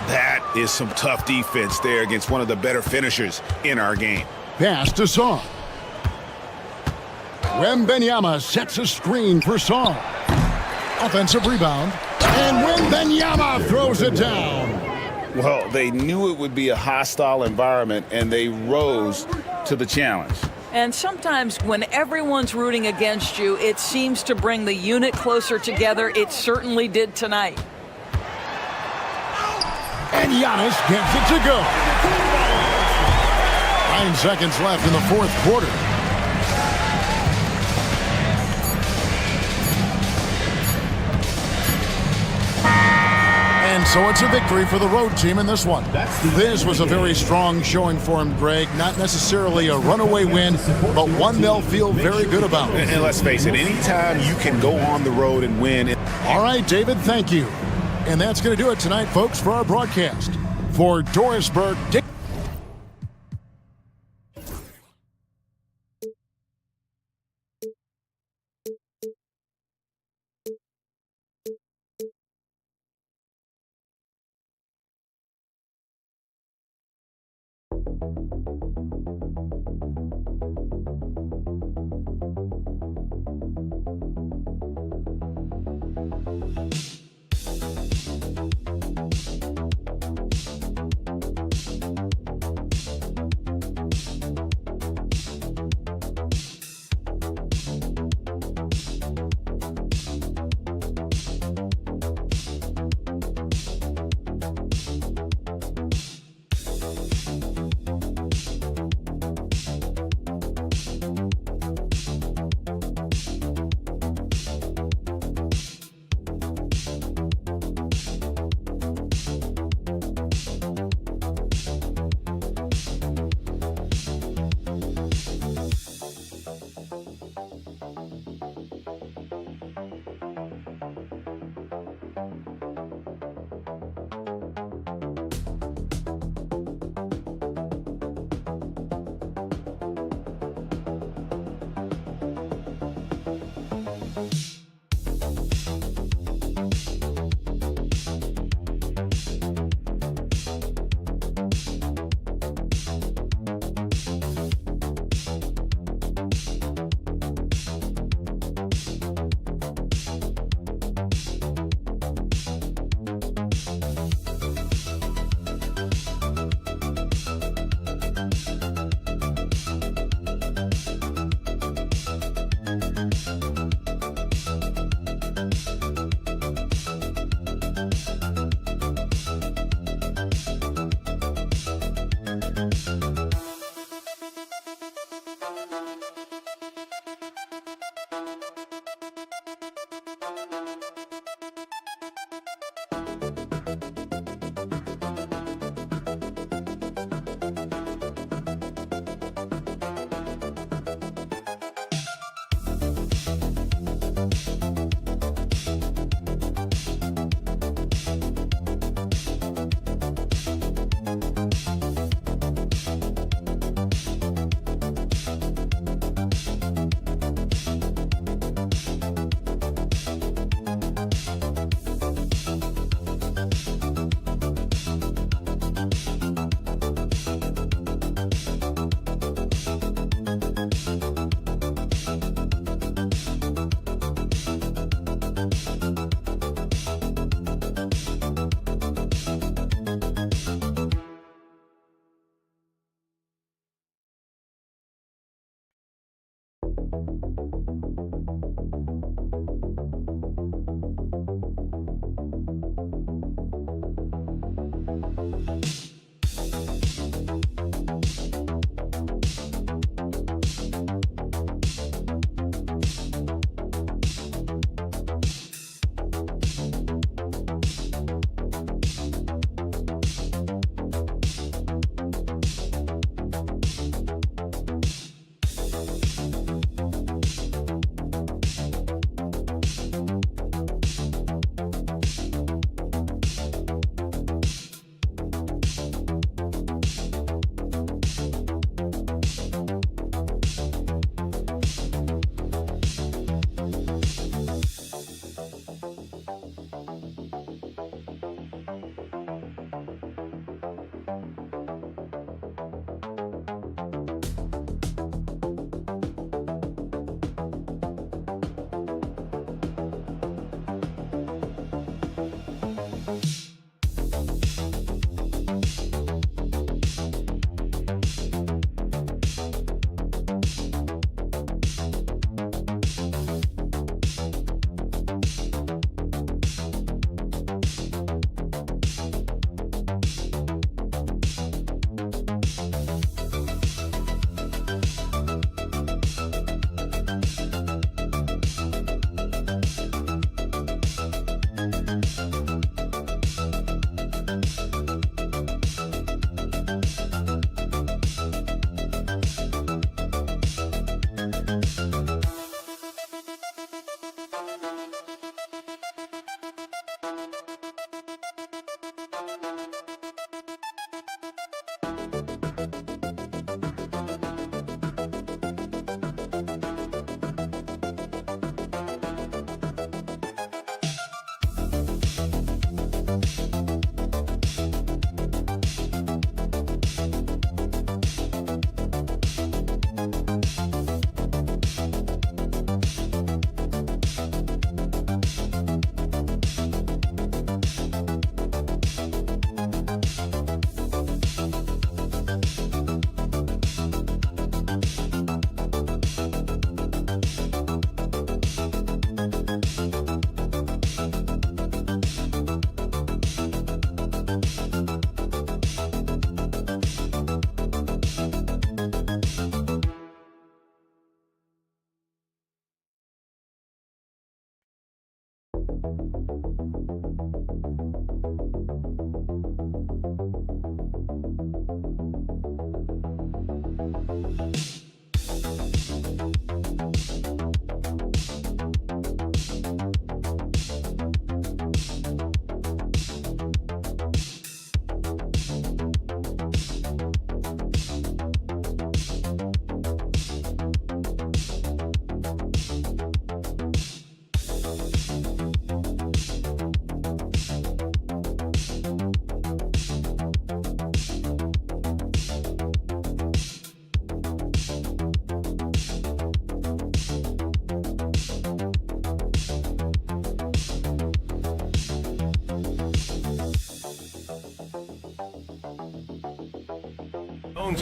That is some tough defense there against one of the better finishers in our game. Pass to Song. Wembanyama sets a screen for Song. Offensive rebound. And Wembanyama throws it down. Well, they knew it would be a hostile environment, and they rose to the challenge. And sometimes when everyone's rooting against you, it seems to bring the unit closer together. It certainly did tonight. And Giannis gets it to go. 9 seconds left in the fourth quarter. And so it's a victory for the road team in this one. This was a very strong showing for him, Greg. Not necessarily a runaway win, but one they'll feel very good about. And let's face it, anytime you can go on the road and win. All right, David, thank you. And that's going to do it tonight, folks, for our broadcast. For Dorisburg,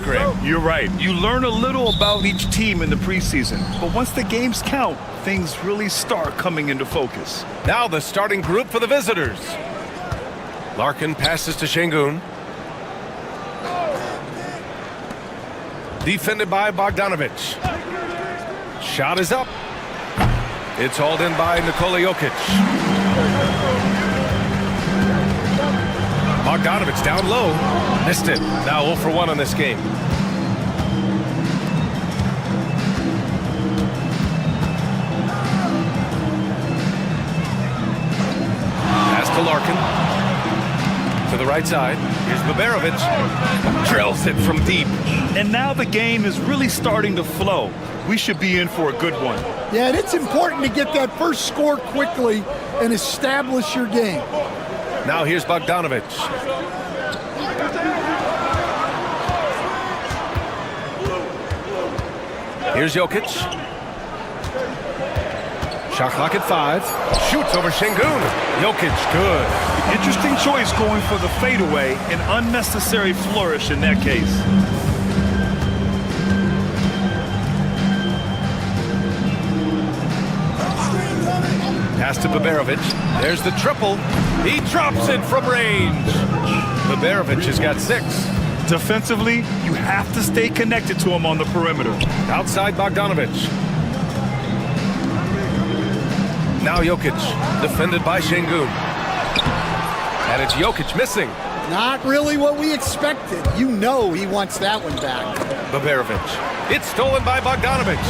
Greg. You're right. You learn a little about each team in the preseason, but once the games count, things really start coming into focus. Now the starting group for the visitors. Larkin passes to Şengün. Defended by Bogdanovic. Shot is up. It's hauled in by Nikola Jokic. Bogdanovic down low. Missed it. Now 0 for 1 on this game. Pass to Larkin. To the right side. Here's Baberovic. Drills it from deep. And now the game is really starting to flow. We should be in for a good one. Yeah, and it's important to get that first score quickly and establish your game. Now here's Bogdanovic. Here's Jokic. Shot clock at 5. Shoots over Şengün. Jokic, good. Interesting choice going for the fadeaway. An unnecessary flourish in that case. Pass to Baberovic. There's the triple. He drops it from range. Baberovic has got 6. Defensively, you have to stay connected to him on the perimeter. Outside Bogdanovic. Now Jokic, defended by Şengün. And it's Jokic missing. Not really what we expected. You know he wants that one back. Baberovic. It's stolen by Bogdanovic.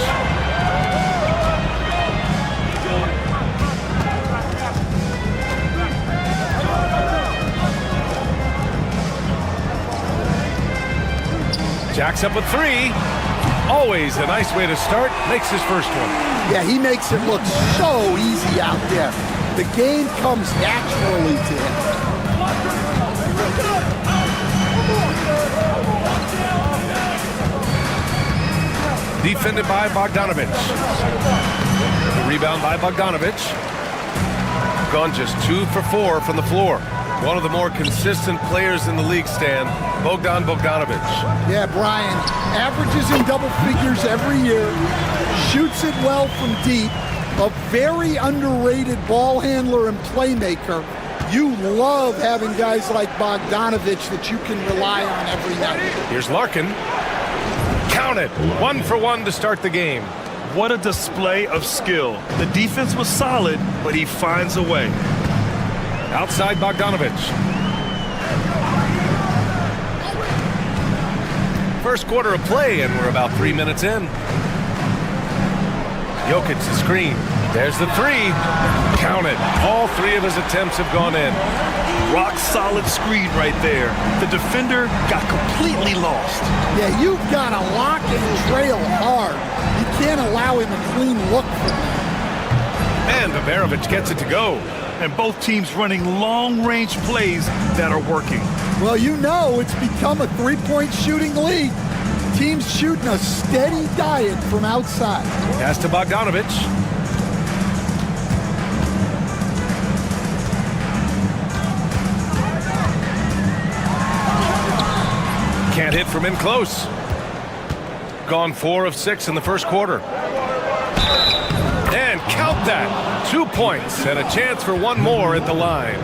Jacks up with 3. Always a nice way to start. Makes his first one. Yeah, he makes it look so easy out there. The game comes naturally to him. Defended by Bogdanovic. The rebound by Bogdanovic. Gone just 2 for 4 from the floor. One of the more consistent players in the league, Stan, Bogdanovic. Yeah, Brian, averages in double figures every year, shoots it well from deep, a very underrated ball handler and playmaker. You love having guys like Bogdanovic that you can rely on every night. Here's Larkin. Count it. 1 for 1 to start the game. What a display of skill. The defense was solid, but he finds a way. Outside Bogdanovic. First quarter of play, and we're about 3 minutes in. Jokic the screen. There's the 3. Count it. All 3 of his attempts have gone in. Rock solid screen right there. The defender got completely lost. Yeah, you've got to lock and trail hard. You can't allow him a clean look from that. And Baberovic gets it to go. And both teams running long-range plays that are working. Well, you know it's become a three-point shooting league. Teams shooting a steady diet from outside. Pass to Bogdanovic. Can't hit from in close. Gone 4 of 6 in the first quarter. And count that. 2 points and a chance for 1 more at the line.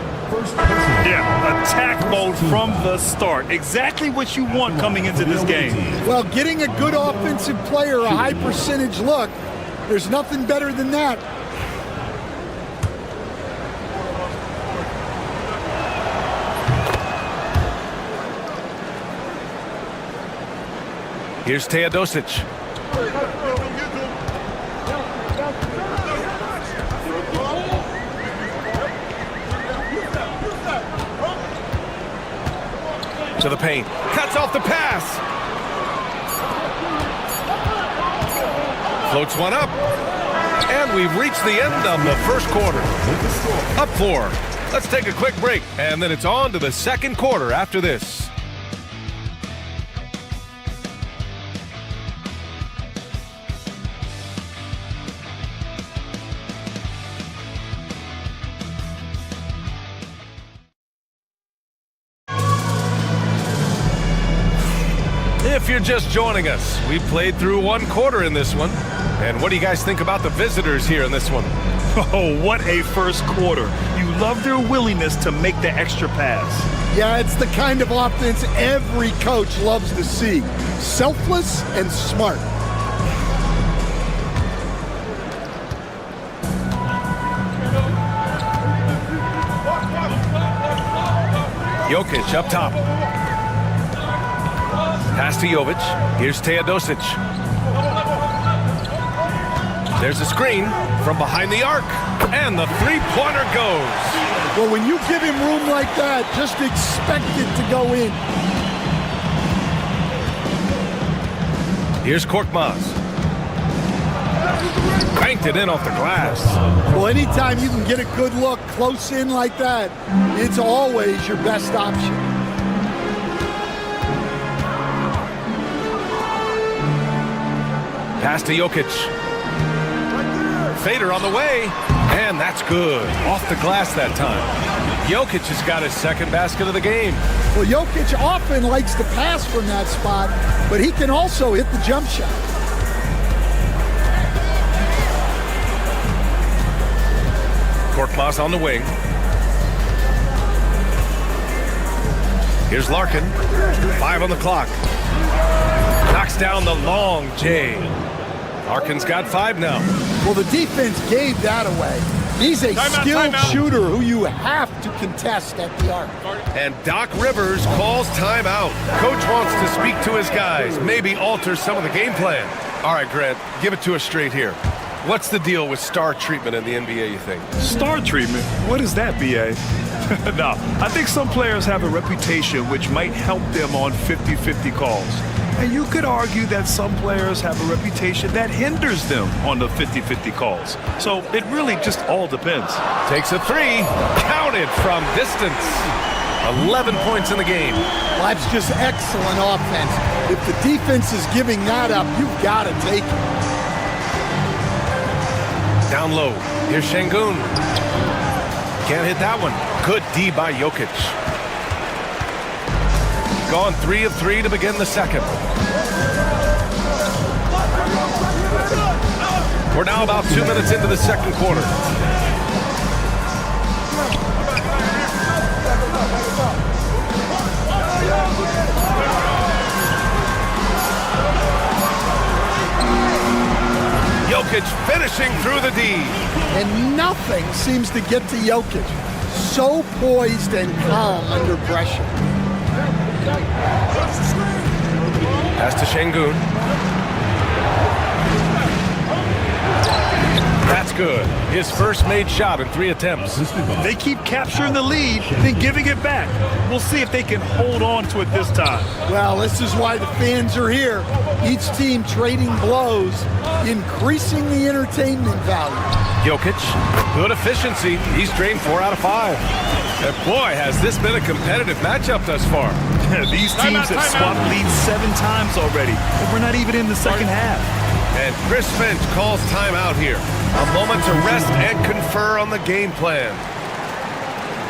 Yeah, attack mode from the start. Exactly what you want coming into this game. Well, getting a good offensive player a high percentage look, there's nothing better than that. Here's Teodosic. To the paint. Cuts off the pass. Floats one up. And we've reached the end of the first quarter. Up 4. Let's take a quick break, and then it's on to the second quarter after this. If you're just joining us, we played through 1 quarter in this one. And what do you guys think about the visitors here in this one? Oh, what a first quarter. You love their willingness to make the extra pass. Yeah, it's the kind of offense every coach loves to see. Selfless and smart. Jokic up top. Pass to Jovic. Here's Teodosic. There's a screen from behind the arc. And the three-pointer goes. Well, when you give him room like that, just expect it to go in. Here's Korkmaz. Banked it in off the glass. Well, anytime you can get a good look close in like that, it's always your best option. Pass to Jokic. Fader on the way. And that's good. Off the glass that time. Jokic has got his second basket of the game. Well, Jokic often likes to pass from that spot, but he can also hit the jump shot. Korkmaz on the wing. Here's Larkin. 5 on the clock. Knocks down the long J. Larkin's got 5 now. Well, the defense gave that away. He's a skilled shooter who you have to contest at the arc. And Doc Rivers calls timeout. Coach wants to speak to his guys, maybe alter some of the game plan. All right, Grant, give it to us straight here. What's the deal with star treatment in the NBA, you think? Star treatment? What is that, B.A.? No, I think some players have a reputation which might help them on 50-50 calls. And you could argue that some players have a reputation that hinders them on the 50-50 calls. So it really just all depends. Takes a 3, counted from distance. 11 points in the game. Well, that's just excellent offense. If the defense is giving that up, you've got to take it. Down low. Here's Şengün. Can't hit that one. Good D by Jokic. Gone 3 of 3 to begin the second. We're now about 2 minutes into the second quarter. Jokic finishing through the D. And nothing seems to get to Jokic. So poised and calm under pressure. Pass to Şengün. That's good. His first made shot in 3 attempts. They keep capturing the lead, then giving it back. We'll see if they can hold on to it this time. Well, this is why the fans are here. Each team trading blows, increasing the entertainment value. Jokic, good efficiency. He's drained 4 out of 5. And boy, has this been a competitive matchup thus far. These teams have swapped leads 7 times already, and we're not even in the second half. And Chris Finch calls timeout here. A moment to rest and confer on the game plan.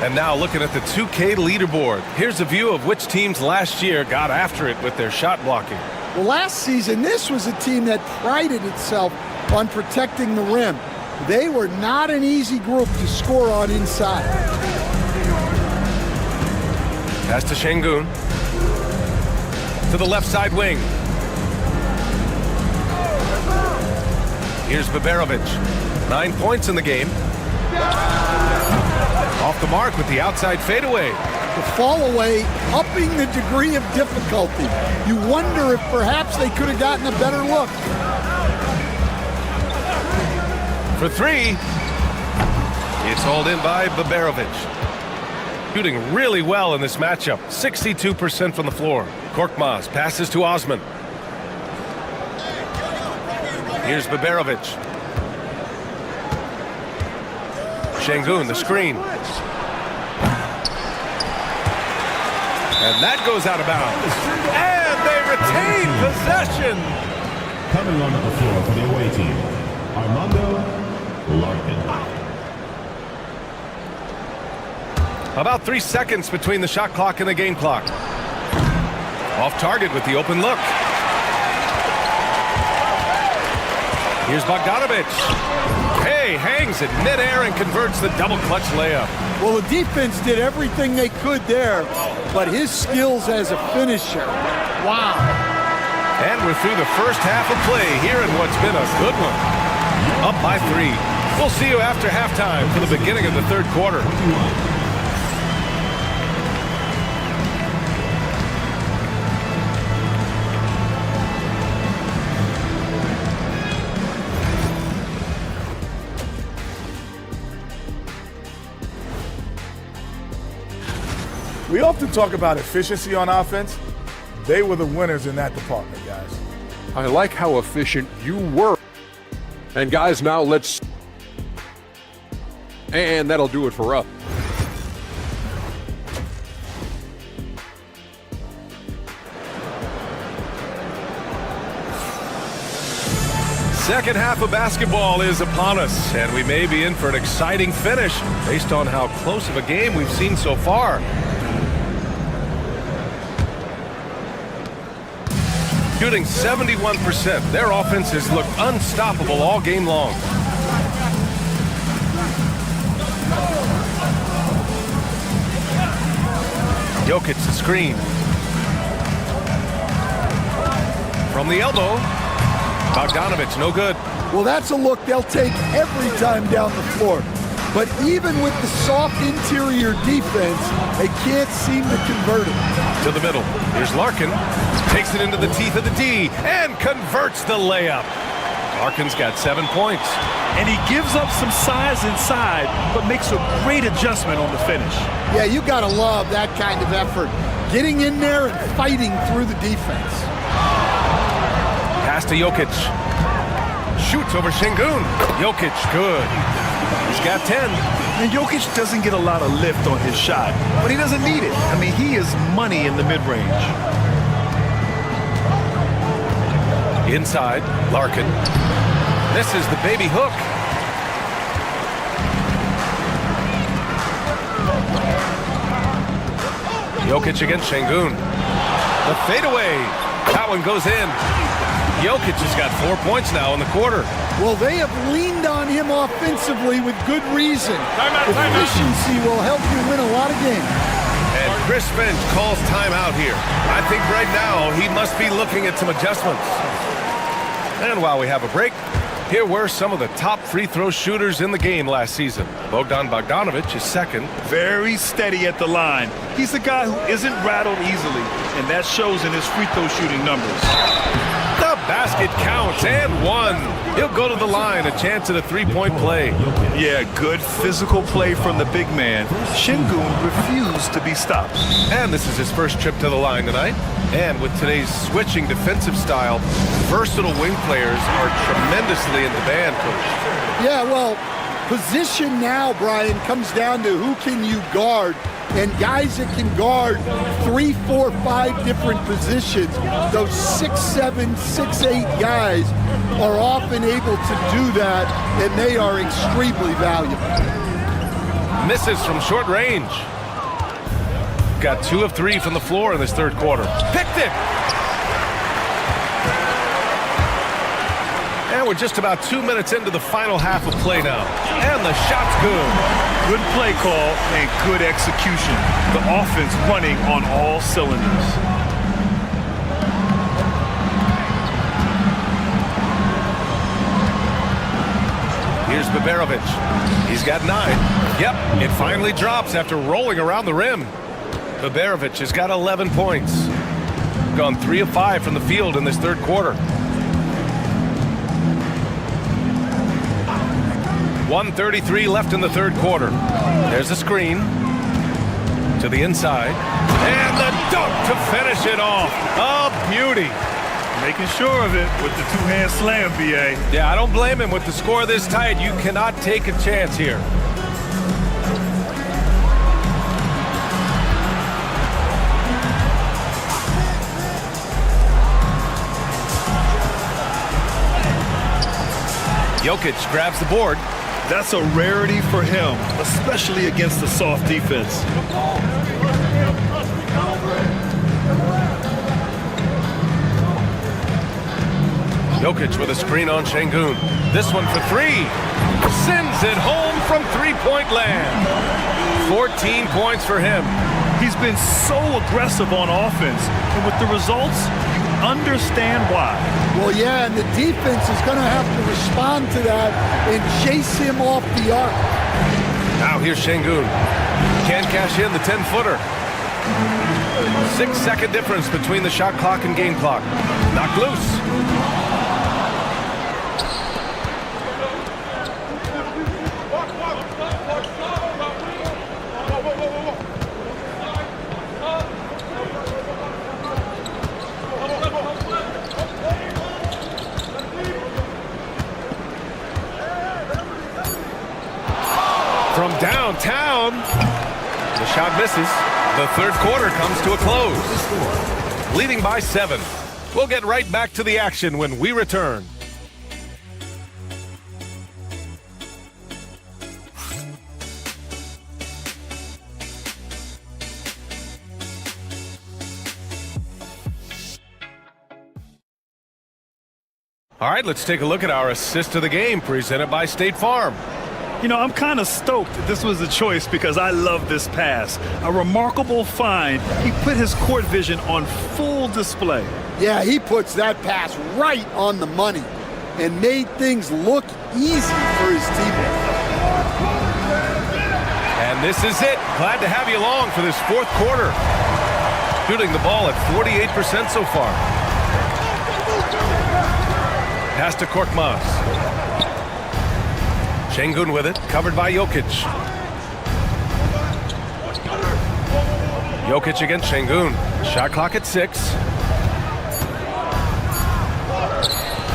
And now looking at the 2K leaderboard. Here's a view of which teams last year got after it with their shot blocking. Well, last season, this was a team that prided itself on protecting the rim. They were not an easy group to score on inside. Pass to Şengün. To the left side wing. Here's Baberovic. 9 points in the game. Off the mark with the outside fadeaway. The fall away, upping the degree of difficulty. You wonder if perhaps they could have gotten a better look. For 3. It's hauled in by Baberovic. Shooting really well in this matchup. 62% from the floor. Korkmaz passes to Osman. Here's Baberovic. Şengün, the screen. And that goes out of bounds. And they retain possession. Coming onto the floor for the away team, Armando Larkin. About 3 seconds between the shot clock and the game clock. Off target with the open look. Here's Bogdanovic. Hey, hangs in midair and converts the double clutch layup. Well, the defense did everything they could there, but his skills as a finisher, wow. And we're through the first half of play here in what's been a good one. Up by 3. We'll see you after halftime for the beginning of the third quarter. We often talk about efficiency on offense. They were the winners in that department, guys. I like how efficient you were. And guys, now let's... And that'll do it for us. Second half of basketball is upon us, and we may be in for an exciting finish based on how close of a game we've seen so far. Shooting 71%. Their offense has looked unstoppable all game long. Jokic the screen. From the elbow. Bogdanovic, no good. Well, that's a look they'll take every time down the floor. But even with the soft interior defense, they can't seem to convert it. To the middle. Here's Larkin. Takes it into the teeth of the D and converts the layup. Larkin's got 7 points. And he gives up some size inside, but makes a great adjustment on the finish. Yeah, you got to love that kind of effort. Getting in there and fighting through the defense. Pass to Jokic. Shoots over Şengün. Jokic, good. He's got 10. And Jokic doesn't get a lot of lift on his shot, but he doesn't need it. I mean, he is money in the mid-range. Inside, Larkin. This is the baby hook. Jokic against Şengün. The fadeaway. That one goes in. Jokic has got 4 points now in the quarter. Well, they have leaned on him offensively with good reason. Efficiency will help you win a lot of games. And Chris Finch calls timeout here. I think right now he must be looking at some adjustments. And while we have a break, here were some of the top free throw shooters in the game last season. Bogdanovic is second. Very steady at the line. He's a guy who isn't rattled easily, and that shows in his free throw shooting numbers. The basket counts and one. He'll go to the line, a chance at a three-point play. Yeah, good physical play from the big man. Şengün refused to be stopped. And this is his first trip to the line tonight. And with today's switching defensive style, versatile wing players are tremendously in demand, Coach. Yeah, well, position now, Brian, comes down to who can you guard. And guys that can guard 3, 4, 5 different positions, those 6'7", 6'8" guys are often able to do that, and they are extremely valuable. Misses from short range. Got 2 of 3 from the floor in this third quarter. Picked it! And we're just about 2 minutes into the final half of play now. And the shot's good. Good play call and good execution. The offense running on all cylinders. Here's Bogdanovic. He's got 9. Yep, it finally drops after rolling around the rim. Bogdanovic has got 11 points. Gone 3 of 5 from the field in this third quarter. 1:33 left in the third quarter. There's a screen to the inside. And the dunk to finish it off. A beauty. Making sure of it with the two-hand slam, B.A. Yeah, I don't blame him. With the score this tight, you cannot take a chance here. Jokic grabs the board. That's a rarity for him, especially against the soft defense. Jokic with a screen on Şengün. This one for 3. Sends it home from three-point land. 14 points for him. He's been so aggressive on offense, and with the results, you understand why. Well, yeah, and the defense is going to have to respond to that and chase him off the arc. Now here's Şengün. Can't cash in the 10-footer. 6-second difference between the shot clock and game clock. Knocked loose. him. The shot misses. The third quarter comes to a close. Leading by 7. We'll get right back to the action when we return. All right, let's take a look at our assist of the game presented by State Farm. You know, I'm kind of stoked that this was a choice because I love this pass. A remarkable find. He put his court vision on full display. Yeah, he puts that pass right on the money and made things look easy for his teammates. And this is it. Glad to have you along for this fourth quarter. Shooting the ball at 48% so far. Pass to Korkmaz. Şengün with it, covered by Jokic. Jokic against Şengün. Shot clock at 6.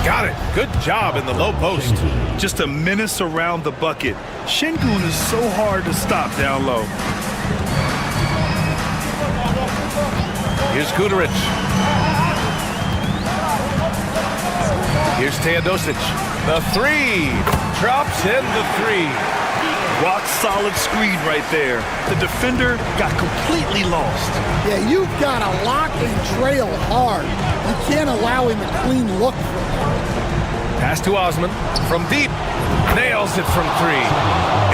Got it. Good job in the low post. Just a menace around the bucket. Şengün is so hard to stop down low. Here's Guduric. Here's Teodosic. The 3. Drops in the 3. Rock solid screen right there. The defender got completely lost. Yeah, you've got to lock and trail hard. You can't allow him a clean look for him. Pass to Osman. From deep. Nails it from 3.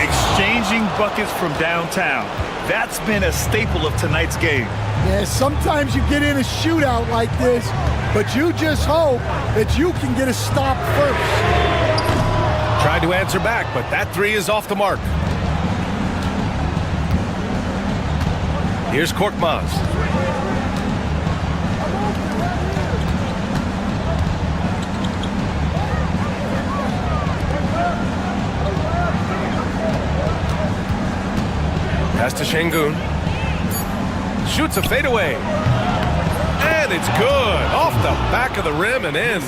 Exchanging buckets from downtown. That's been a staple of tonight's game. Yeah, sometimes you get in a shootout like this, but you just hope that you can get a stop first. Tried to answer back, but that 3 is off the mark. Here's Korkmaz. Pass to Şengün. Shoots a fadeaway. And it's good. Off the back of the rim and in.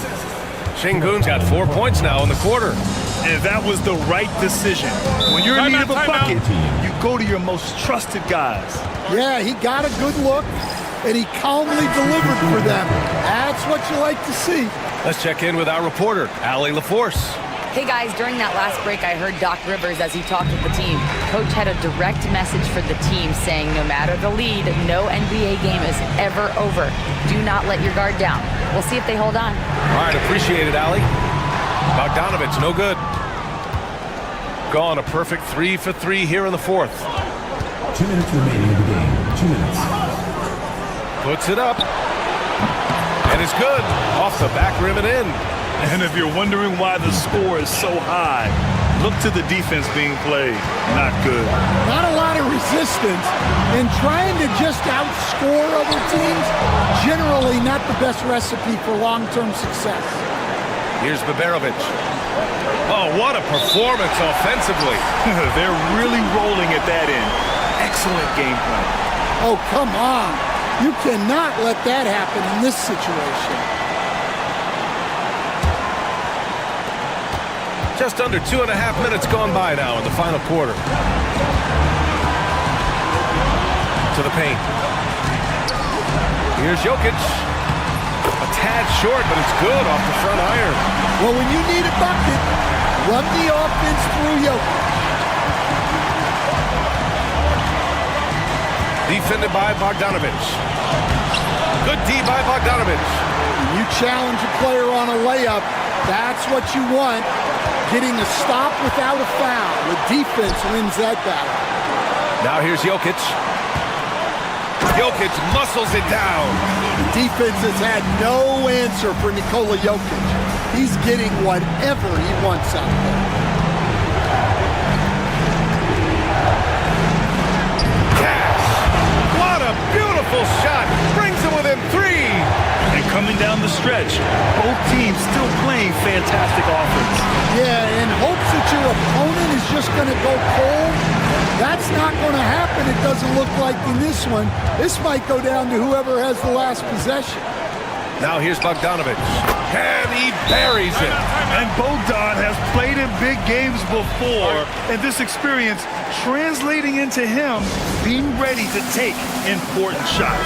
Şengün's got 4 points now in the quarter. And that was the right decision. When you're in need of a bucket, you go to your most trusted guys. Yeah, he got a good look, and he calmly delivered for them. That's what you like to see. Let's check in with our reporter, Allie LaForce. Hey guys, during that last break, I heard Doc Rivers as he talked with the team. Coach had a direct message for the team saying no matter the lead, no NBA game is ever over. Do not let your guard down. We'll see if they hold on. All right, appreciate it, Allie. Bogdanovich, no good. Gone, a perfect 3 for 3 here in the fourth. 2 minutes remaining in the game. 2 minutes. Puts it up. And it's good. Off the back rim and in. And if you're wondering why the score is so high, look to the defense being played. Not good. Not a lot of resistance, and trying to just outscore other teams, generally not the best recipe for long-term success. Here's Baberovic. Oh, what a performance offensively. They're really rolling at that end. Excellent game plan. Oh, come on. You cannot let that happen in this situation. Just under 2.5 minutes gone by now in the final quarter. To the paint. Here's Jokic. A tad short, but it's good off the front iron. Well, when you need a bucket, run the offense through Jokic. Defended by Bogdanovich. Good D by Bogdanovich. When you challenge a player on a layup, that's what you want. Getting a stop without a foul. The defense wins that battle. Now here's Jokic. Jokic muscles it down. The defense has had no answer for Nikola Jokic. He's getting whatever he wants out there. Cash! What a beautiful shot! Brings him within 3. And coming down the stretch, both teams still playing fantastic offense. Yeah, in hopes that your opponent is just going to go cold. That's not going to happen, it doesn't look like in this one. This might go down to whoever has the last possession. Now here's Bogdanovic. And he buries it. And Bogdan has played in big games before, and this experience translating into him being ready to take important shots.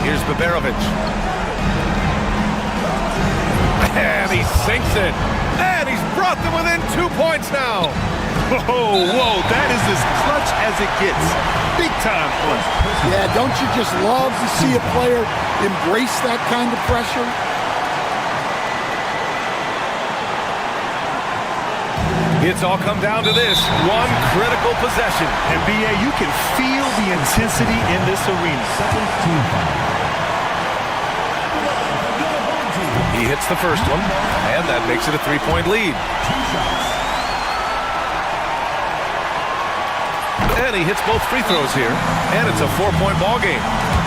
Here's Baberovic. And he sinks it. And he's brought them within 2 points now. Whoa, that is as clutch as it gets. Big time clutch. Yeah, don't you just love to see a player embrace that kind of pressure? It's all come down to this one critical possession. And BA, you can feel the intensity in this arena. He hits the first one, and that makes it a 3-point lead. And he hits both free throws here, and it's a 4-point ball game.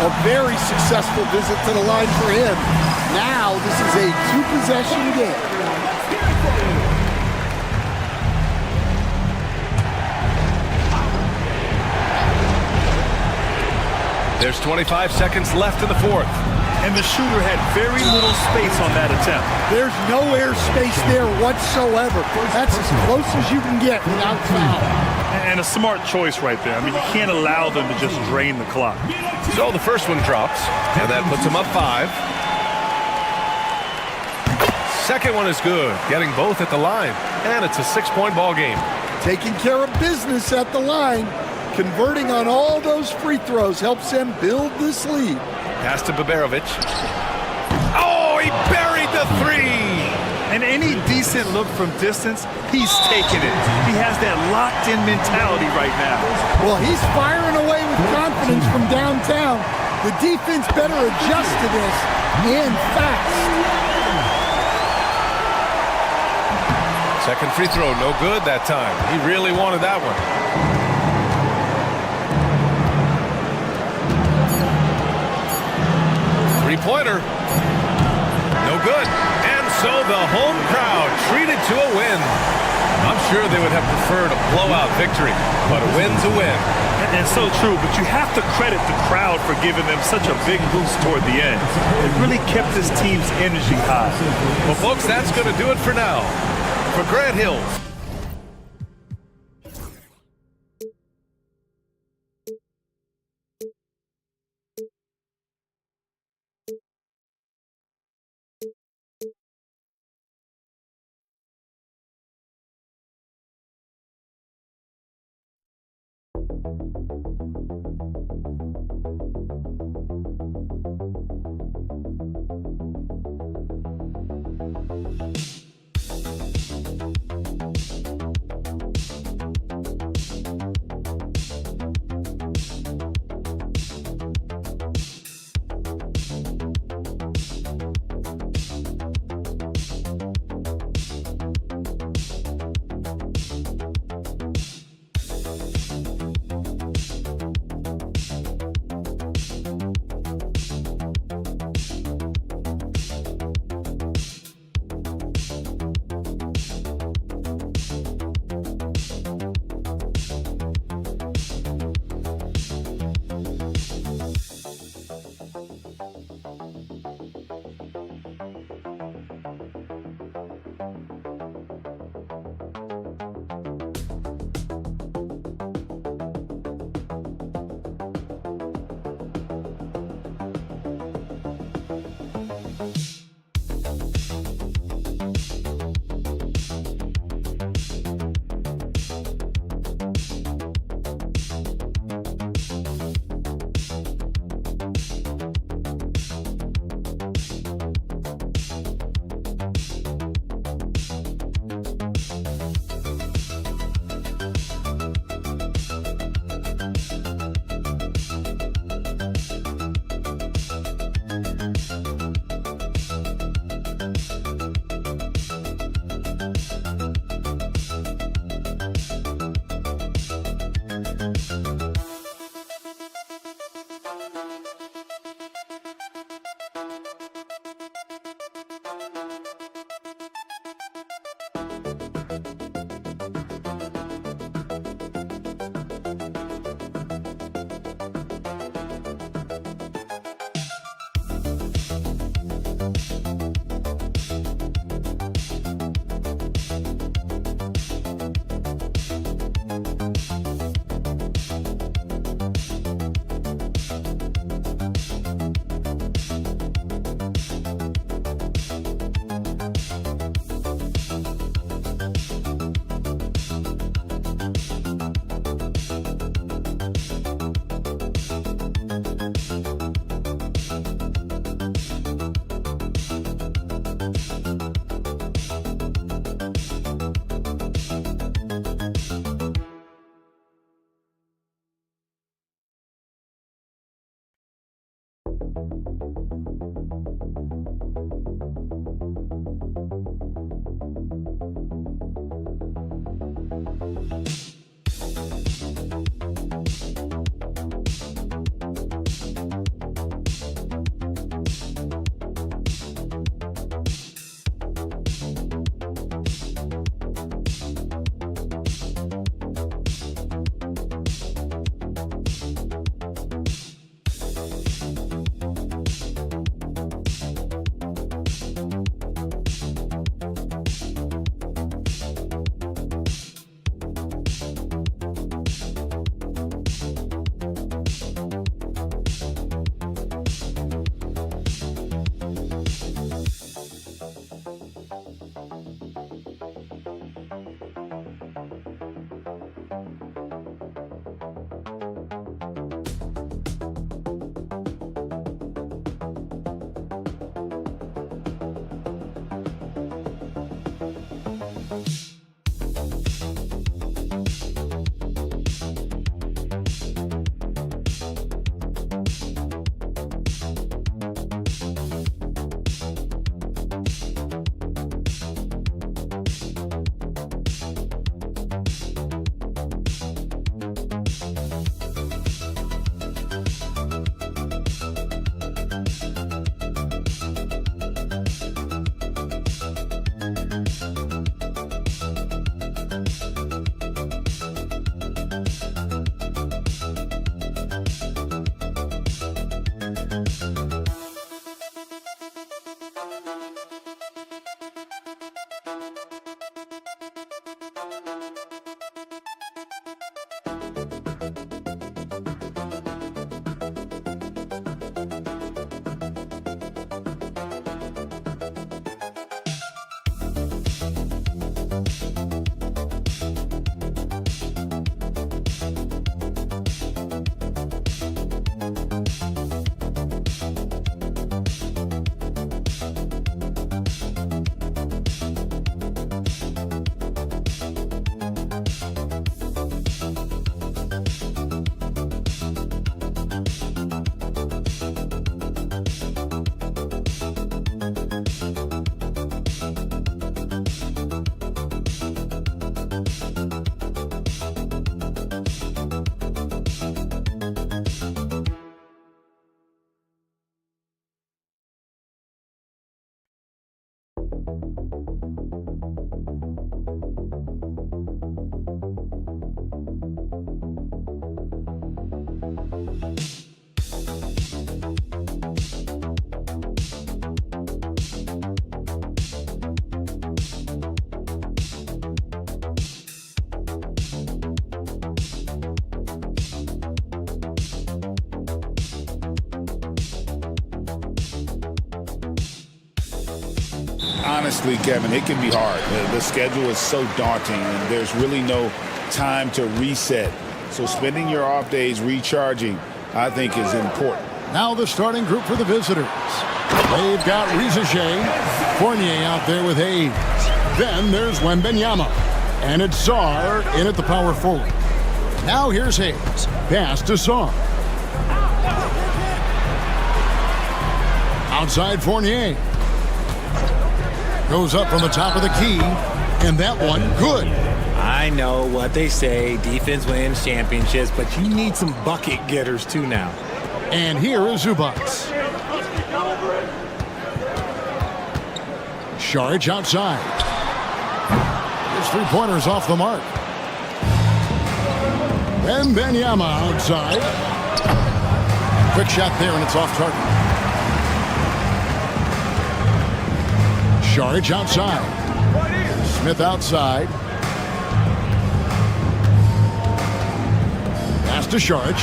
A very successful visit to the line for him. Now this is a 2-possession game. There's 25 seconds left in the fourth. And the shooter had very little space on that attempt. There's no air space there whatsoever. That's as close as you can get without foul. And a smart choice right there. I mean, you can't allow them to just drain the clock. So the first one drops, and that puts him up 5. Second one is good, getting both at the line. And it's a 6-point ball game. Taking care of business at the line. Converting on all those free throws helps them build this lead. Pass to Baberovic. Oh, he buried the 3! And any decent look from distance, he's taking it. He has that locked-in mentality right now. Well, he's firing away with confidence from downtown. The defense better adjust to this, and fast. Second free throw, no good that time. He really wanted that one. Three-pointer. No good. And so the home crowd treated to a win. I'm sure they would have preferred a blowout victory, but a win's a win. And so true, but you have to credit the crowd for giving them such a big boost toward the end. It really kept this team's energy high. Well, folks, that's going to do it for now. For Grant Hills. Honestly, Kevin, it can be hard. The schedule is so daunting, and there's really no time to reset. So spending your off days recharging, I think, is important. Now the starting group for the visitors. They've got Rizache, Fournier out there with Hayes. Then there's Wembanyama. And it's Czar in at the power forward. Now here's Hayes. Pass to Czar. Outside Fournier. Goes up from the top of the key. And that one, good. I know what they say, defense wins championships, but you need some bucket getters too now. And here is Zubac. Saric outside. His three-pointers off the mark. Wembanyama outside. Quick shot there, and it's off target. Saric outside. Smith outside. Pass to Saric.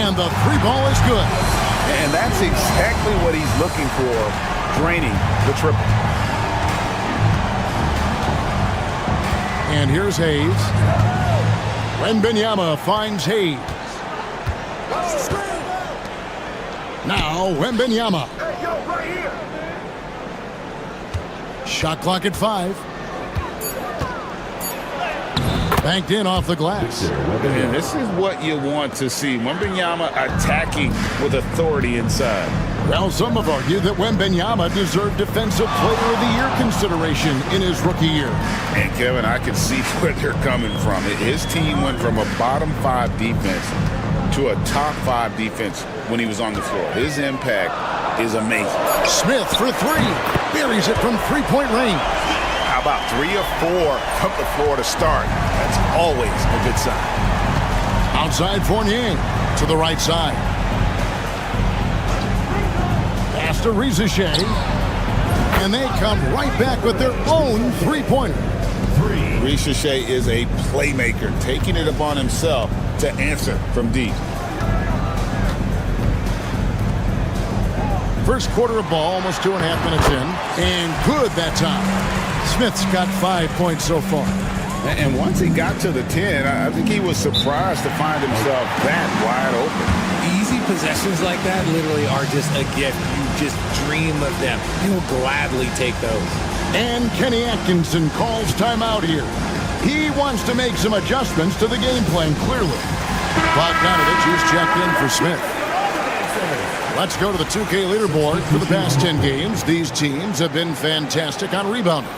And the three ball is good. And that's exactly what he's looking for, draining the triple. And here's Hayes. Wembanyama finds Hayes. Now Wembanyama. Shot clock at 5. Banked in off the glass. And this is what you want to see. Wembanyama attacking with authority inside. Well, some have argued that Wembanyama deserved Defensive Player of the Year consideration in his rookie year. And, Kevin, I can see where they're coming from. His team went from a bottom 5 defense to a top 5 defense when he was on the floor. His impact is amazing. Smith for 3. Buries it from three-point range. How about 3 or 4 from the floor to start? That's always a good sign. Outside Fournier to the right side. Pass to Rizichet. And they come right back with their own three-pointer. Rizichet is a playmaker, taking it upon himself to answer from deep. First quarter of ball, almost 2.5 minutes in. And good that time. Smith's got 5 points so far. And once he got to the 10, I think he was surprised to find himself that wide open. Easy possessions like that literally are just a gift. You just dream of them. You'll gladly take those. And Kenny Atkinson calls timeout here. He wants to make some adjustments to the game plan, clearly. Bogdanovich is checked in for Smith. Let's go to the 2K leaderboard. For the past 10 games, these teams have been fantastic on rebounding.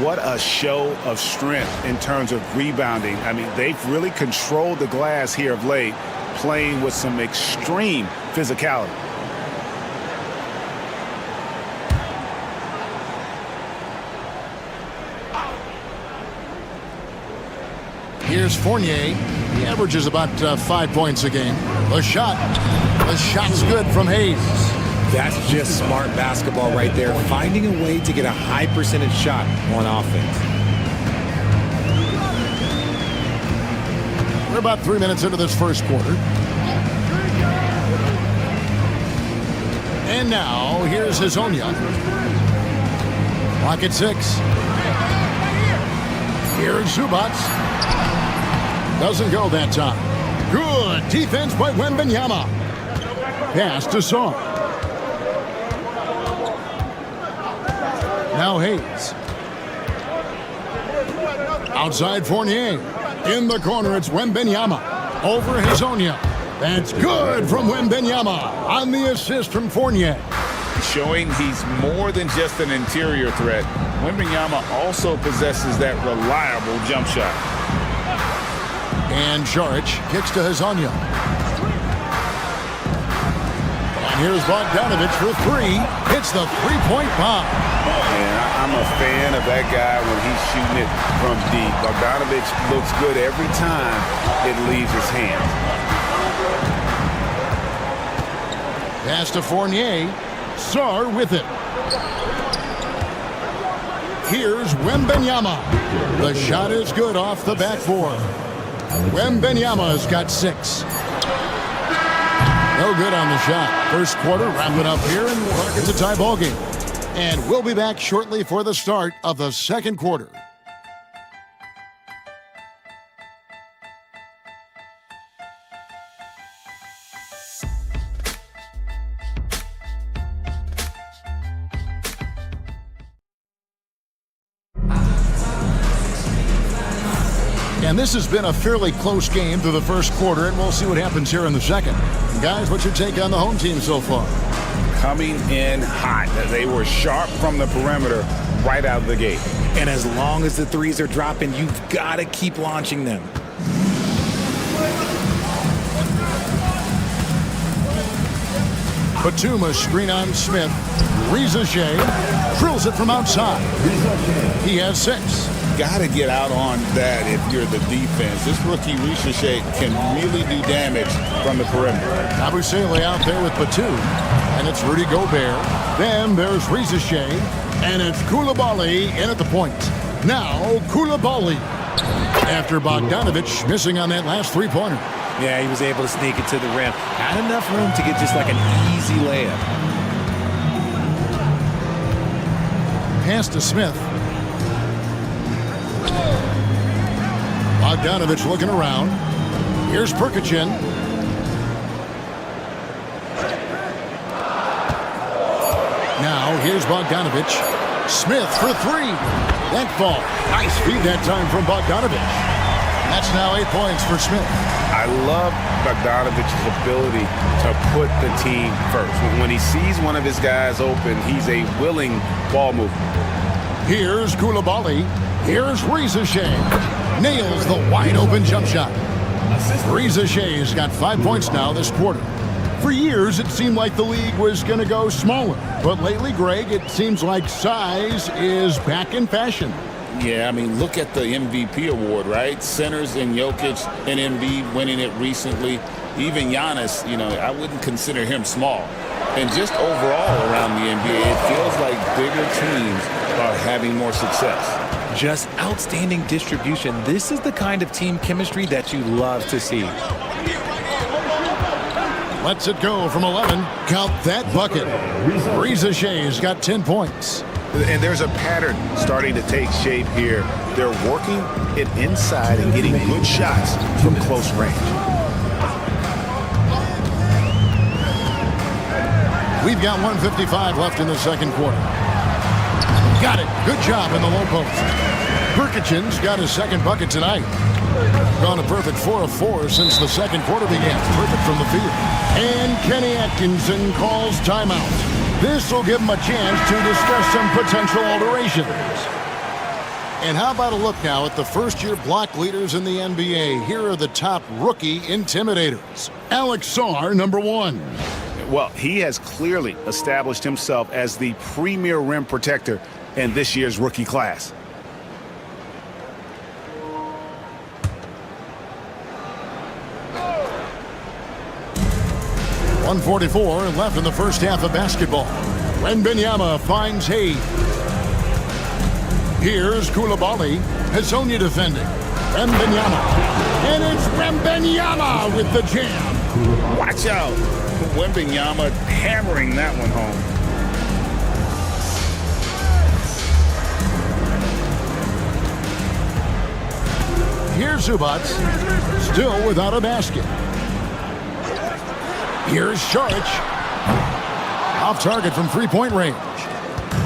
What a show of strength in terms of rebounding. I mean, they've really controlled the glass here of late, playing with some extreme physicality. Here's Fournier. He averages about 5 points a game. The shot's good from Hayes. That's just smart basketball right there. Finding a way to get a high percentage shot on offense. We're about 3 minutes into this first quarter. And now, here's Hazonia. Clock at 6. Here's Zubac. Doesn't go that time. Good defense by Wembanyama. Pass to Song. Now Hayes. Outside Fournier. In the corner, it's Wembanyama. Over Hazonia. That's good from Wembanyama on the assist from Fournier. Showing he's more than just an interior threat. Wembanyama also possesses that reliable jump shot. And Jaric kicks to Hazonia. And here's Bogdanovich for 3. Hits the three-point bomb. And I'm a fan of that guy when he's shooting it from deep. Bogdanovich looks good every time it leaves his hands. Pass to Fournier. Sarr with it. Here's Wembanyama. The shot is good off the backboard. Wembanyama's got 6. No good on the shot. First quarter wrapping up here, and it's a tie ball game. And we'll be back shortly for the start of the second quarter. And this has been a fairly close game through the first quarter, and we'll see what happens here in the second. Guys, what's your take on the home team so far? Coming in hot. They were sharp from the perimeter right out of the gate. And as long as the threes are dropping, you've got to keep launching them. Batum screen on Smith. Rizichet drills it from outside. He has 6. Got to get out on that if you're the defense. This rookie Rizichet can really do damage from the perimeter. Abusele out there with Batum. And it's Rudy Gobert. Then there's Rizichet. And it's Coulibaly in at the point. Now Coulibaly. After Bogdanovich missing on that last three-pointer. Yeah, he was able to sneak it to the rim. Had enough room to get just like an easy layup. Pass to Smith. Bogdanovich looking around. Here's Perkichin. Now here's Bogdanovich. Smith for 3. That ball. Nice feed that time from Bogdanovich. That's now 8 points for Smith. I love Bogdanovic's ability to put the team first. When he sees one of his guys open, he's a willing ball mover. Here's Koulibaly. Here's Riza-Shea. Nails the wide-open jump shot. Riza-Shea's got 5 points now this quarter. For years, it seemed like the league was going to go smaller. But lately, Greg, it seems like size is back in fashion. Yeah, I mean, look at the MVP award, right? Centers and Jokic and Embiid winning it recently. Even Giannis, I wouldn't consider him small. And just overall around the NBA, it feels like bigger teams are having more success. Just outstanding distribution. This is the kind of team chemistry that you love to see. Lets it go from 11. Count that bucket. Riza-Shea's got 10 points. And there's a pattern starting to take shape here. They're working it inside and getting good shots from close range. We've got 1:55 left in the second quarter. Got it. Good job in the low post. Perkichin's got his second bucket tonight. Gone a perfect 4 of 4 since the second quarter began. Perfect from the field. And Kenny Atkinson calls timeout. This will give him a chance to discuss some potential alterations. And how about a look now at the first-year block leaders in the NBA? Here are the top rookie intimidators. Alex Sarr, number 1. Well, he has clearly established himself as the premier rim protector in this year's rookie class. .144 left in the first half of basketball. Wembanyama finds Hayes. Here's Koulibaly. Hezonja defending. Wembanyama. And it's Wembanyama with the jam. Watch out. Wembanyama hammering that one home. Here's Zubac. Still without a basket. Here's Saric. Off target from three-point range.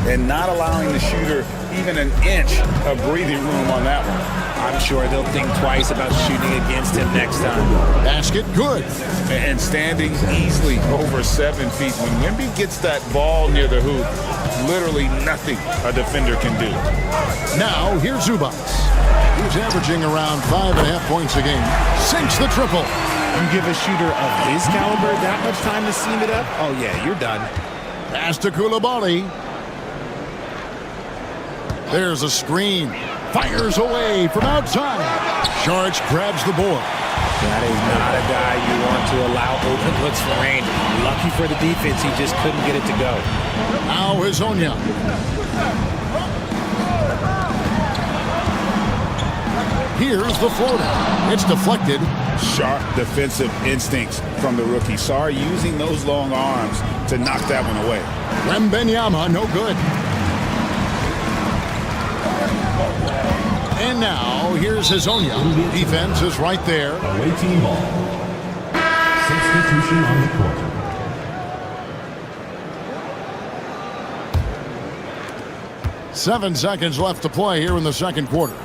And not allowing the shooter even an inch of breathing room on that one. I'm sure they'll think twice about shooting against him next time. Basket good. And standing easily over 7 feet. When Wemby gets that ball near the hoop, literally nothing a defender can do. Now, here's Zubac. He's averaging around 5.5 points a game. Sinks the triple. You give a shooter of his caliber that much time to seam it up? Oh, yeah, you're done. Pass to Koulibaly. There's a screen. Fires away from outside. Saric grabs the board. That is not a guy you want to allow open looks for range. Lucky for the defense, he just couldn't get it to go. Now Hezonja. Here's the floater. It's deflected. Sharp defensive instincts from the rookie. Sarr using those long arms to knock that one away. Wembanyama, no good. And now, here's Hezonja. Defense is right there. Away team ball. Substitution on the court. Seven seconds left to play here in the second quarter.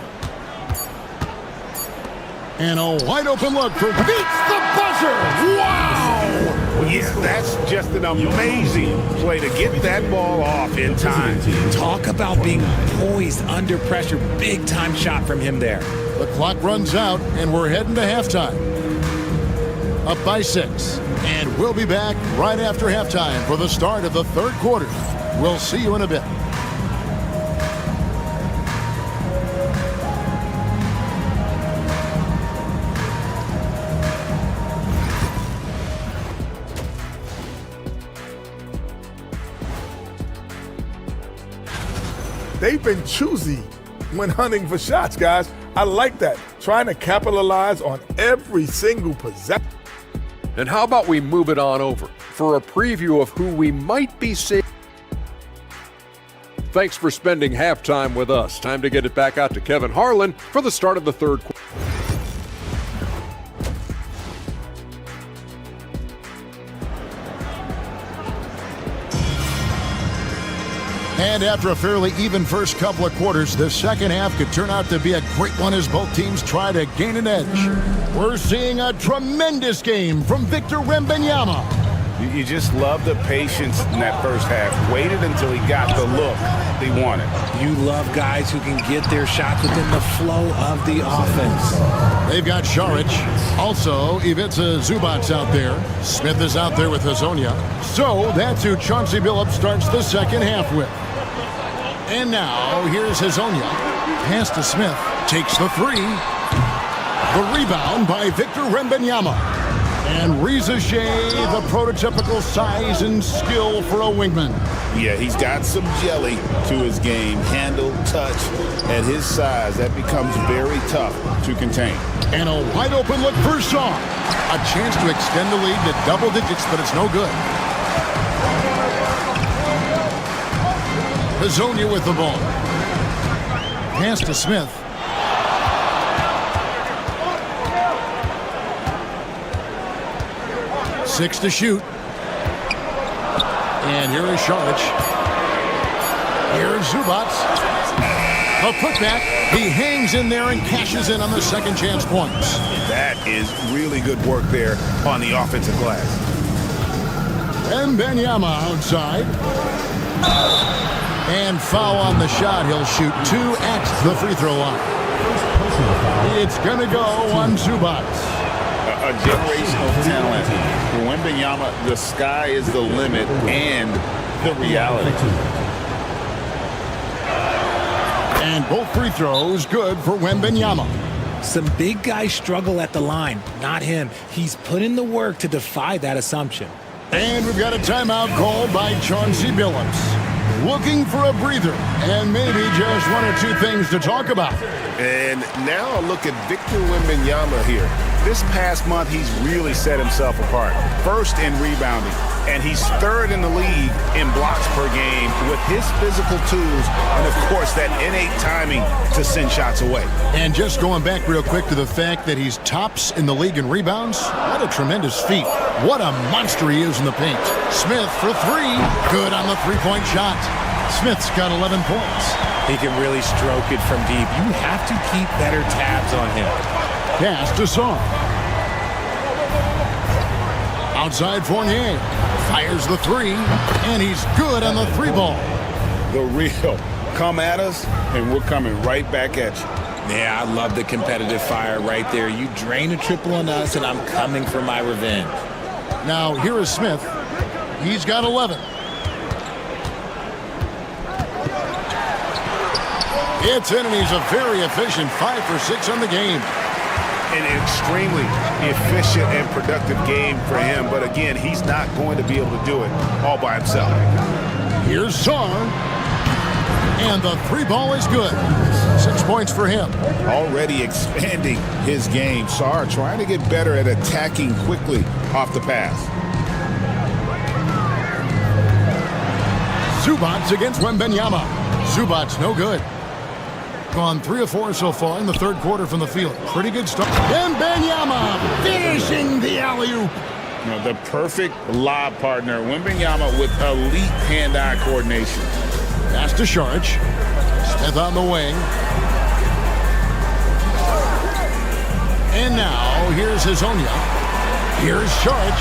And a wide-open look for beats the buzzer. Wow! Yeah, that's just an amazing play to get that ball off in time. Talk about being poised under pressure. Big-time shot from him there. The clock runs out, and we're heading to halftime. Up by 6. And we'll be back right after halftime for the start of the third quarter. We'll see you in a bit. They've been choosy when hunting for shots, guys. I like that. Trying to capitalize on every single possession. And how about we move it on over for a preview of who we might be seeing. Thanks for spending halftime with us. Time to get it back out to Kevin Harlan for the start of the third quarter. And after a fairly even first couple of quarters, the second half could turn out to be a great one as both teams try to gain an edge. We're seeing a tremendous game from Victor Wembanyama. You just love the patience in that first half. Waited until he got the look they wanted. You love guys who can get their shots within the flow of the offense. They've got Šarić. Also, Ivica Zubac's out there. Smith is out there with Hazonia. So that's who Chauncey Billups starts the second half with. And now, here's Hazonia. Pass to Smith. Takes the three. The rebound by Victor Wembanyama. And Reza Shea, the prototypical size and skill for a wingman. Yeah, he's got some jelly to his game. Handle, touch. At his size, that becomes very tough to contain. And a wide open look for Shaw. A chance to extend the lead to double digits, but it's no good. Hazonia with the ball. Pass to Smith. Six to shoot. And here is Šarić. Here's Zubac. A putback. He hangs in there and cashes in on the second chance points. That is really good work there on the offensive glass. Wembanyama outside. And foul on the shot. He'll shoot 2 at the free throw line. It's going to go on Zubac. A generational talent. For Wembanyama, the sky is the limit and the reality. And both free throws good for Wembanyama. Some big guys struggle at the line, not him. He's put in the work to defy that assumption. And we've got a timeout called by Chauncey Billups. Looking for a breather and maybe just one or two things to talk about. And now look at Victor Wembanyama here. This past month, he's really set himself apart. First in rebounding, and he's third in the league in blocks per game with his physical tools and, of course, that innate timing to send shots away. And just going back real quick to the fact that he's tops in the league in rebounds, what a tremendous feat. What a monster he is in the paint. Smith for three. Good on the three-point shot. Smith's got 11 points. He can really stroke it from deep. You have to keep better tabs on him. Pass to Song. Outside Fournier. Fires the three. And he's good on the three ball. The real. Come at us, and we're coming right back at you. Yeah, I love the competitive fire right there. You drain a triple on us, and I'm coming for my revenge. Now, here is Smith. He's got 11. It's in, and he's a very efficient 5 for 6 on the game. An extremely efficient and productive game for him. But again, he's not going to be able to do it all by himself. Here's Song. And the three ball is good. 6 points for him. Already expanding his game. Sarr trying to get better at attacking quickly off the pass. Zubac against Wembanyama. Zubac no good. Gone 3 of 4 so far in the third quarter from the field. Pretty good start. Wembanyama finishing the alley-oop. You know, the perfect lob partner. Wembanyama with elite hand-eye coordination. Pass to Šarić. Smith on the wing. And now here's Hazonia. Here's Šarić.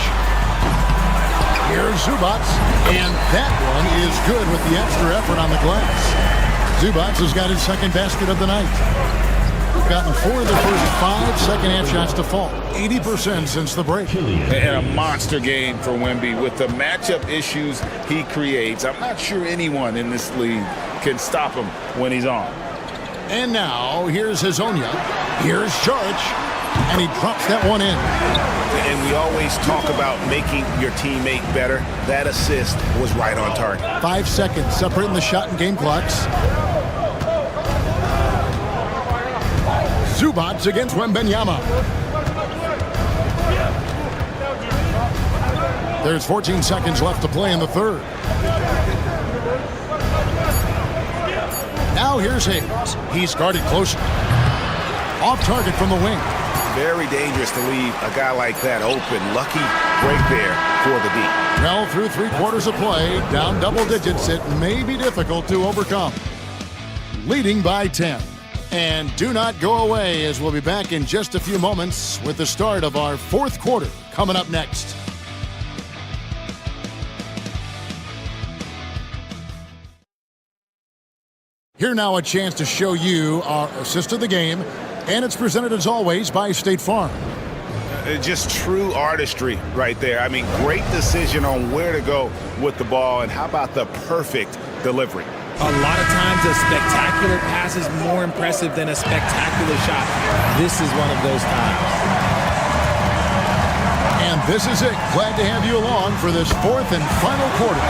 Here's Zubac. And that one is good with the extra effort on the glass. Zubac has got his second basket of the night. Gotten 4 of the first 5 second-half shots to fall. 80% since the break. And a monster game for Wemby with the matchup issues he creates. I'm not sure anyone in this league can stop him when he's on. And now here's Hazonia. Here's Šarić. And he drops that one in. And we always talk about making your teammate better. That assist was right on target. 5 seconds separating the shot and game clocks. Zubac against Wembanyama. There's 14 seconds left to play in the third. Now here's Hayes. He's guarded closer. Off target from the wing. Very dangerous to leave a guy like that open. Lucky break there for the D. Well, through 3 quarters of play, down double digits, it may be difficult to overcome. Leading by 10. And do not go away, as we'll be back in just a few moments with the start of our 4th quarter coming up next. Here now a chance to show you our assist of the game, and it's presented as always by State Farm. Just true artistry right there. I mean, great decision on where to go with the ball, and how about the perfect delivery? A lot of times a spectacular pass is more impressive than a spectacular shot. This is one of those times. And this is it. Glad to have you along for this 4th and final quarter.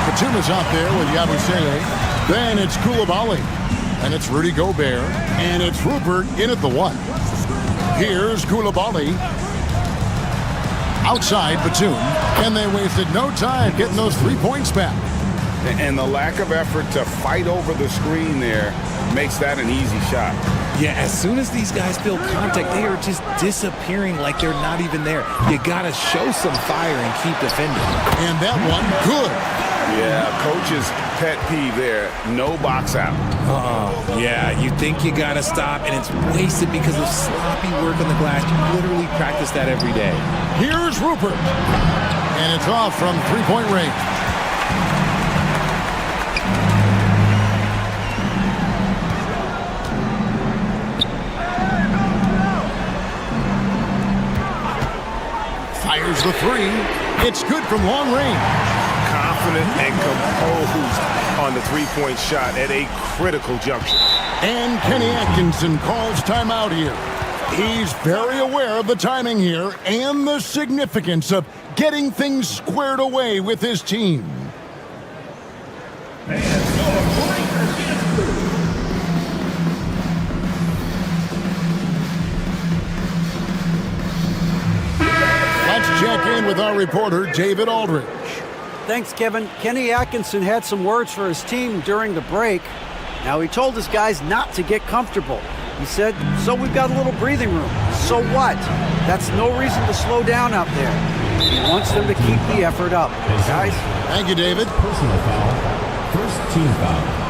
Katuma's out there with Yabusele. Then it's Koulibaly. And it's Rudy Gobert. And it's Rupert in at the 1. Here's Koulibaly. Outside Batum. And they wasted no time getting those 3 points back. And the lack of effort to fight over the screen there makes that an easy shot. Yeah, as soon as these guys feel contact, they are just disappearing like they're not even there. You got to show some fire and keep defending. And that one, good. Yeah, coach's pet peeve there. No box out. Yeah, you think you got to stop, and it's wasted because of sloppy work on the glass. You literally practice that every day. Here's Rupert. And it's off from 3-point range. Fires the 3. It's good from long range. Confident and composed on the 3-point shot at a critical juncture. And Kenny Atkinson calls timeout here. He's very aware of the timing here and the significance of getting things squared away with his team. Let's check in with our reporter, David Aldridge. Thanks, Kevin. Kenny Atkinson had some words for his team during the break. Now, he told his guys not to get comfortable. He said, so we've got a little breathing room. So what? That's no reason to slow down out there. He wants them to keep the effort up. Guys? Thank you, David. Personal foul. First team foul.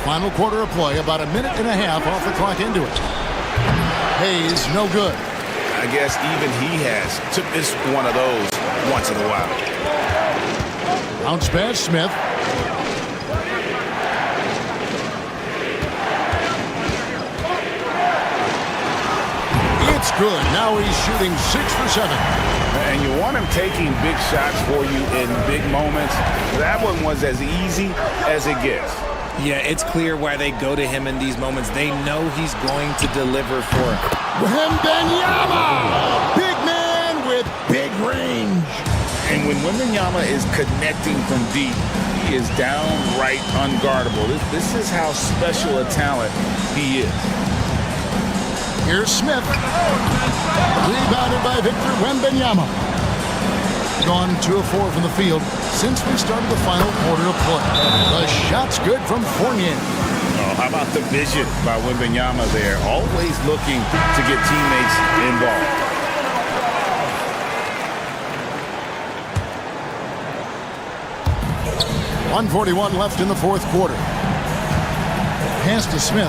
Final quarter of play, about a minute and a half off the clock into it. Hayes, no good. I guess even he took this one of those once in a while. Bounce pass, Smith. It's good. Now he's shooting 6 for 7. And you want him taking big shots for you in big moments. That one was as easy as it gets. Yeah, it's clear why they go to him in these moments. They know he's going to deliver for him. Wembanyama! Big man with big range. And when Wembanyama is connecting from deep, he is downright unguardable. This is how special a talent he is. Here's Smith. Rebounded by Victor Wembanyama. Gone 2 of 4 from the field since we started the final quarter of play. The shot's good from Fournier. Oh, how about the vision by Wembanyama there? Always looking to get teammates involved. .141 left in the 4th quarter. Pass to Smith.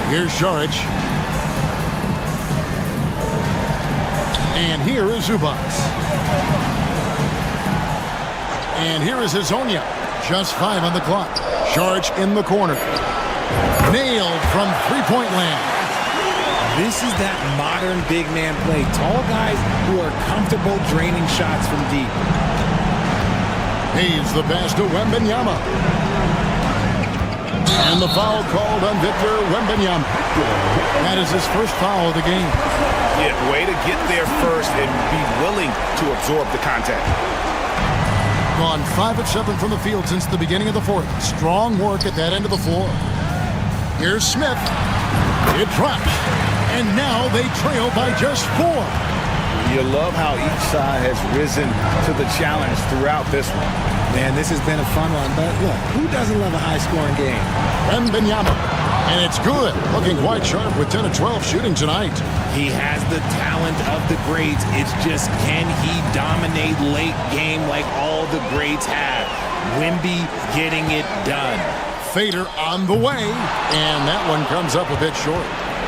Here's Šarić. And here is Zubac. And here is Hezonja. Just 5 on the clock. Šarić in the corner. Nailed from 3-point land. This is that modern big man play. Tall guys who are comfortable draining shots from deep. Hayes the pass to Wembanyama. And the foul called on Victor Wembanyama. That is his first foul of the game. Yeah, way to get there first and be willing to absorb the contact. Gone 5 of 7 from the field since the beginning of the 4th. Strong work at that end of the floor. Here's Smith. It drops. And now they trail by just 4. You love how each side has risen to the challenge throughout this one. Man, this has been a fun one, but look, who doesn't love a high-scoring game? Wembanyama, and it's good. Looking quite sharp with 10 of 12 shooting tonight. He has the talent of the greats. It's just, can he dominate late game like all the greats have? Wemby getting it done. Fader on the way, and that one comes up a bit short.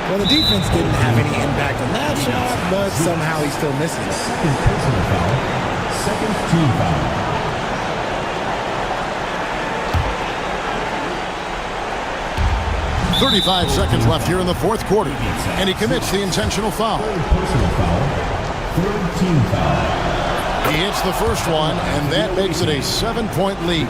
Well, the defense didn't have any impact on that shot, but somehow he still misses. Second personal foul. Second team foul. .35 seconds left here in the fourth quarter, and he commits the intentional foul. Personal foul. Third team foul. He hits the first one, and that makes it a 7-point lead.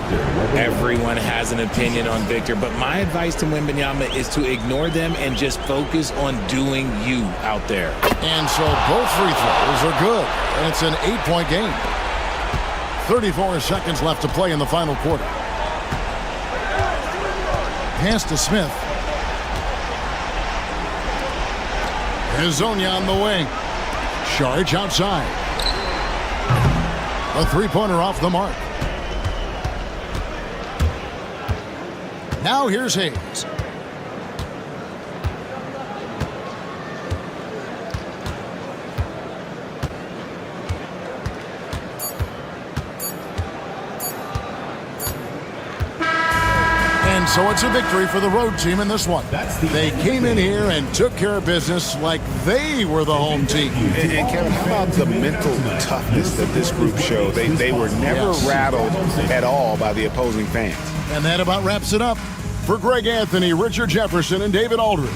Everyone has an opinion on Victor, but my advice to Wembanyama is to ignore them and just focus on doing you out there. And so both free throws are good, and it's an 8-point game. 34 seconds left to play in the final quarter. Pass to Smith. Hezonja on the wing. Charge outside. A three-pointer off the mark. Now here's Hayes. And so it's a victory for the road team in this one. They came in here and took care of business like they were the home team. And Kevin, how about the mental toughness that this group showed? They were never rattled at all by the opposing fans. And that about wraps it up. For Greg Anthony, Richard Jefferson, and David Aldridge.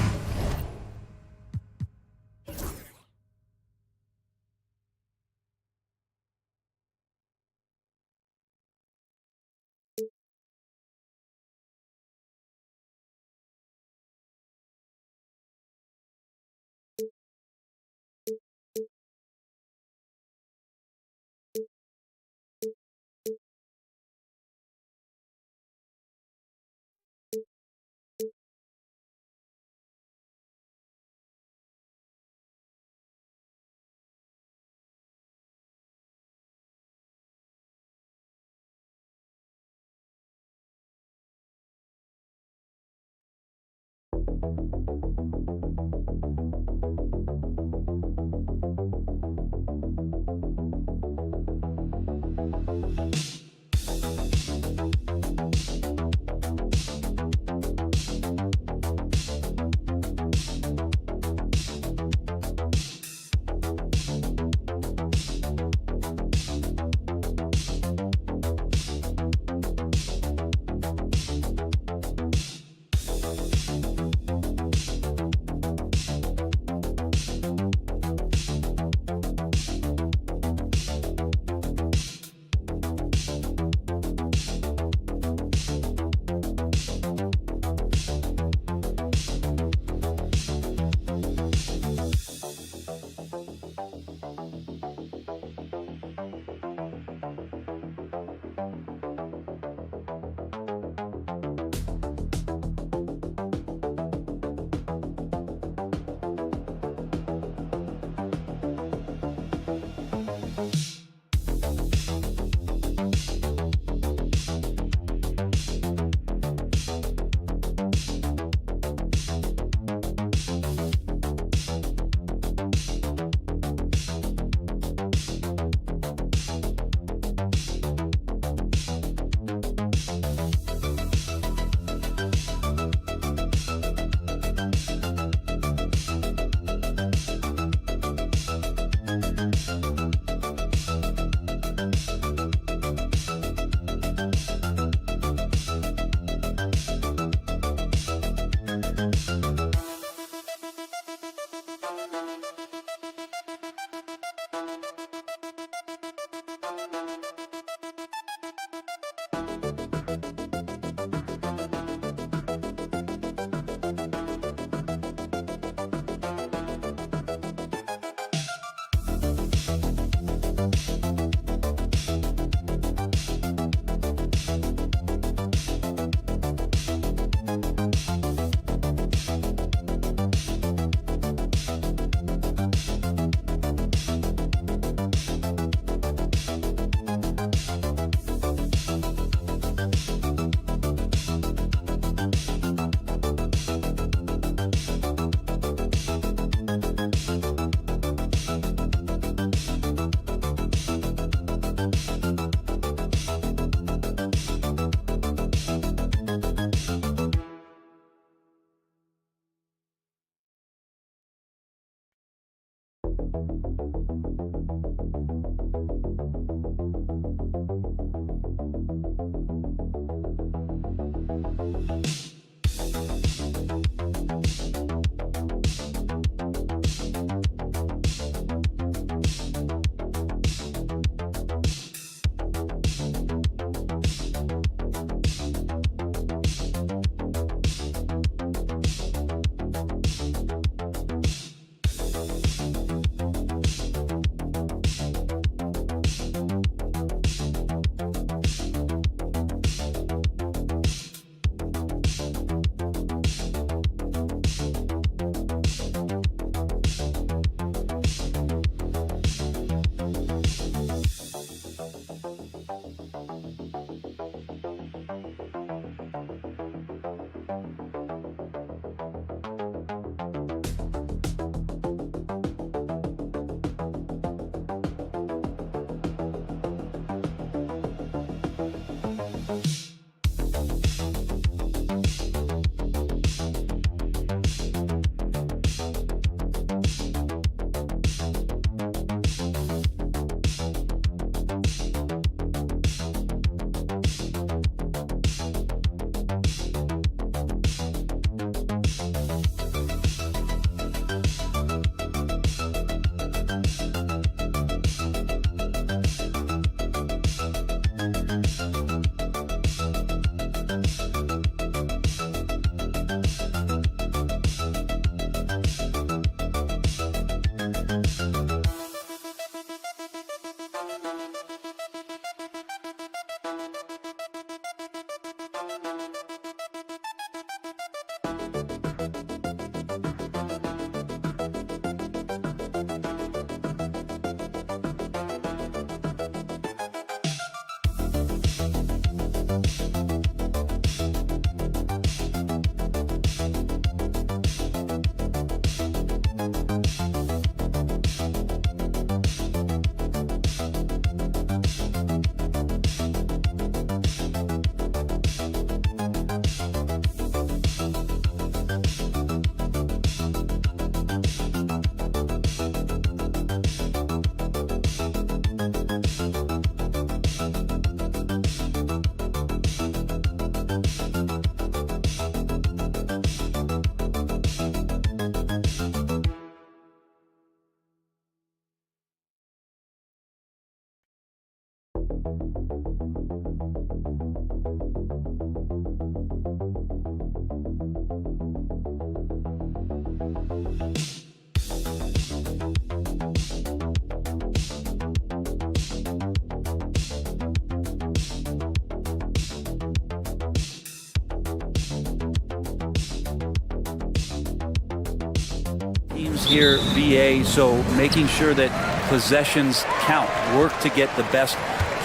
Here, VA, so making sure that possessions count. Work to get the best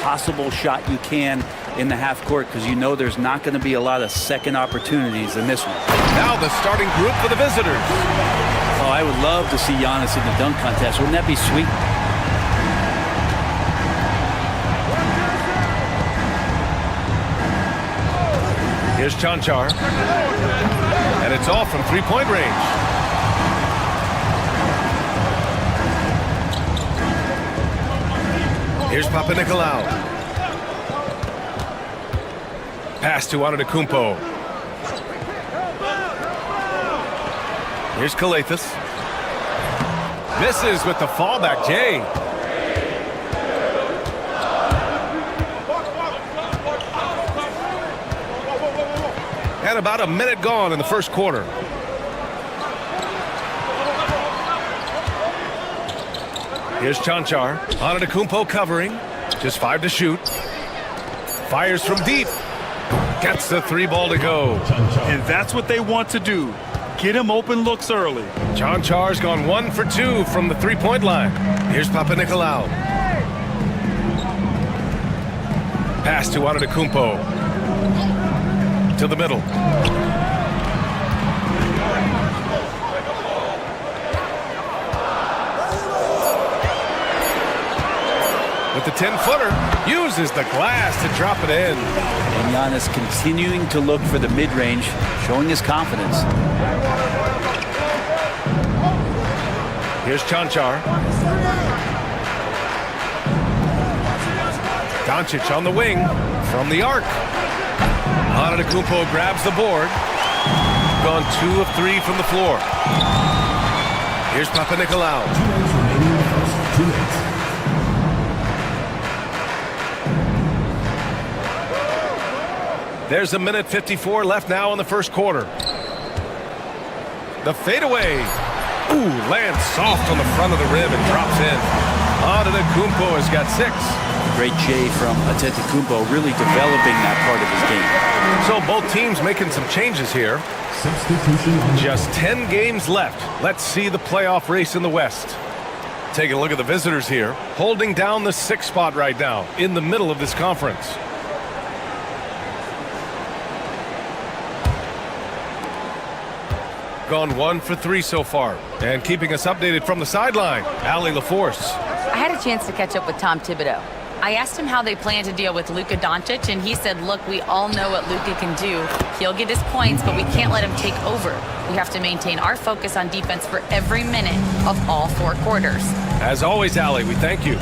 possible shot you can in the half court, because you know there's not going to be a lot of second opportunities in this one. Now the starting group for the visitors. Oh, I would love to see Giannis in the dunk contest. Wouldn't that be sweet? Here's Chanchar. And it's off from three-point range. Here's Papanikolaou. Pass to Antetokounmpo. Here's Kalathis. Misses with the fallback, Jay. And about a minute gone in the first quarter. Here's Chanchar. Antetokounmpo covering. Just 5 to shoot. Fires from deep. Gets the 3-ball to go. And that's what they want to do. Get him open looks early. Chanchar's gone 1 for 2 from the 3-point line. Here's Papanikolaou. Pass to Antetokounmpo. To the middle. With the 10-footer, uses the glass to drop it in. And Giannis continuing to look for the mid-range, showing his confidence. Here's Chanchar. Doncic on the wing from the arc. Antetokounmpo grabs the board. Gone 2 of 3 from the floor. Here's Papanikolaou. There's a minute 54 left now in the first quarter. The fadeaway. Ooh, lands soft on the front of the rim and drops in. Antetokounmpo has got 6. Great J from Antetokounmpo, really developing that part of his game. So both teams making some changes here. Just 10 games left. Let's see the playoff race in the West. Taking a look at the visitors here, holding down the 6th spot right now in the middle of this conference. Gone 1 for 3 so far. And keeping us updated from the sideline, Allie LaForce. I had a chance to catch up with Tom Thibodeau. I asked him how they plan to deal with Luka Doncic, and he said, look, we all know what Luka can do. He'll get his points, but we can't let him take over. We have to maintain our focus on defense for every minute of all 4 quarters. As always, Allie, we thank you.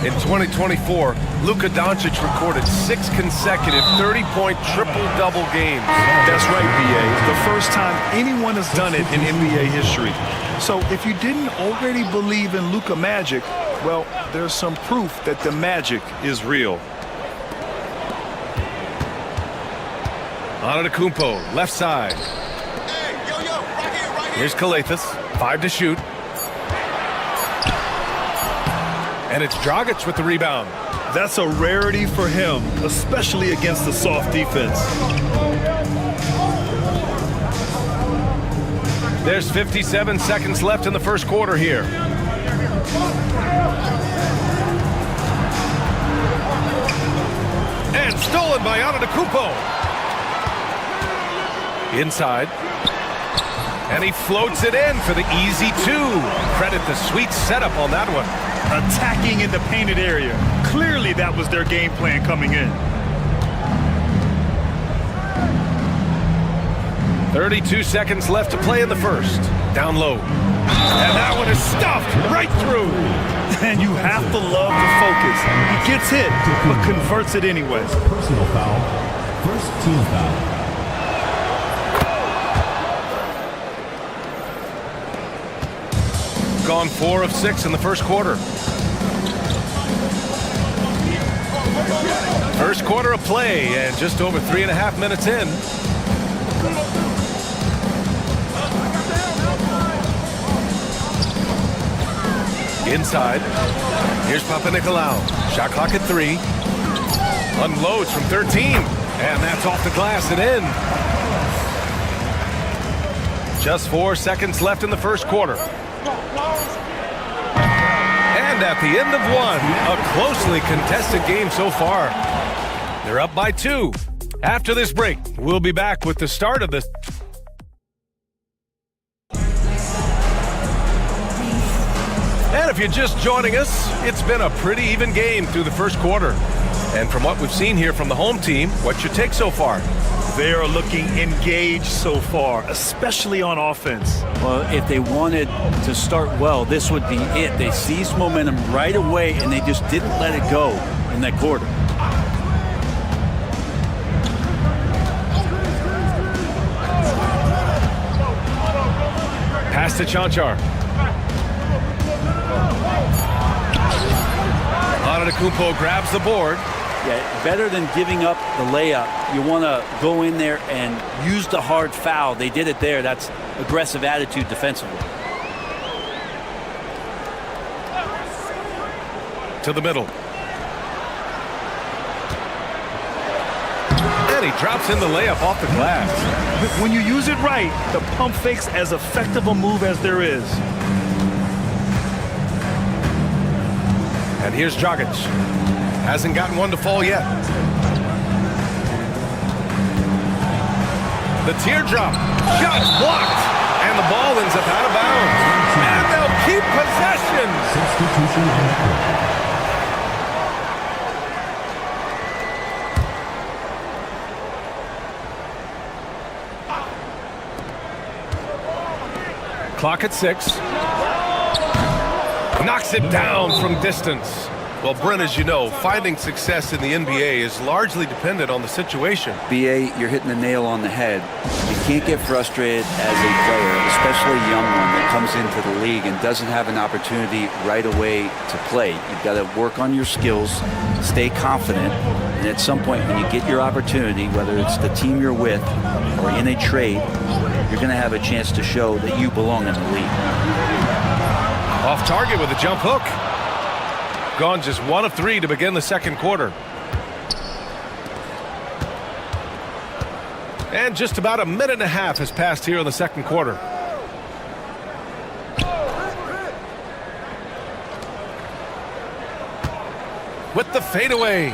In 2024, Luka Doncic recorded 6 consecutive 30-point triple-double games. That's right, BA. The first time anyone has done it in NBA history. So if you didn't already believe in Luka Magic, well, there's some proof that the magic is real. Antetokounmpo, left side. Here's Kalathis, 5 to shoot. And it's Dragic with the rebound. That's a rarity for him, especially against the soft defense. There's 57 seconds left in the first quarter here. And stolen by Antetokounmpo. Inside. And he floats it in for the easy two. Credit the sweet setup on that one. Attacking in the painted area. Clearly that was their game plan coming in. 32 seconds left to play in the first. Down low. And that one is stuffed right through. And you have to love the focus. He gets hit, but converts it anyway. Personal foul. First team foul. Gone 4 of 6 in the first quarter. First quarter of play and just over 3.5 minutes in. Inside. Here's Papanikolaou. Shot clock at 3. Unloads from 13. And that's off the glass and in. Just 4 seconds left in the first quarter. And at the end of one, a closely contested game so far. They're up by 2. After this break, we'll be back with the start of this. And if you're just joining us, it's been a pretty even game through the first quarter. And from what we've seen here from the home team, what's your take so far? They are looking engaged so far, especially on offense. Well, if they wanted to start well, this would be it. They seized momentum right away, and they just didn't let it go in that quarter. Pass to Chanchar. Antetokounmpo grabs the board. Yeah, better than giving up the layup. You want to go in there and use the hard foul. They did it there. That's aggressive attitude defensively. To the middle. And he drops in the layup off the glass. When you use it right, the pump fake's as effective a move as there is. And here's Dragic. Hasn't gotten one to fall yet. The teardrop. Shot blocked. And the ball ends up out of bounds. And they'll keep possession. Substitution on the court. Clock at 6. Knocks it down from distance. Well, Brent, as you know, finding success in the NBA is largely dependent on the situation. BA, you're hitting the nail on the head. You can't get frustrated as a player, especially a young one that comes into the league and doesn't have an opportunity right away to play. You've got to work on your skills, stay confident, and at some point when you get your opportunity, whether it's the team you're with or in a trade, you're going to have a chance to show that you belong in the league. Off target with a jump hook. Gone just 1 of 3 to begin the second quarter. And just about a minute and a half has passed here in the second quarter. With the fadeaway.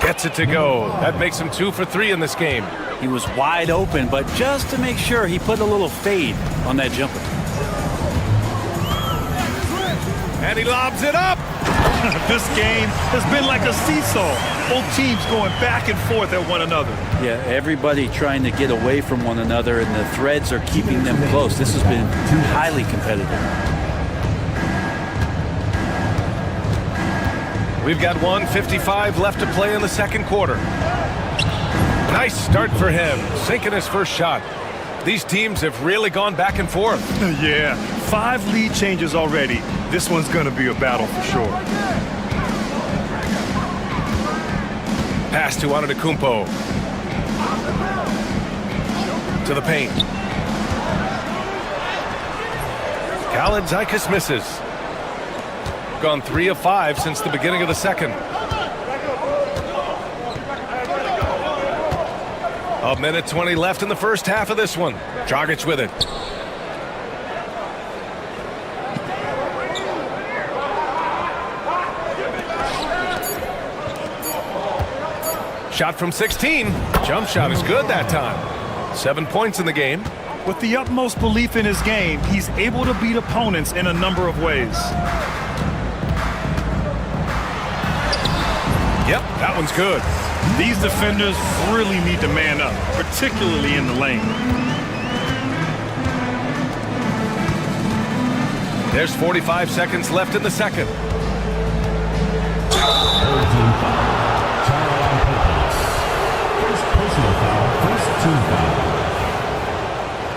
Gets it to go. That makes him 2 for 3 in this game. He was wide open, but just to make sure, he put a little fade on that jumper. And he lobs it up. This game has been like a seesaw. Both teams going back and forth at one another. Yeah, everybody trying to get away from one another, and the threads are keeping them close. This has been highly competitive. We've got 1:55 left to play in the second quarter. Nice start for him, sinking his first shot. These teams have really gone back and forth. Yeah, 5 lead changes already. This one's going to be a battle for sure. Pass to Antetokounmpo. To the paint. Kalaitzakis misses. Gone 3 of 5 since the beginning of the second. A minute 20 left in the first half of this one. Dragic with it. Shot from 16. Jump shot is good that time. 7 points in the game. With the utmost belief in his game, he's able to beat opponents in a number of ways. Yep, that one's good. These defenders really need to man up, particularly in the lane. There's 45 seconds left in the second. First personal foul, first team foul.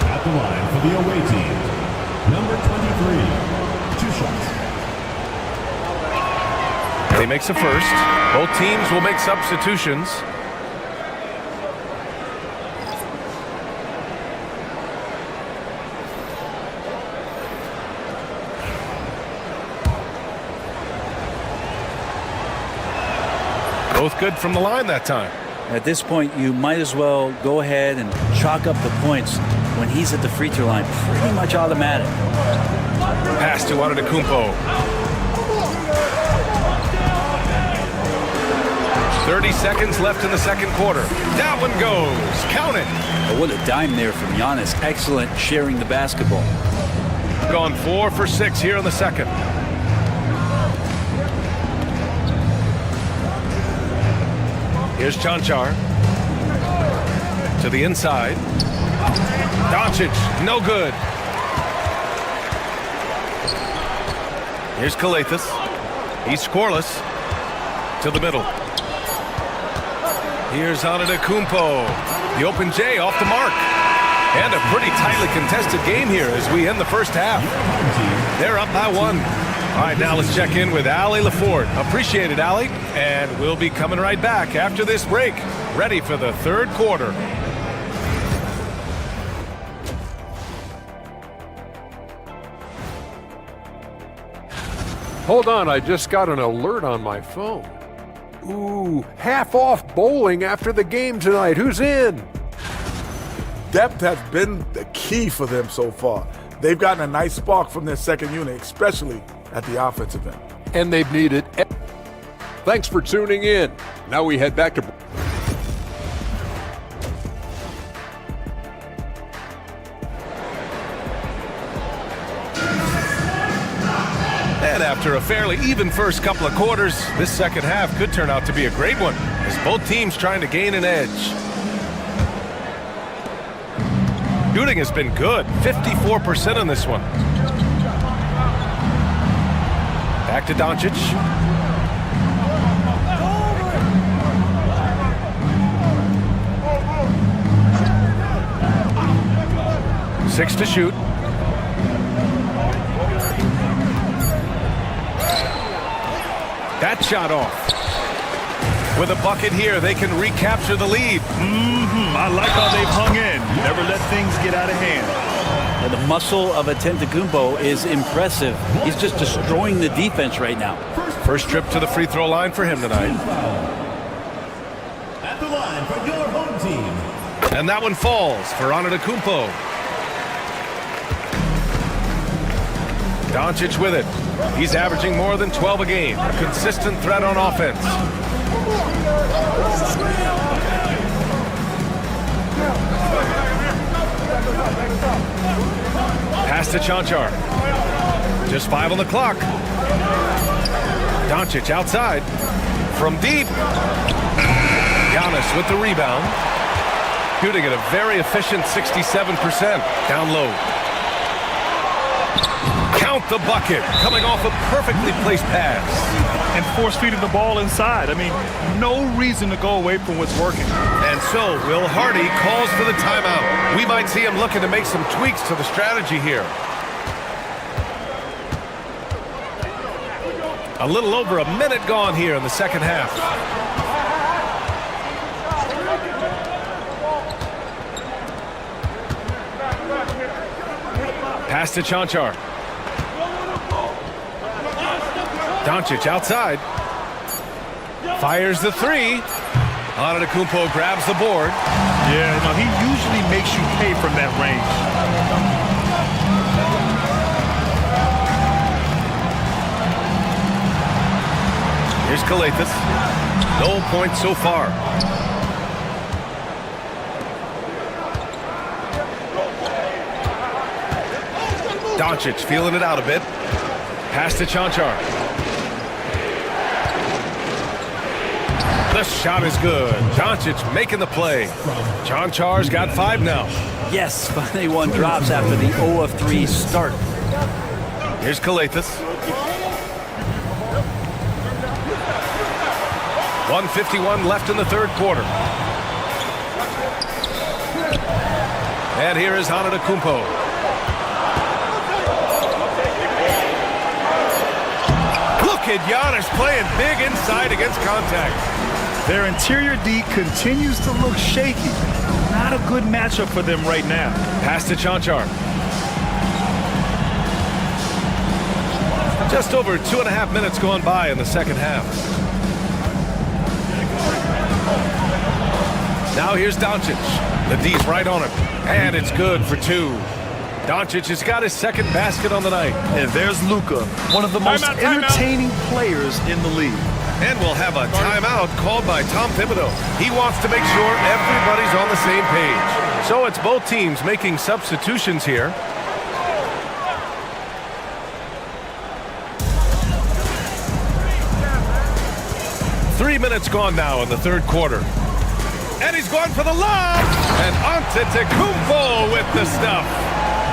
At the line for the away team, number 23, 2 shots. He makes a first. Both teams will make substitutions. Both good from the line that time. At this point, you might as well go ahead and chalk up the points when he's at the free throw line. Pretty much automatic. Pass to Antetokounmpo. 30 seconds left in the second quarter. That one goes. Count it. Oh, what a dime there from Giannis. Excellent sharing the basketball. Gone 4 for 6 here in the second. Here's Chanchar. To the inside. Doncic, no good. Here's Kalathis. He's scoreless. To the middle. Here's Antetokounmpo. The open J off the mark. And a pretty tightly contested game here as we end the first half. They're up by 1. All right, now let's check in with Allie LaFord. Appreciate it, Allie. And we'll be coming right back after this break. Ready for the third quarter. Hold on, I just got an alert on my phone. Ooh, half off bowling after the game tonight. Who's in? Depth has been the key for them so far. They've gotten a nice spark from their second unit, especially at the offensive end. And they've needed. Thanks for tuning in. Now we head back to. And after a fairly even first couple of quarters, this second half could turn out to be a great one as both teams trying to gain an edge. Shooting has been good, 54% on this one. Back to Doncic. Six to shoot. That shot off. With a bucket here, they can recapture the lead. I like how they've hung in. Never let things get out of hand. And the muscle of Antetokounmpo is impressive. He's just destroying the defense right now. First trip to the free throw line for him tonight. At the line for your home team. And that one falls for Antetokounmpo. Doncic with it. He's averaging more than 12 a game. A consistent threat on offense. Pass to Chanchar. Just 5 on the clock. Doncic outside. From deep. Giannis with the rebound. Shooting at a very efficient 67%. Down low. Count the bucket. Coming off a perfectly placed pass. And force-feeding the ball inside. I mean, no reason to go away from what's working. And so Will Hardy calls for the timeout. We might see him looking to make some tweaks to the strategy here. A little over a minute gone here in the second half. Pass to Chanchar. Doncic outside. Fires the three. Antetokounmpo grabs the board. Yeah, no, he usually makes you pay from that range. Here's Kalathis. No points so far. Doncic feeling it out a bit. Pass to Chanchar. The shot is good. Doncic making the play. Chanchar's got 5 now. Yes, finally one drops after the 0 of 3 start. Here's Kalathis. 1:51 left in the third quarter. And here is Antetokounmpo. Look at Giannis playing big inside against contact. Their interior D continues to look shaky. Not a good matchup for them right now. Pass to Chanchar. Just over 2.5 minutes gone by in the second half. Now here's Doncic. The D's right on him. And it's good for 2. Doncic has got his second basket on the night. And there's Luka, one of the most entertaining players in the league. And we'll have a timeout called by Tom Thibodeau. He wants to make sure everybody's on the same page. So it's both teams making substitutions here. Three minutes gone now in the third quarter. And he's going for the lob. And Antetokounmpo with the stuff.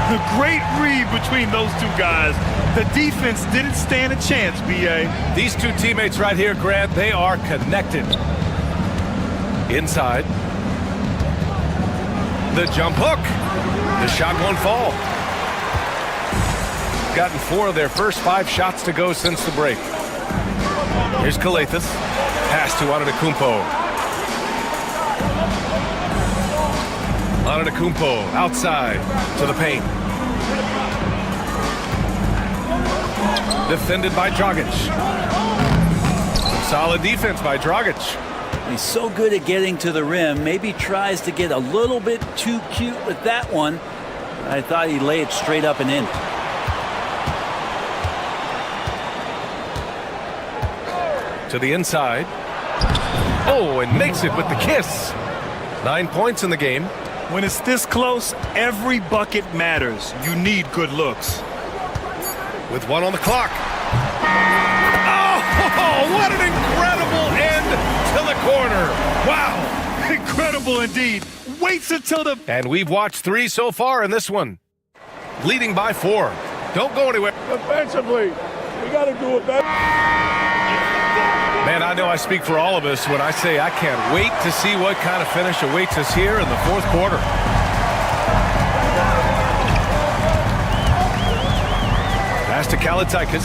The great read between those two guys. The defense didn't stand a chance, B.A. These two teammates right here, Grant, they are connected. Inside. The jump hook. The shot won't fall. Gotten 4 of their first 5 shots to go since the break. Here's Kalathis. Pass to Antetokounmpo. Antetokounmpo outside to the paint. Defended by Dragic. Solid defense by Dragic. He's so good at getting to the rim. Maybe tries to get a little bit too cute with that one. I thought he'd lay it straight up and in. To the inside. Oh, and makes it with the kiss. 9 points in the game. When it's this close, every bucket matters. You need good looks. With 1 on the clock. Oh, what an incredible end to the quarter. Wow. Incredible indeed. Waits until the... And we've watched 3 so far in this one. Leading by 4. Don't go anywhere. Defensively, we got to do it better. Man, I know I speak for all of us when I say I can't wait to see what kind of finish awaits us here in the fourth quarter. Pass to Kalaitzakis.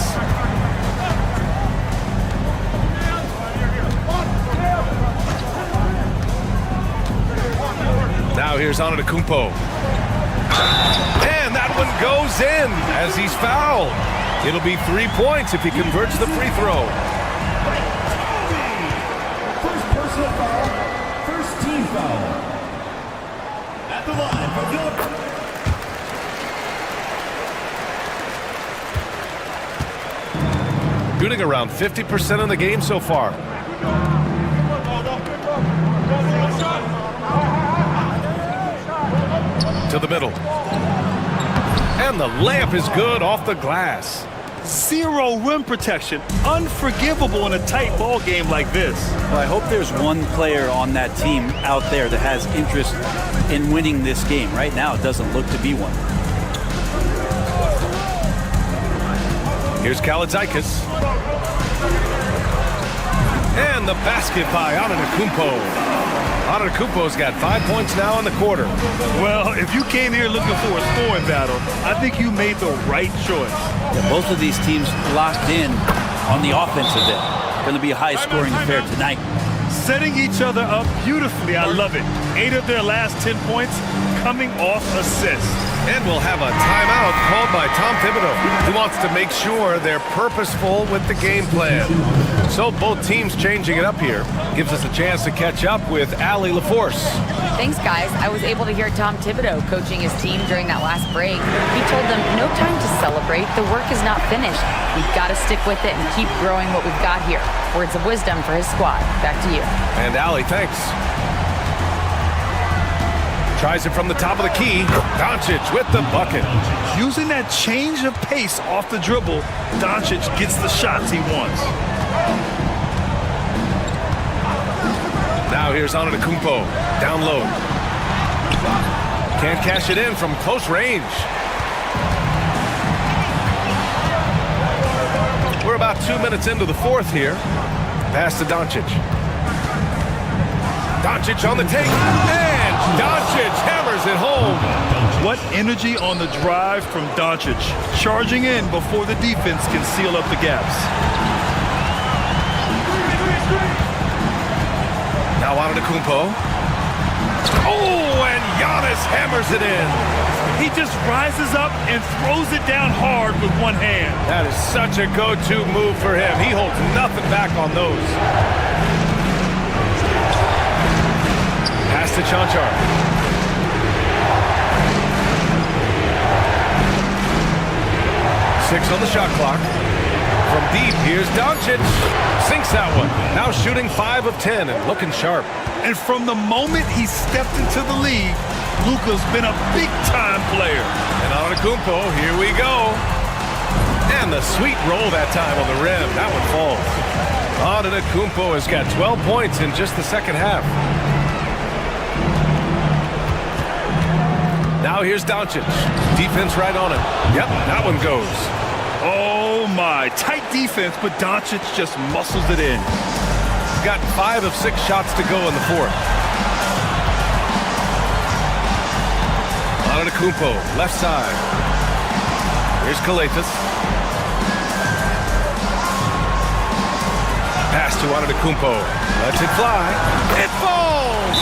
Now here's Antetokounmpo. And that one goes in as he's fouled. It'll be 3 points if he converts the free throw. First personal foul, first team foul. At the line for Philip. Shooting around 50% in the game so far. To the middle. And the layup is good off the glass. Zero rim protection. Unforgivable in a tight ball game like this. Well, I hope there's one player on that team out there that has interest in winning this game. Right now, it doesn't look to be one. Here's Kalaitzakis. And the basket by Antetokounmpo. Antetokounmpo's got 5 points now in the quarter. Well, if you came here looking for a scoring battle, I think you made the right choice. Yeah, both of these teams locked in on the offensive end. Going to be a high-scoring affair tonight. Setting each other up beautifully. I love it. 8 of their last 10 points coming off assists. And we'll have a timeout called by Tom Thibodeau. He wants to make sure they're purposeful with the game plan. So both teams changing it up here. Gives us a chance to catch up with Allie LaForce. Thanks, guys. I was able to hear Tom Thibodeau coaching his team during that last break. He told them, no time to celebrate. The work is not finished. We've got to stick with it and keep growing what we've got here. Words of wisdom for his squad. Back to you. And Allie, thanks. Tries it from the top of the key. Doncic with the bucket. Using that change of pace off the dribble, Doncic gets the shots he wants. Now here's Antetokounmpo. Down low. Can't cash it in from close range. We're about 2 minutes into the fourth here. Pass to Doncic. Doncic on the take. And Doncic hammers it home. What energy on the drive from Doncic. Charging in before the defense can seal up the gaps. Now Antetokounmpo. Oh, and Giannis hammers it in. He just rises up and throws it down hard with one hand. That is such a go-to move for him. He holds nothing back on those. Pass to Chanchar. Six on the shot clock. From deep, here's Doncic. Sinks that one. Now shooting 5 of 10 and looking sharp. And from the moment he stepped into the league, Luka's been a big-time player. And Antetokounmpo, here we go. And the sweet roll that time on the rim. That one falls. Antetokounmpo has got 12 points in just the second half. Now here's Doncic. Defense right on him. Yep, that one goes. Oh, my. Tight defense, but Doncic just muscles it in. Got 5 of 6 shots to go in the fourth. Antetokounmpo, left side. Here's Kalafis. Pass to Antetokounmpo. Lets it fly. It falls!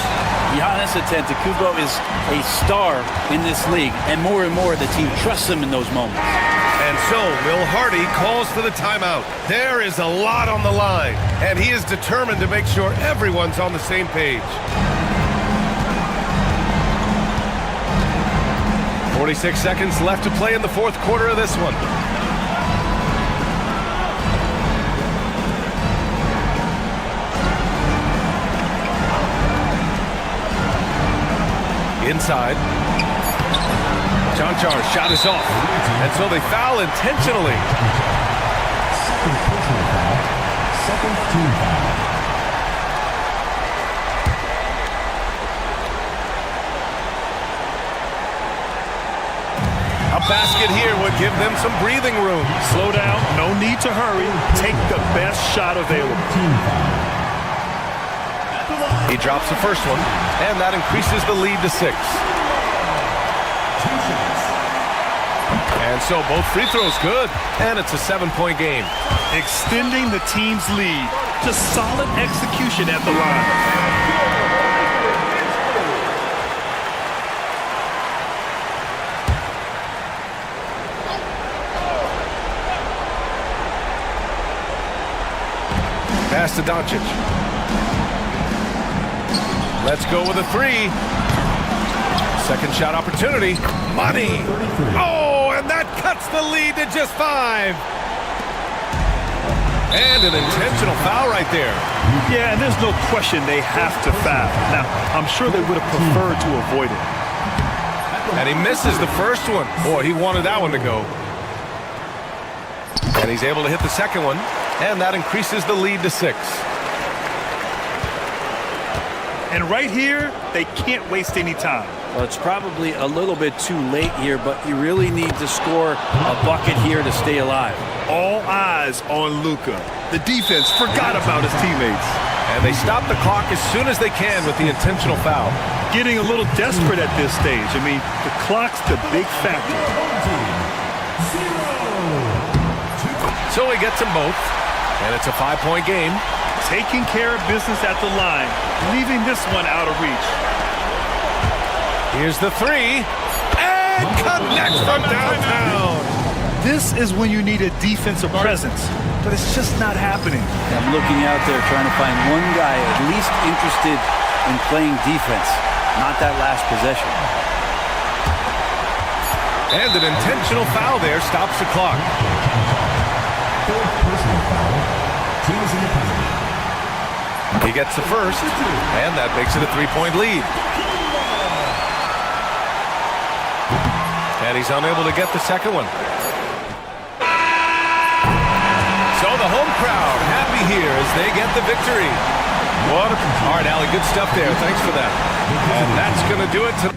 Giannis Antetokounmpo is a star in this league, and more the team trusts him in those moments. And so, Will Hardy calls for the timeout. There is a lot on the line, and he is determined to make sure everyone's on the same page. 46 seconds left to play in the fourth quarter of this one. Inside. Chanchar's shot is off. And so they foul intentionally. Second personal foul. Second team foul. A basket here would give them some breathing room. Slow down. No need to hurry. Take the best shot available. He drops the first one, and that increases the lead to 6. And so both free throws good, and it's a 7-point game. Extending the team's lead. Just solid execution at the line. Pass to Doncic. Let's go with a 3. Second shot opportunity. Money. Oh, and that cuts the lead to just 5. And an intentional foul right there. Yeah, and there's no question they have to foul. Now, I'm sure they would have preferred to avoid it. And he misses the first one. Boy, he wanted that one to go. And he's able to hit the second one. And that increases the lead to 6. And right here, they can't waste any time. Well, it's probably a little bit too late here, but you really need to score a bucket here to stay alive. All eyes on Luka. The defense forgot about his teammates. And they stop the clock as soon as they can with the intentional foul. Getting a little desperate at this stage. I mean, the clock's the big factor. So he gets them both. And it's a 5-point game. Taking care of business at the line, leaving this one out of reach. Here's the 3. And connects from downtown. This is when you need a defensive presence, but it's just not happening. I'm looking out there trying to find one guy at least interested in playing defense, not that last possession. And an intentional foul there stops the clock. Third personal foul. Teams in the penalty. He gets the first, and that makes it a 3-point lead. And he's unable to get the second one. So the home crowd happy here as they get the victory. All right, Allie, good stuff there. Thanks for that. And that's going to do it tonight.